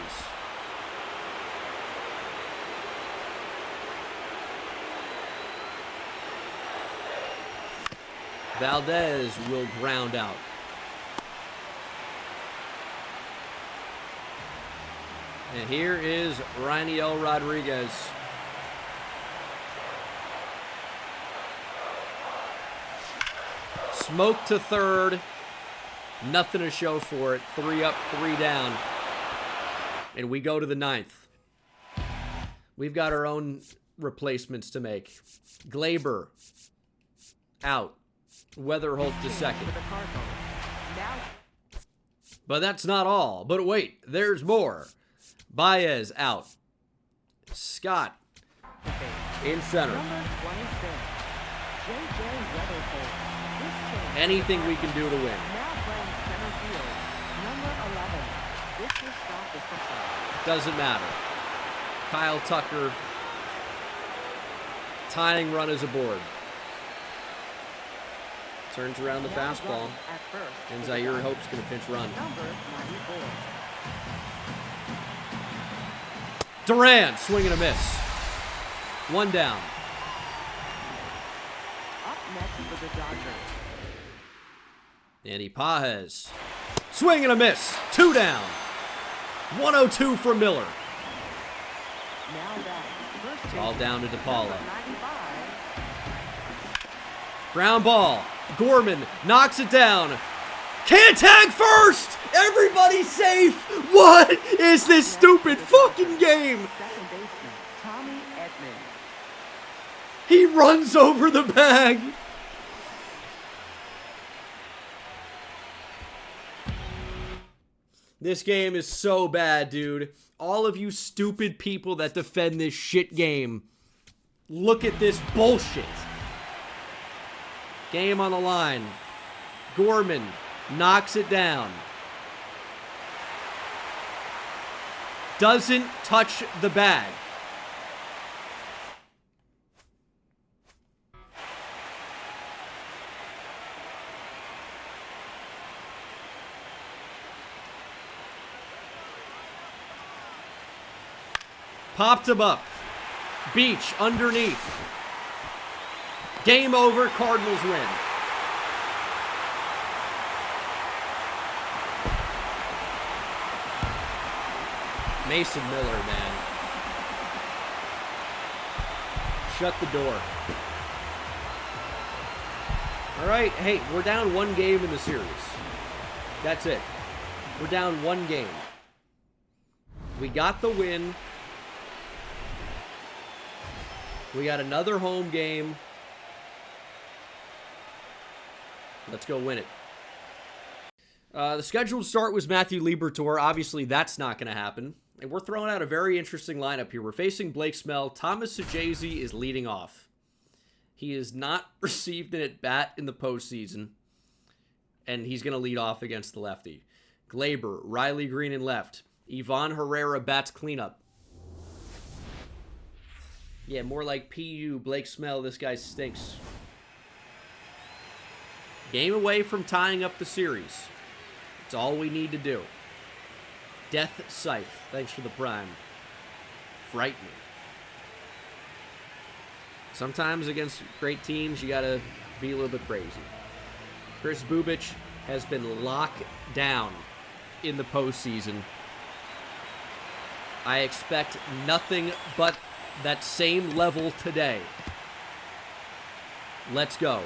Valdez will ground out. And here is Rainiel Rodriguez. Smoke to third. Nothing to show for it. 3 up, 3 down. And we go to the 9th. We've got our own replacements to make. Glaber out. Weatherholt to second. But that's not all. But wait, there's more. Baez out. Scott in center. Anything we can do to win. Doesn't matter. Kyle Tucker. Tying run is aboard. Turns around the fastball. And Zaire Hope's going to pinch run. Duran, swing and a miss. 1 down. Up next for the Dodgers. Andy Pages. Swing and a miss. 2 down. 102 for Miller. It's all down to DePaula. Ground ball. Gorman knocks it down. Can't tag first! Everybody's safe! What is this stupid fucking game? He runs over the bag. This game is so bad, dude. All of you stupid people that defend this shit game, look at this bullshit. Game on the line. Gorman knocks it down. Doesn't touch the bag. Popped him up. Beach underneath. Game over. Cardinals win. Mason Miller, man. Shut the door. All right. Hey, we're down 1 game in the series. That's it. We're down 1 game. We got the win. We got another home game. Let's go win it. The scheduled start was Matthew Liberatore. Obviously, that's not going to happen. And we're throwing out a very interesting lineup here. We're facing Blake Snell. Thomas Sajazi is leading off. He has not received an at-bat in the postseason. And he's going to lead off against the lefty. Glaber, Riley Green in left. Ivan Herrera bats cleanup. Yeah, more like PU, Blake Snell. This guy stinks. Game away from tying up the series. It's all we need to do. Death Scythe, thanks for the prime. Frightening. Sometimes against great teams, you gotta be a little bit crazy. Chris Bubich has been locked down in the postseason. I expect nothing but that same level today. Let's go.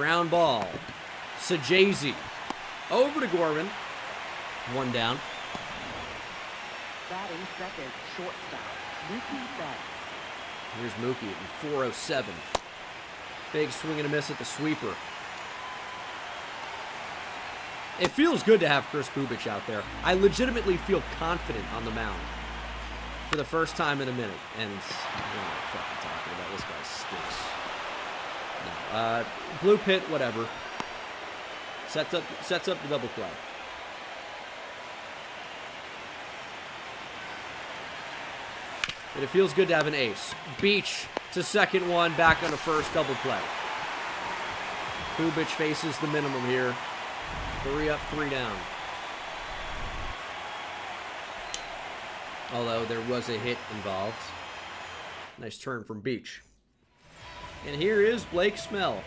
Ground ball. Sajazi. Over to Gorman. 1 down. Batting second, shortstop, Mookie Betts. Here's Mookie at 407. Big swing and a miss at the sweeper. It feels good to have Chris Bubic out there. I legitimately feel confident on the mound for the first time in a minute. And what am I fucking talking about? This guy stinks. No, blue pit, whatever. Sets up the double play. And it feels good to have an ace. Beach to second one, back on the first, double play. Bubic faces the minimum here. 3 up, 3 down. Although there was a hit involved. Nice turn from Beach. And here is Blake Snell.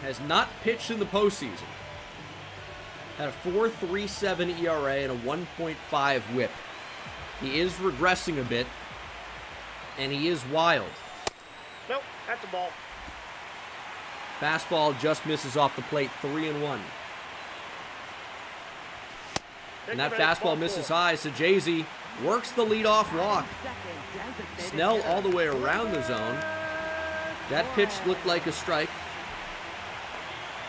Has not pitched in the postseason. Had a 4.37 ERA and a 1.5 whip. He is regressing a bit, and he is wild. Nope, that's a ball. Fastball just misses off the plate, 3-1. And that fastball misses high, so Jay-Z works the leadoff walk. Snell all the way around the zone. That pitch looked like a strike,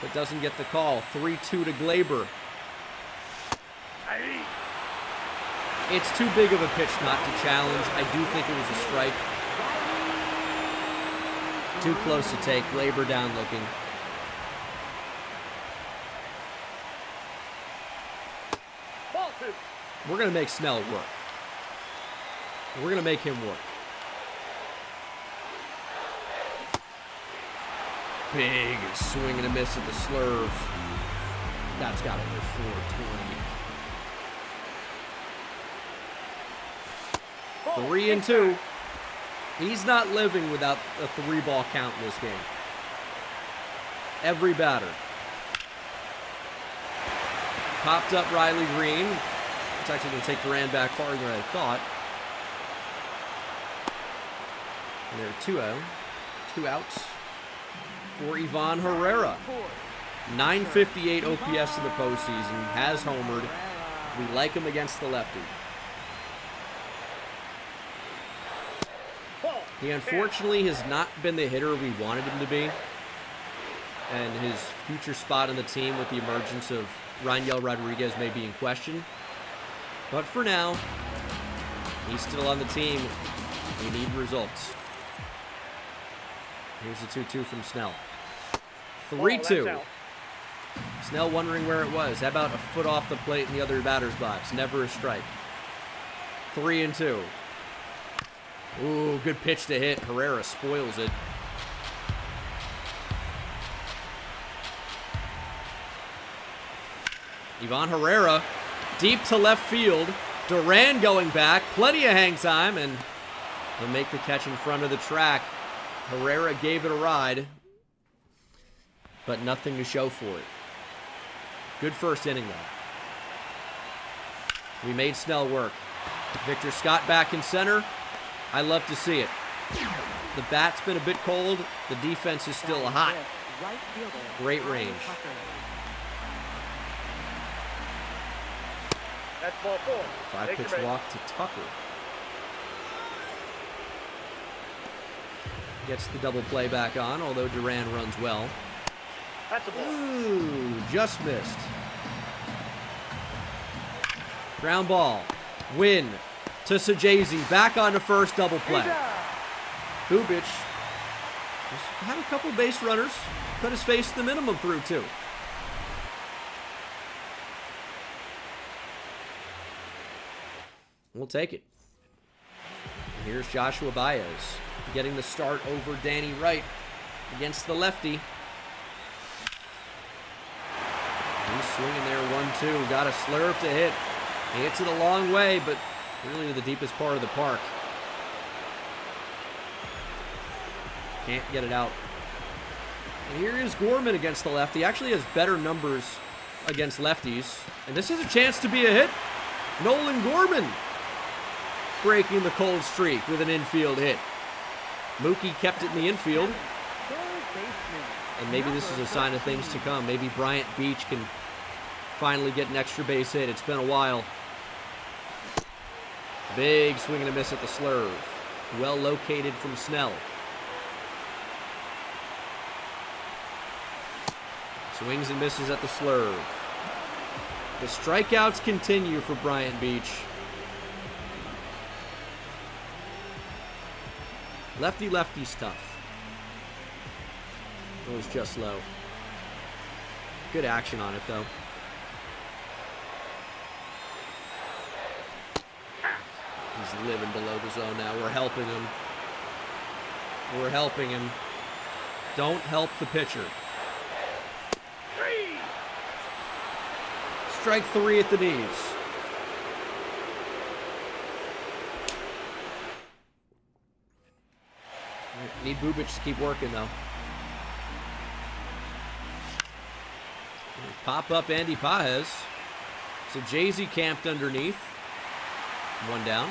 but doesn't get the call. 3-2 to Glaber. It's too big of a pitch not to challenge. I do think it was a strike. Too close to take. Glaber down looking. We're going to make Snell work. We're going to make him work. Big swing and a miss at the slurve. That's got to go 420. 3-2. He's not living without a 3-ball count in this game. Every batter. Popped up Riley Green. It's actually going to take Duran back farther than I thought. And there are 2 out. 2 outs for Ivan Herrera. 958 OPS in the postseason. Has homered. We like him against the lefty. He unfortunately has not been the hitter we wanted him to be. And his future spot on the team with the emergence of Rangel Rodriguez may be in question. But for now, he's still on the team. We need results. Here's the 2-2 from Snell. 3-2. Snell wondering where it was. How about a foot off the plate in the other batter's box? Never a strike. 3-2. Ooh, good pitch to hit. Herrera spoils it. Ivan Herrera, deep to left field. Duran going back. Plenty of hang time, and he'll make the catch in front of the track. Herrera gave it a ride, but nothing to show for it. Good first inning, though. We made Snell work. Victor Scott back in center. I love to see it. The bat's been a bit cold. The defense is still hot. Great range. That's ball 4. 5-pitch walk to Tucker. Gets the double play back on, although Duran runs well. That's a ball. Ooh, just missed. Ground ball. Win to Sajazi. Back on the first double play. Bubic had a couple base runners. Put his face to the minimum through, too. We'll take it. Here's Joshua Baez getting the start over Danny Wright against the lefty. He's swinging there 1-2. Got a slurve to hit. He hits it a long way, but really to the deepest part of the park. Can't get it out. And here is Gorman against the lefty. Actually has better numbers against lefties. And this is a chance to be a hit. Nolan Gorman breaking the cold streak with an infield hit. Mookie kept it in the infield. Third baseman, And maybe this is a sign of things to come. Maybe Bryant Beach can finally get an extra base hit. It's been a while. Big swing and a miss at the slurve. Well located from Snell. Swings and misses at the slurve. The strikeouts continue for Bryant Beach. Lefty stuff. It was just low. Good action on it, though. He's living below the zone now. We're helping him. We're helping him. Don't help the pitcher. Strike 3 at the knees. Need Bubic to keep working, though. Pop up Andy Paez. So Jay-Z camped underneath. One down.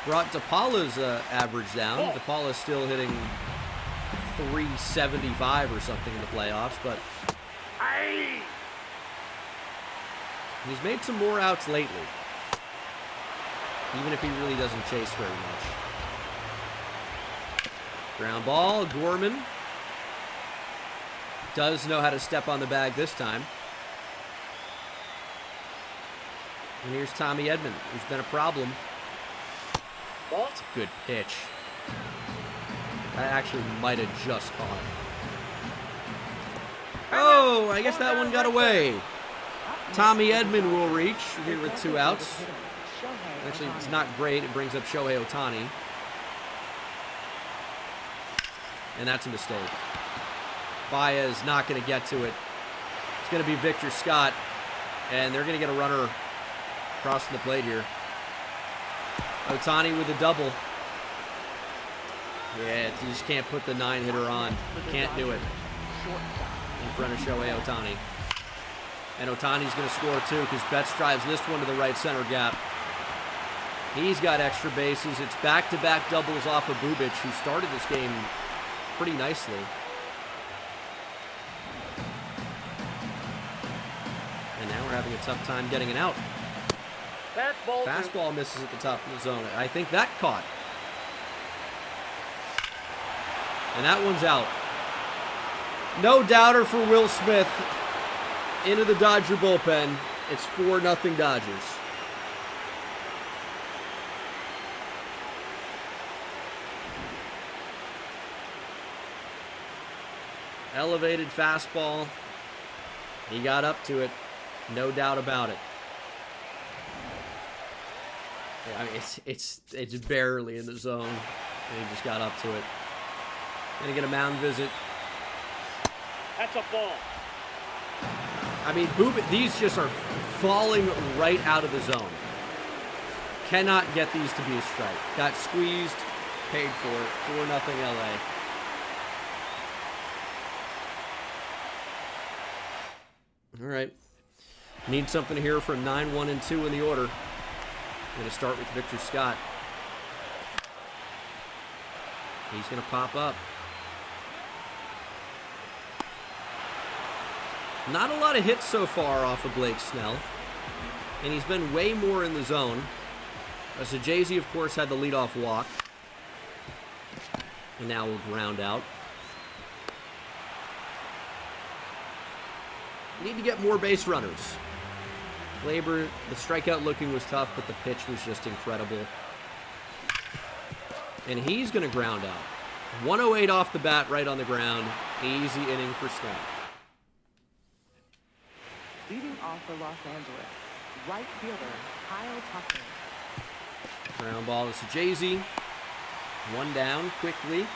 Brought DePaula's average down. DePaula's still hitting 375 or something in the playoffs, but he's made some more outs lately. Even if he really doesn't chase very much. Ground ball, Gorman does know how to step on the bag this time. And here's Tommy Edman, who's been a problem. It's a good pitch. That actually might have just caught him. Oh, I guess that one got away. Tommy Edman will reach here with 2 outs. Actually, it's not great. It brings up Shohei Ohtani. And that's a mistake. Baez not going to get to it. It's going to be Victor Scott. And they're going to get a runner crossing the plate here. Ohtani with a double. Yeah, you just can't put the 9-hitter on. Can't do it in front of Shohei Ohtani. And Ohtani's going to score too because Betts drives this one to the right center gap. He's got extra bases. It's back-to-back doubles off of Bubic, who started this game pretty nicely. And now we're having a tough time getting an out. Fastball misses at the top of the zone. I think that caught. And that one's out. No doubter for Will Smith into the Dodger bullpen. It's 4-0 Dodgers. Elevated fastball. He got up to it. No doubt about it. I mean, it's barely in the zone. And he just got up to it. Gonna get a mound visit. That's a ball. I mean, these just are falling right out of the zone. Cannot get these to be a strike. Got squeezed, paid for it. 4-0 LA. All right. Need something here for 9-1-2 in the order. I'm going to start with Victor Scott. He's going to pop up. Not a lot of hits so far off of Blake Snell. And he's been way more in the zone. So Jay-Z, of course, had the leadoff walk. And now we'll ground out. Need to get more base runners. Glaber, the strikeout looking was tough, but the pitch was just incredible. And he's going to ground out. 108 off the bat, right on the ground. Easy inning for Snell. Leading off for Los Angeles, right fielder Kyle Tucker. Ground ball to Jay-Z. One down quickly.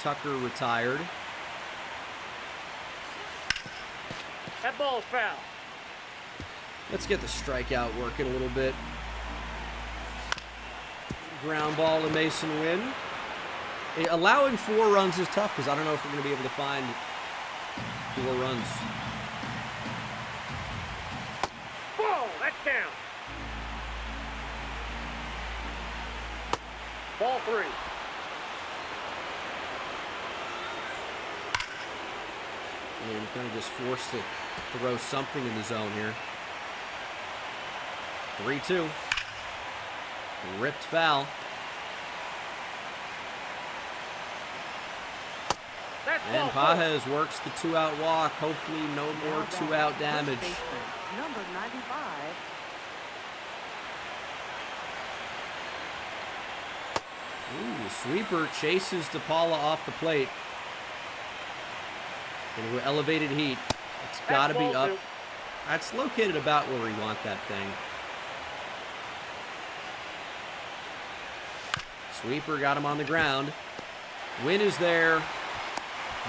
Tucker retired. That ball's foul. Let's get the strikeout working a little bit. Ground ball to Mason Wynn. Allowing 4 runs is tough because I don't know if we're going to be able to find 4 runs. Ball, that's down. Ball 3. And kind of just forced to throw something in the zone here. 3-2. Ripped foul. That's And ball 4. Pages works the 2-out walk. Hopefully no more 2-out damage. Number 95. Ooh, sweeper chases DePaula off the plate. Into elevated heat. It's got to be ball up. 2. That's located about where we want that thing. Sweeper got him on the ground. Win is there.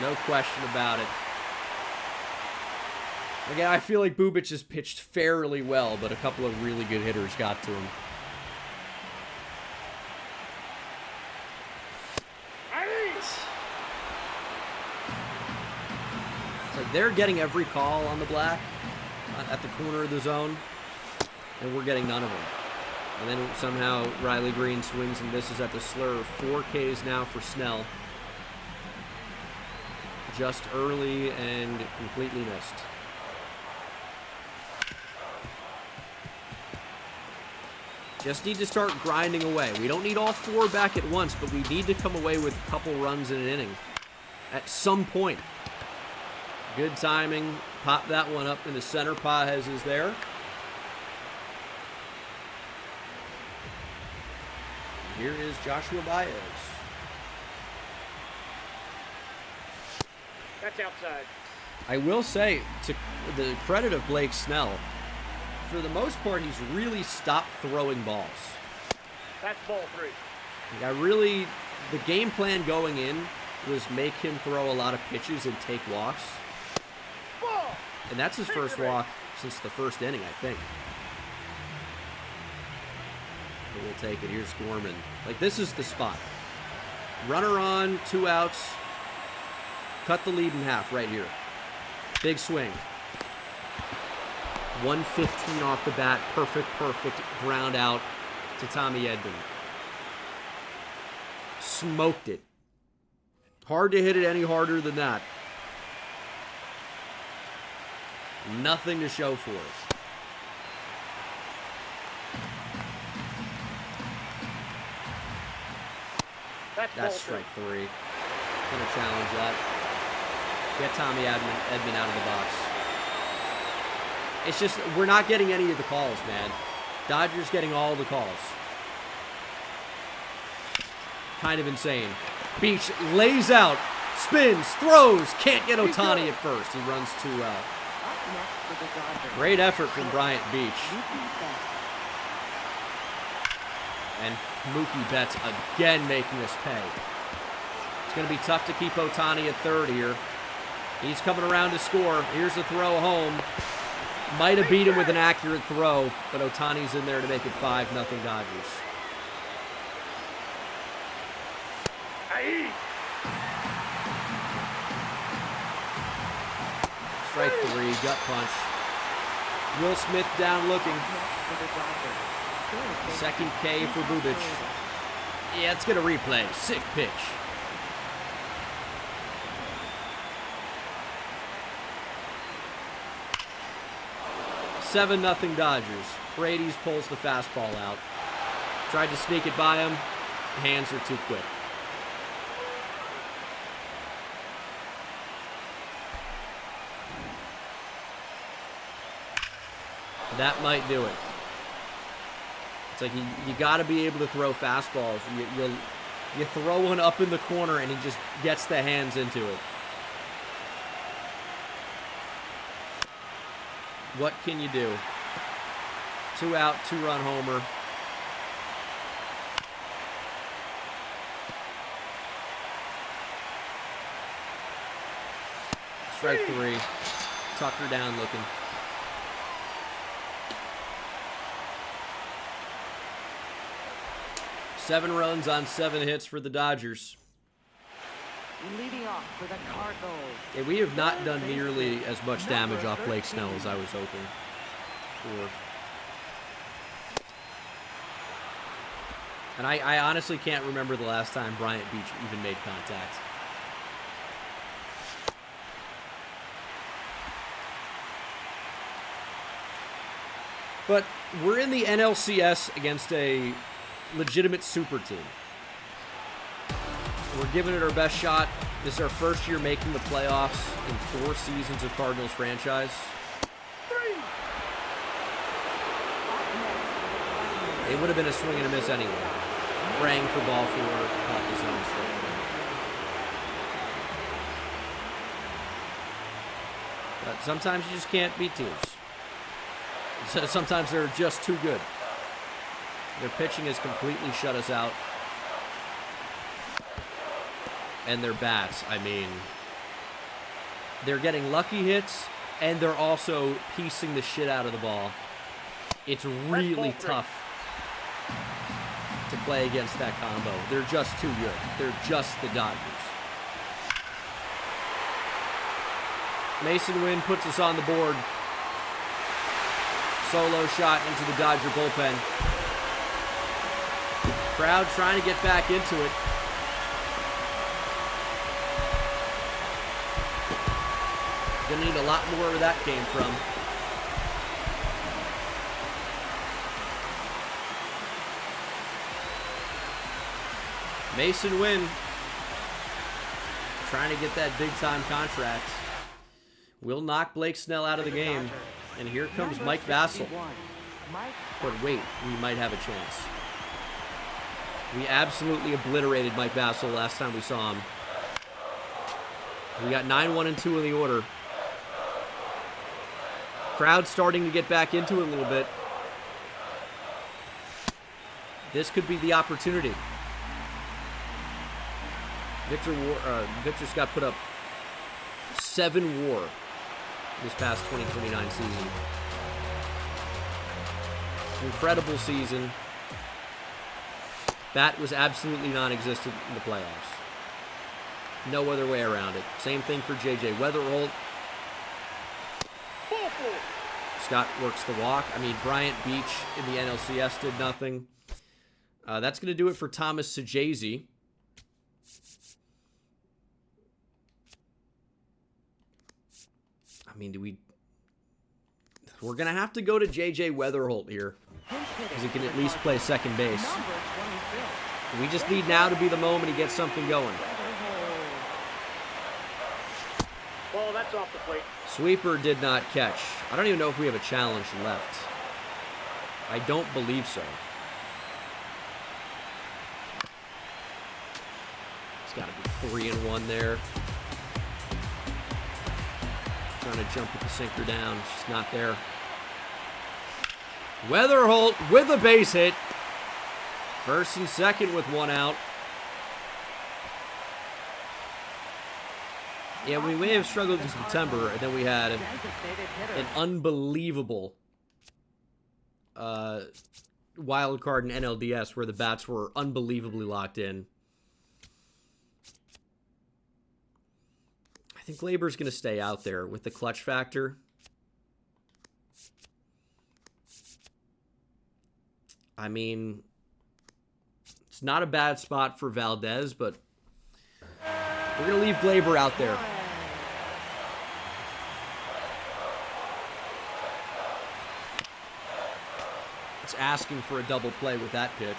No question about it. Again, I feel like Bubic has pitched fairly well, but a couple of really good hitters got to him. It's like they're getting every call on the black at the corner of the zone, and we're getting none of them. And then somehow Riley Green swings and misses at the slur. 4 Ks now for Snell. Just early and completely missed. Just need to start grinding away. We don't need all 4 back at once, but we need to come away with a couple runs in an inning at some point. Good timing. Pop that one up in the center. Pages is there. Here is Joshua Baez. That's outside. I will say, to the credit of Blake Snell, for the most part, he's really stopped throwing balls. That's ball 3. The game plan going in was make him throw a lot of pitches and take walks. Ball. And that's his first walk since the first inning, I think. But we'll take it. Here's Gorman. Like, this is the spot. Runner on, 2 outs. Cut the lead in half right here. Big swing. 115 off the bat. Perfect ground out to Tommy Edman. Smoked it. Hard to hit it any harder than that. Nothing to show for it. That's strike 3. Gonna challenge that. Get Tommy Edman out of the box. It's just, we're not getting any of the calls, man. Dodgers getting all the calls. Kind of insane. Beach lays out, spins, throws, can't get Ohtani at first. He runs too well. Great effort from Bryant Beach. And Mookie Betts again making us pay. It's going to be tough to keep Ohtani at third here. He's coming around to score. Here's the throw home. Might have beat him with an accurate throw, but Ohtani's in there to make it 5-0 Dodgers. Strike 3, gut punch. Will Smith down looking. Second K for Bubic. Yeah, it's going to replay. Sick pitch. Seven 0 Dodgers. Paredes pulls the fastball out. Tried to sneak it by him. Hands are too quick. That might do it. It's like you got to be able to throw fastballs. You throw one up in the corner and he just gets the hands into it. What can you do? 2 out, 2-run homer. Strike 3. Tucker down looking. Seven runs on 7 hits for the Dodgers. Leading off for the Cardinals. Yeah, we have not done nearly as much damage off Blake Snell as I was hoping for. And I honestly can't remember the last time Bryant Beach even made contact. But we're in the NLCS against a legitimate super team. We're giving it our best shot. This is our first year making the playoffs in 4 seasons of Cardinals franchise. It would have been a swing and a miss anyway. Praying for ball 4, caught the zone straight. But sometimes you just can't beat teams. So sometimes they're just too good. Their pitching has completely shut us out. And their bats, I mean, they're getting lucky hits, and they're also piecing the shit out of the ball. It's really tough to play against that combo. They're just too good. They're just the Dodgers. Mason Wynn puts us on the board. Solo shot into the Dodger bullpen. Crowd trying to get back into it. Gonna need a lot more where that came from. Mason Wynn trying to get that big-time contract. Will knock Blake Snell out of the game. And here comes Mike Vassell. But wait, we might have a chance. We absolutely obliterated Mike Vassell last time we saw him. We got 9-1 and 2 in the order. Crowd starting to get back into it a little bit. This could be the opportunity. Victor Scott put up 7 WAR this past 2029 season. Incredible season. Bat was absolutely non-existent in the playoffs. No other way around it. Same thing for J.J. Weatherholt. Scott works the walk. I mean, Bryant Beach in the NLCS did nothing. That's going to do it for Thomas Sajazi. I mean, we're going to have to go to J.J. Weatherholt here, because he can at least play second base. We just need now to be the moment he gets something going. Ball, that's off the plate. Sweeper did not catch. I don't even know if we have a challenge left. I don't believe so. It's got to be 3-1 there. Trying to jump with the sinker down. It's just not there. Weatherholt with a base hit. First and second with 1 out. Yeah, we may have struggled in September, and then we had an unbelievable wild card in NLDS where the bats were unbelievably locked in. I think Glaber's going to stay out there with the clutch factor. I mean, it's not a bad spot for Valdez, but we're going to leave Glaber out there. It's asking for a double play with that pitch.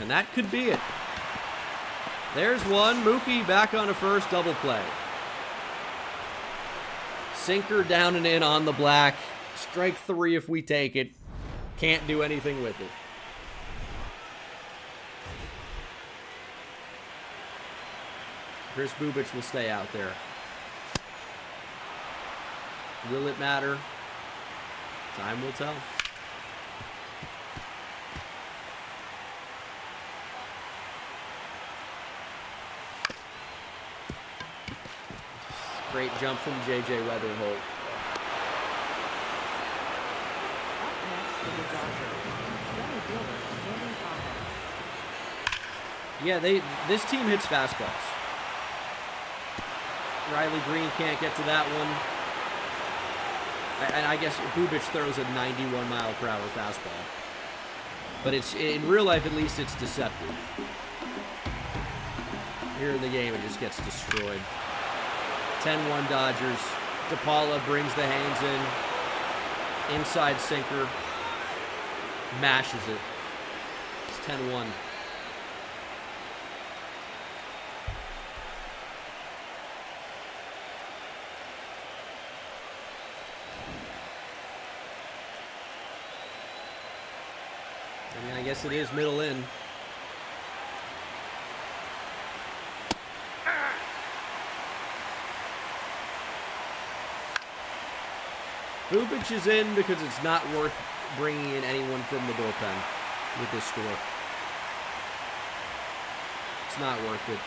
And that could be it. There's one. Mookie back on a first, double play. Sinker down and in on the black. Strike 3 if we take it. Can't do anything with it. Chris Bubich will stay out there. Will it matter? Time will tell. Great jump from J.J. Weatherholt. Yeah, this team hits fastballs. Riley Green can't get to that one. And I guess Bubic throws a 91-mile-per-hour fastball. But it's in real life, at least, it's deceptive. Here in the game, it just gets destroyed. 10-1 Dodgers. DePaula brings the hands in. Inside sinker. Mashes it. It's 10-1. I mean, I guess it is middle in. Bubic is in because it's not worth bringing in anyone from the bullpen with this score. It's not worth it.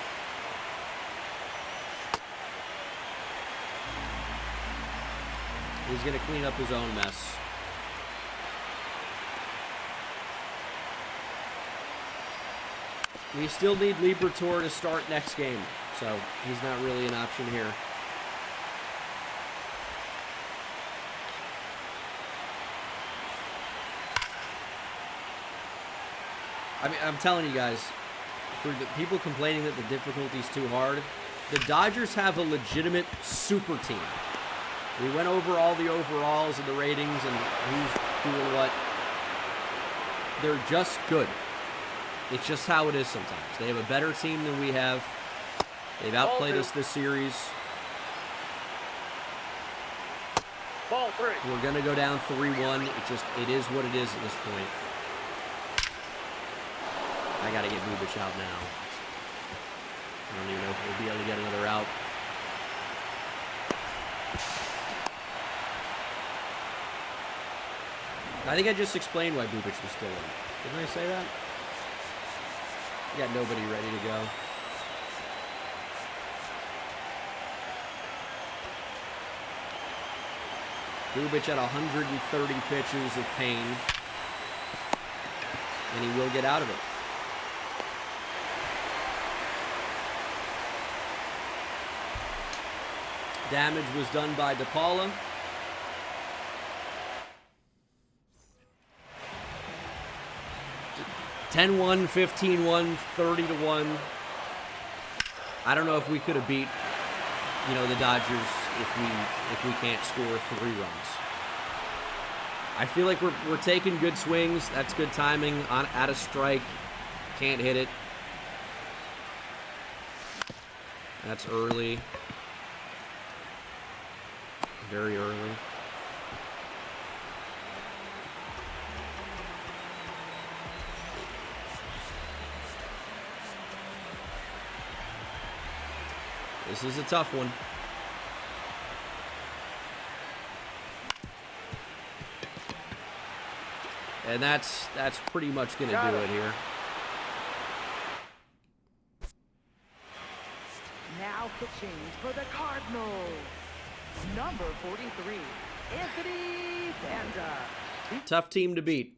He's going to clean up his own mess. We still need Liberatore to start next game, so he's not really an option here. I mean, I'm telling you guys, for the people complaining that the difficulty's too hard, the Dodgers have a legitimate super team. We went over all the overalls and the ratings and who's doing what. They're just good. It's just how it is sometimes. They have a better team than we have. They've outplayed us this series. Ball 3. We're going to go down 3-1. It is what it is at this point. I got to get Bubic out now. I don't even know if we'll be able to get another out. I think I just explained why Bubic was still in. Didn't I say that? Got nobody ready to go. Bubic at 130 pitches of pain. And he will get out of it. Damage was done by DePaula. (10-1, 15-1, 30-1). I don't know if we could have beat, the Dodgers if we can't score 3 runs. I feel like we're taking good swings. That's good timing. At a strike, can't hit it. That's early. Very early. This is a tough one. And that's pretty much going to do it here. Now pitching for the Cardinals, number 43, Anthony Banda. Tough team to beat.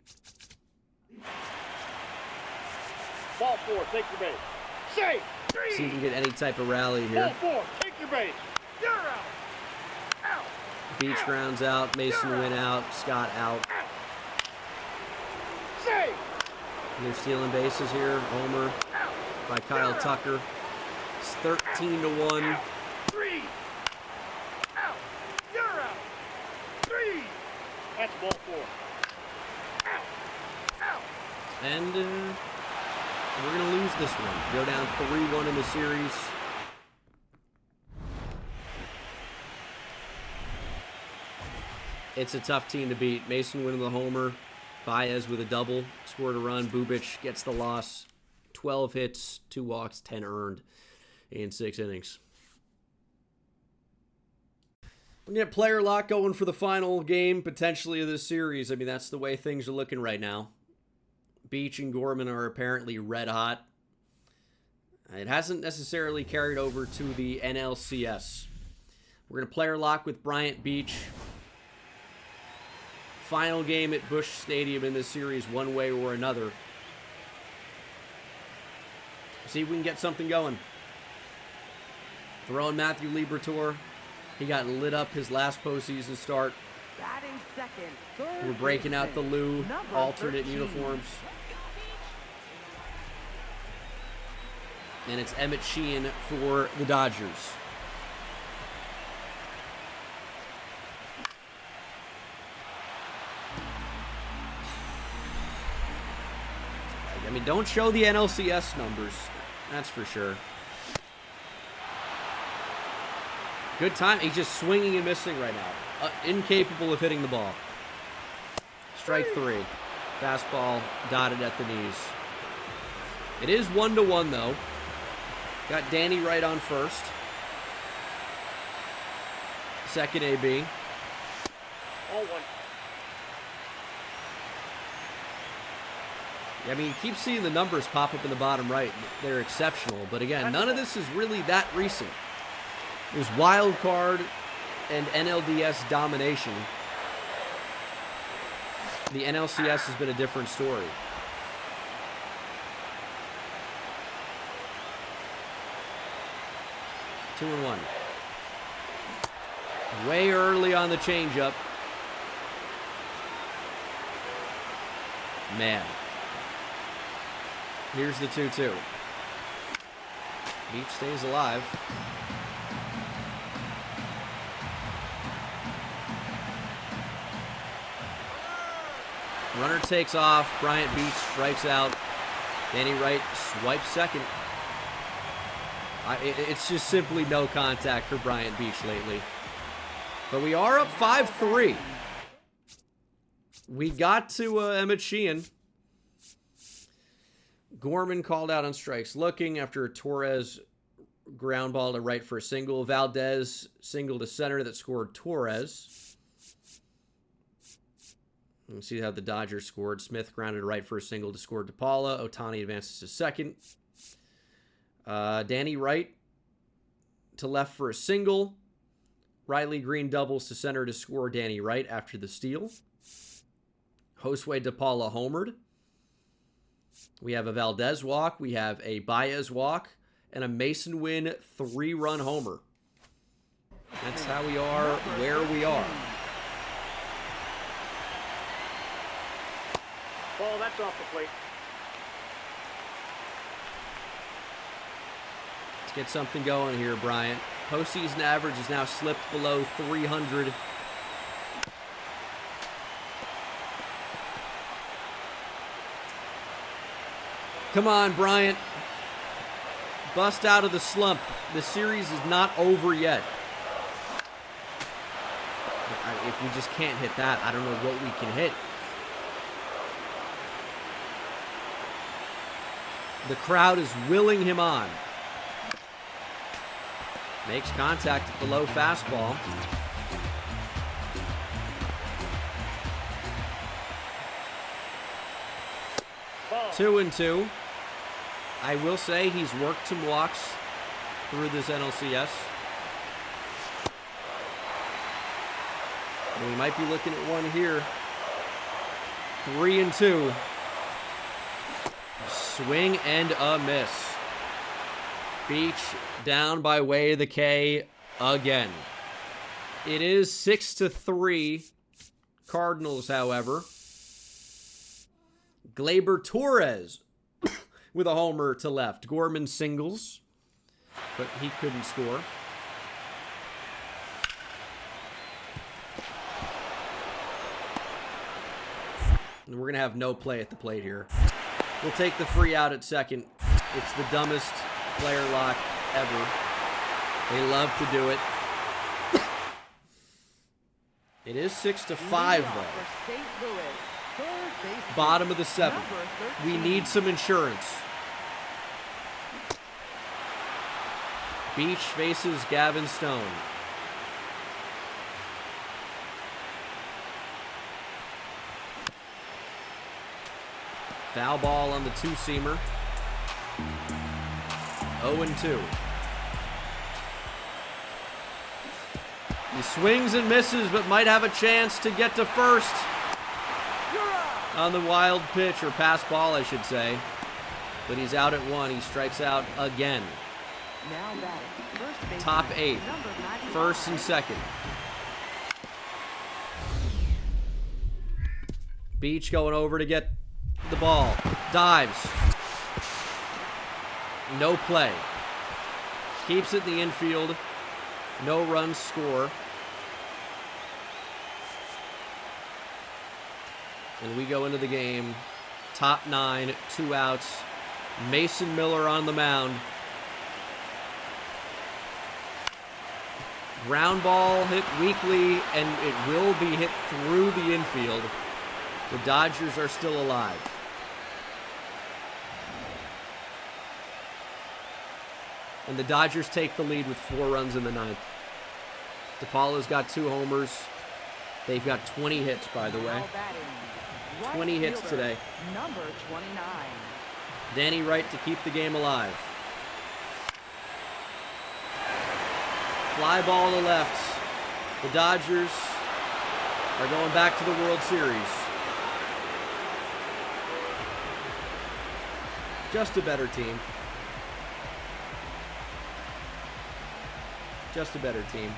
Ball 4, take your base. Safe. See if we can get any type of rally here. Ball 4, take your base. You're out. Out. Beach grounds out. Mason went out. Scott out. Safe. They're stealing bases here. Homer by Kyle Tucker. It's 13-1. 3. Out. You're out. 3. That's ball 4. Out. Out. And we're going to lose this one. Go down 3-1 in the series. It's a tough team to beat. Mason winning the homer. Baez with a double. Scored a run. Bubic gets the loss. 12 hits, 2 walks, 10 earned in 6 innings. We get player lock going for the final game, potentially, of this series. I mean, that's the way things are looking right now. Beach and Gorman are apparently red hot. It hasn't necessarily carried over to the NLCS. We're going to player lock with Bryant Beach. Final game at Busch Stadium in this series, one way or another. See if we can get something going. Throwing Matthew Liberatore. He got lit up his last postseason start. Batting second, third We're breaking out the baseman, Lou number alternate 13. uniforms. And it's Emmett Sheehan for the Dodgers. I mean, don't show the NLCS numbers. That's for sure. Good time. He's just swinging and missing right now. Incapable of hitting the ball. Strike 3. Fastball dotted at the knees. It is 1-1 though. Got Danny Wright on first. Second AB. 0-1. I mean, you keep seeing the numbers pop up in the bottom right. They're exceptional. But again, none of this is really that recent. It was wild card and NLDS domination. The NLCS has been a different story. Two and 1. Way early on the changeup. Man. Here's the 2-2. Beach stays alive. Runner takes off. Bryant Beach strikes out. Danny Wright swipes second. It's just simply no contact for Bryant Beach lately. But we are up 5-3. We got to Emmett Sheehan. Gorman called out on strikes looking after Torres ground ball to right for a single. Valdez single to center that scored Torres. You can see how the Dodgers scored. Smith grounded to right for a single to score DePaula. Ohtani advances to second. Danny Wright to left for a single. Riley Green doubles to center to score Danny Wright after the steal. Josue DePaula homered. We have a Valdez walk. We have a Baez walk. And a Mason Wynn 3-run homer. That's how we are where we are. Ball, that's off the plate. Let's get something going here, Bryant. Postseason average is now slipped below 300. Come on, Bryant. Bust out of the slump. The series is not over yet. If we just can't hit that, I don't know what we can hit. The crowd is willing him on. Makes contact at the low fastball. Ball. 2-2. I will say he's worked some walks through this NLCS. And we might be looking at one here. 3-2. Swing and a miss. Beach down by way of the K again. It is 6-3 Cardinals, however. Gleyber Torres with a homer to left. Gorman singles, but he couldn't score. And we're going to have no play at the plate here. We'll take the free out at second. It's the dumbest player lock ever. They love to do it. It is 6-5 though. Bottom of the seventh. We need some insurance. Beach faces Gavin Stone. Foul ball on the two-seamer. 0-2. He swings and misses, but might have a chance to get to first on the wild pitch, or pass ball, I should say. But he's out at one. He strikes out again. Now batting, first baseman, Top 8. number 91. First and second. Beach going over to get the ball. Dives. No play. Keeps it in the infield. No runs score. And we go into the game. Top 9, 2 outs. Mason Miller on the mound. Ground ball hit weakly, and it will be hit through the infield. The Dodgers are still alive. And the Dodgers take the lead with 4 runs in the 9th. DePaula's got 2 homers. They've got 20 hits, by the way. 20 hits today. Number 29. Danny Wright to keep the game alive. Fly ball to left. The Dodgers are going back to the World Series. Just a better team. Just a better team.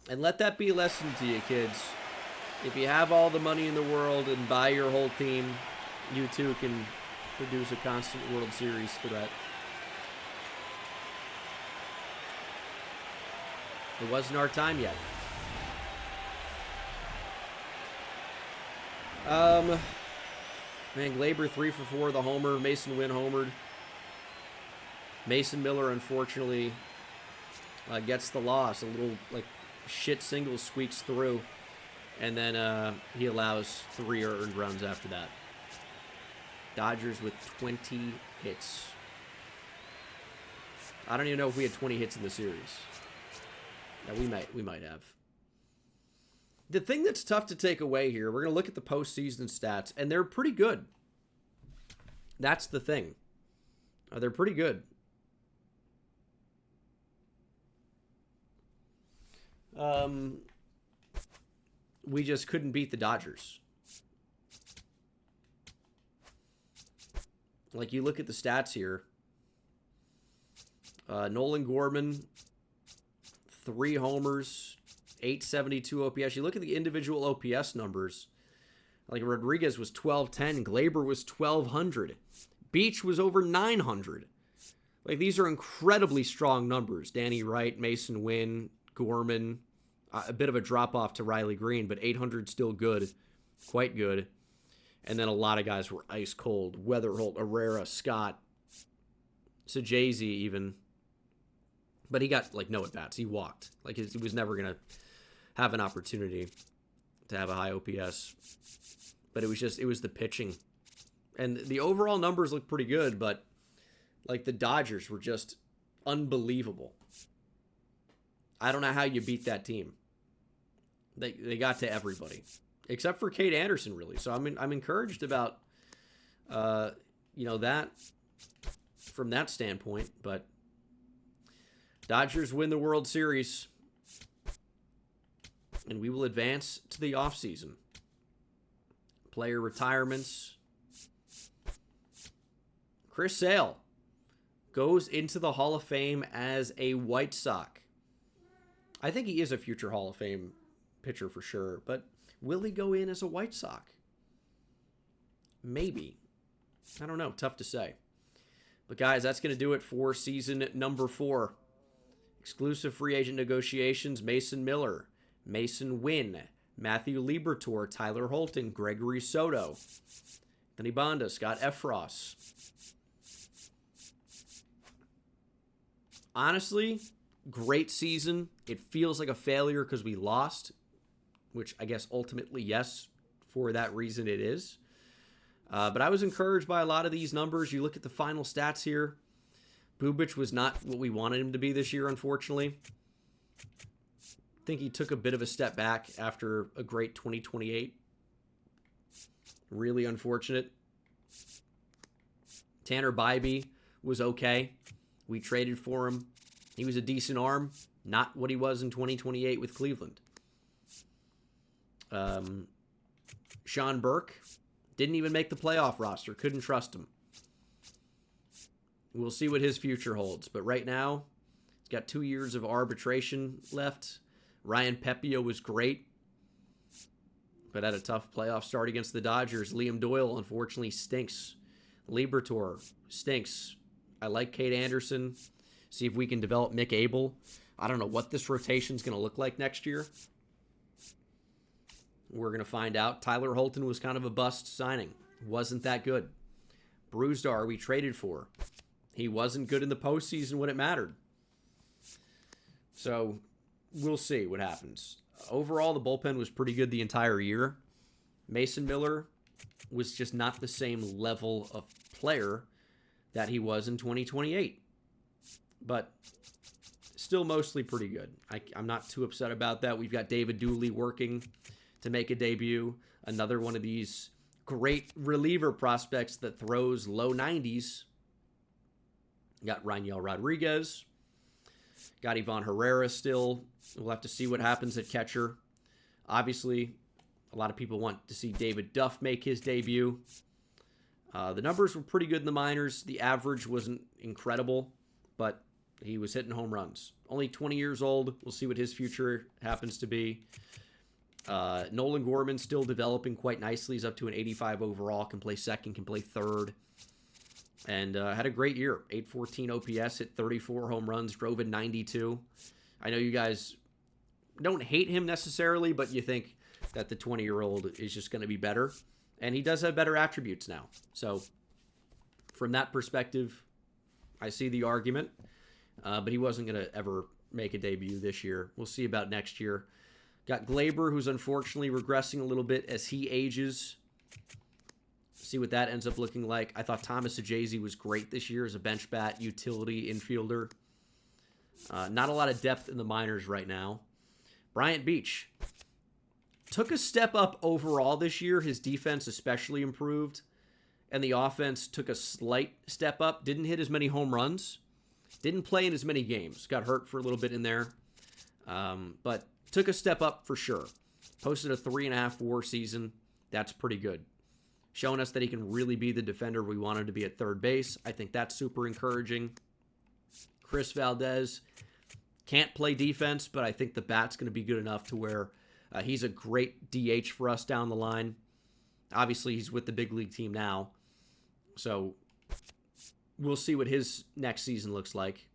And let that be a lesson to you, kids. If you have all the money in the world and buy your whole team, you too can produce a constant World Series threat. It wasn't our time yet. Man, Glaber 3 for 4, the homer. Mason Wynn homered. Mason Miller, unfortunately, gets the loss. A little, shit single squeaks through. And then he allows 3 earned runs after that. Dodgers with 20 hits. I don't even know if we had 20 hits in the series. Yeah, we might have. The thing that's tough to take away here, we're going to look at the postseason stats, and they're pretty good. That's the thing. They're pretty good. We just couldn't beat the Dodgers. Like, you look at the stats here. Nolan Gorman, 3 homers, 872 OPS. You look at the individual OPS numbers. Like, Rodriguez was 1210. Glaber was 1200. Beach was over 900. Like, these are incredibly strong numbers. Danny Wright, Mason Wynn, Gorman. A bit of a drop-off to Riley Green, but 800 still good. Quite good. And then a lot of guys were ice cold. Weatherholt, Herrera, Scott, Sajazi even. But he got, no at-bats. He walked. He was never going to have an opportunity to have a high OPS. But it was the pitching. And the overall numbers look pretty good, but, the Dodgers were just unbelievable. I don't know how you beat that team. They got to everybody. Except for Kate Anderson, really. So I'm encouraged about, that from that standpoint. But Dodgers win the World Series, and we will advance to the offseason. Player retirements. Chris Sale goes into the Hall of Fame as a White Sox. I think he is a future Hall of Fame pitcher for sure, but will he go in as a White Sox? Maybe. I don't know. Tough to say. But guys, that's going to do it for season number 4. Exclusive free agent negotiations: Mason Miller, Mason Wynn, Matthew Liberatore, Tyler Holton, Gregory Soto, Anthony Banda, Scott Efros. Honestly, great season. It feels like a failure because we lost, which I guess ultimately, yes, for that reason it is. But I was encouraged by a lot of these numbers. You look at the final stats here. Bubic was not what we wanted him to be this year, unfortunately. I think he took a bit of a step back after a great 2028. Really unfortunate. Tanner Bybee was okay. We traded for him. He was a decent arm. Not what he was in 2028 with Cleveland. Sean Burke Didn't even make the playoff roster. Couldn't trust him. We'll see what his future holds. But right now, he's got 2 years of arbitration left. Ryan Pepio was great, but had a tough playoff start against the Dodgers. Liam Doyle, unfortunately, stinks. Liberatore stinks. I like Kate Anderson. See if we can develop Mick Abel. I don't know what this rotation's going to look like next year. We're going to find out. Tyler Holton was kind of a bust signing. Wasn't that good. Bruzdar, we traded for. He wasn't good in the postseason when it mattered. So we'll see what happens. Overall, the bullpen was pretty good the entire year. Mason Miller was just not the same level of player that he was in 2028. But still mostly pretty good. I'm not too upset about that. We've got David Dooley working to make a debut. Another one of these great reliever prospects that throws low 90s. Got Raniel Rodriguez. Got Ivan Herrera still. We'll have to see what happens at catcher. Obviously, a lot of people want to see David Duff make his debut. The numbers were pretty good in the minors. The average wasn't incredible, but he was hitting home runs. Only 20 years old. We'll see what his future happens to be. Nolan Gorman still developing quite nicely. He's up to an 85 overall. Can play second, can play third. And had a great year. 814 OPS, hit 34 home runs, drove in 92. I know you guys don't hate him necessarily, but you think that the 20-year-old is just going to be better. And he does have better attributes now. So from that perspective, I see the argument. But he wasn't going to ever make a debut this year. We'll see about next year. Got Glaber, who's unfortunately regressing a little bit as he ages. See what that ends up looking like. I thought Thomas Ajazi was great this year as a bench bat, utility infielder. Not a lot of depth in the minors right now. Bryant Beach took a step up overall this year. His defense especially improved. And the offense took a slight step up. Didn't hit as many home runs. Didn't play in as many games. Got hurt for a little bit in there. But took a step up for sure. Posted a 3.5 WAR season. That's pretty good. Showing us that he can really be the defender we want him to be at third base. I think that's super encouraging. Chris Valdez can't play defense, but I think the bat's going to be good enough to where he's a great DH for us down the line. Obviously, he's with the big league team now. So we'll see what his next season looks like.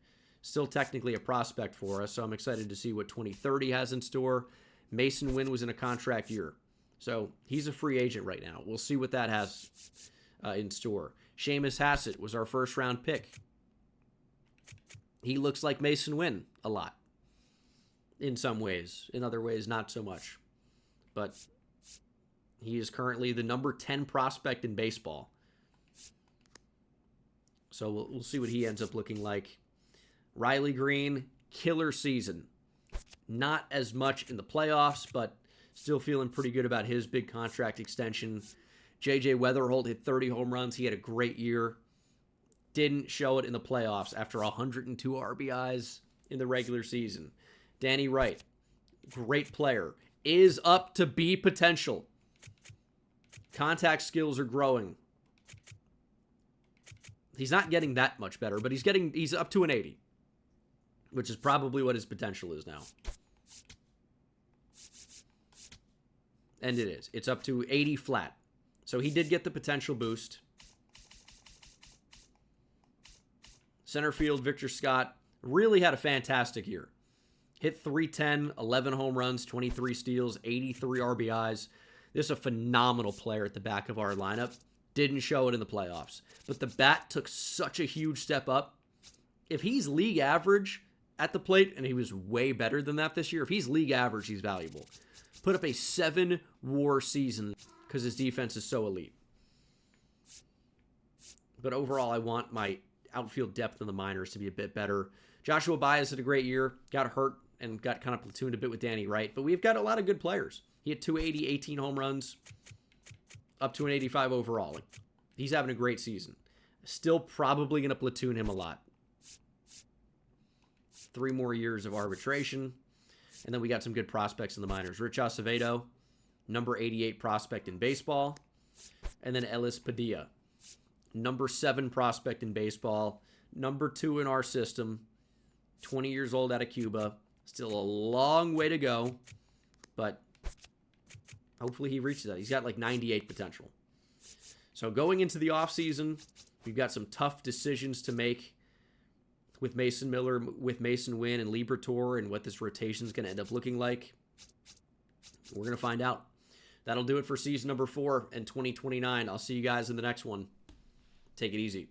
Still technically a prospect for us, so I'm excited to see what 2030 has in store. Mason Wynn was in a contract year, so he's a free agent right now. We'll see what that has in store. Seamus Hassett was our first-round pick. He looks like Mason Wynn a lot in some ways. In other ways, not so much. But he is currently the number 10 prospect in baseball. So we'll see what he ends up looking like. Riley Green, killer season. Not as much in the playoffs, but still feeling pretty good about his big contract extension. J.J. Weatherholt hit 30 home runs. He had a great year. Didn't show it in the playoffs after 102 RBIs in the regular season. Danny Wright, great player. Is up to B potential. Contact skills are growing. He's not getting that much better, but he's up to an 80, which is probably what his potential is now. And it is. It's up to 80 flat. So he did get the potential boost. Center field, Victor Scott really had a fantastic year. Hit 310, 11 home runs, 23 steals, 83 RBIs. This is a phenomenal player at the back of our lineup. Didn't show it in the playoffs. But the bat took such a huge step up. If he's league average at the plate, and he was way better than that this year, if he's league average, he's valuable. Put up a 7 WAR season because his defense is so elite. But overall, I want my outfield depth in the minors to be a bit better. Joshua Baez had a great year. Got hurt and got kind of platooned a bit with Danny Wright. But we've got a lot of good players. He had 280, 18 home runs, up to an 85 overall. He's having a great season. Still probably going to platoon him a lot. 3 more years of arbitration. And then we got some good prospects in the minors. Rich Acevedo, number 88 prospect in baseball. And then Ellis Padilla, number 7 prospect in baseball, number 2 in our system, 20 years old out of Cuba. Still a long way to go, but hopefully he reaches that. He's got like 98 potential. So going into the offseason, we've got some tough decisions to make with Mason Miller, with Mason Wynn, and Liberatore, and what this rotation is going to end up looking like. We're going to find out. That'll do it for season number 4 and 2029. I'll see you guys in the next one. Take it easy.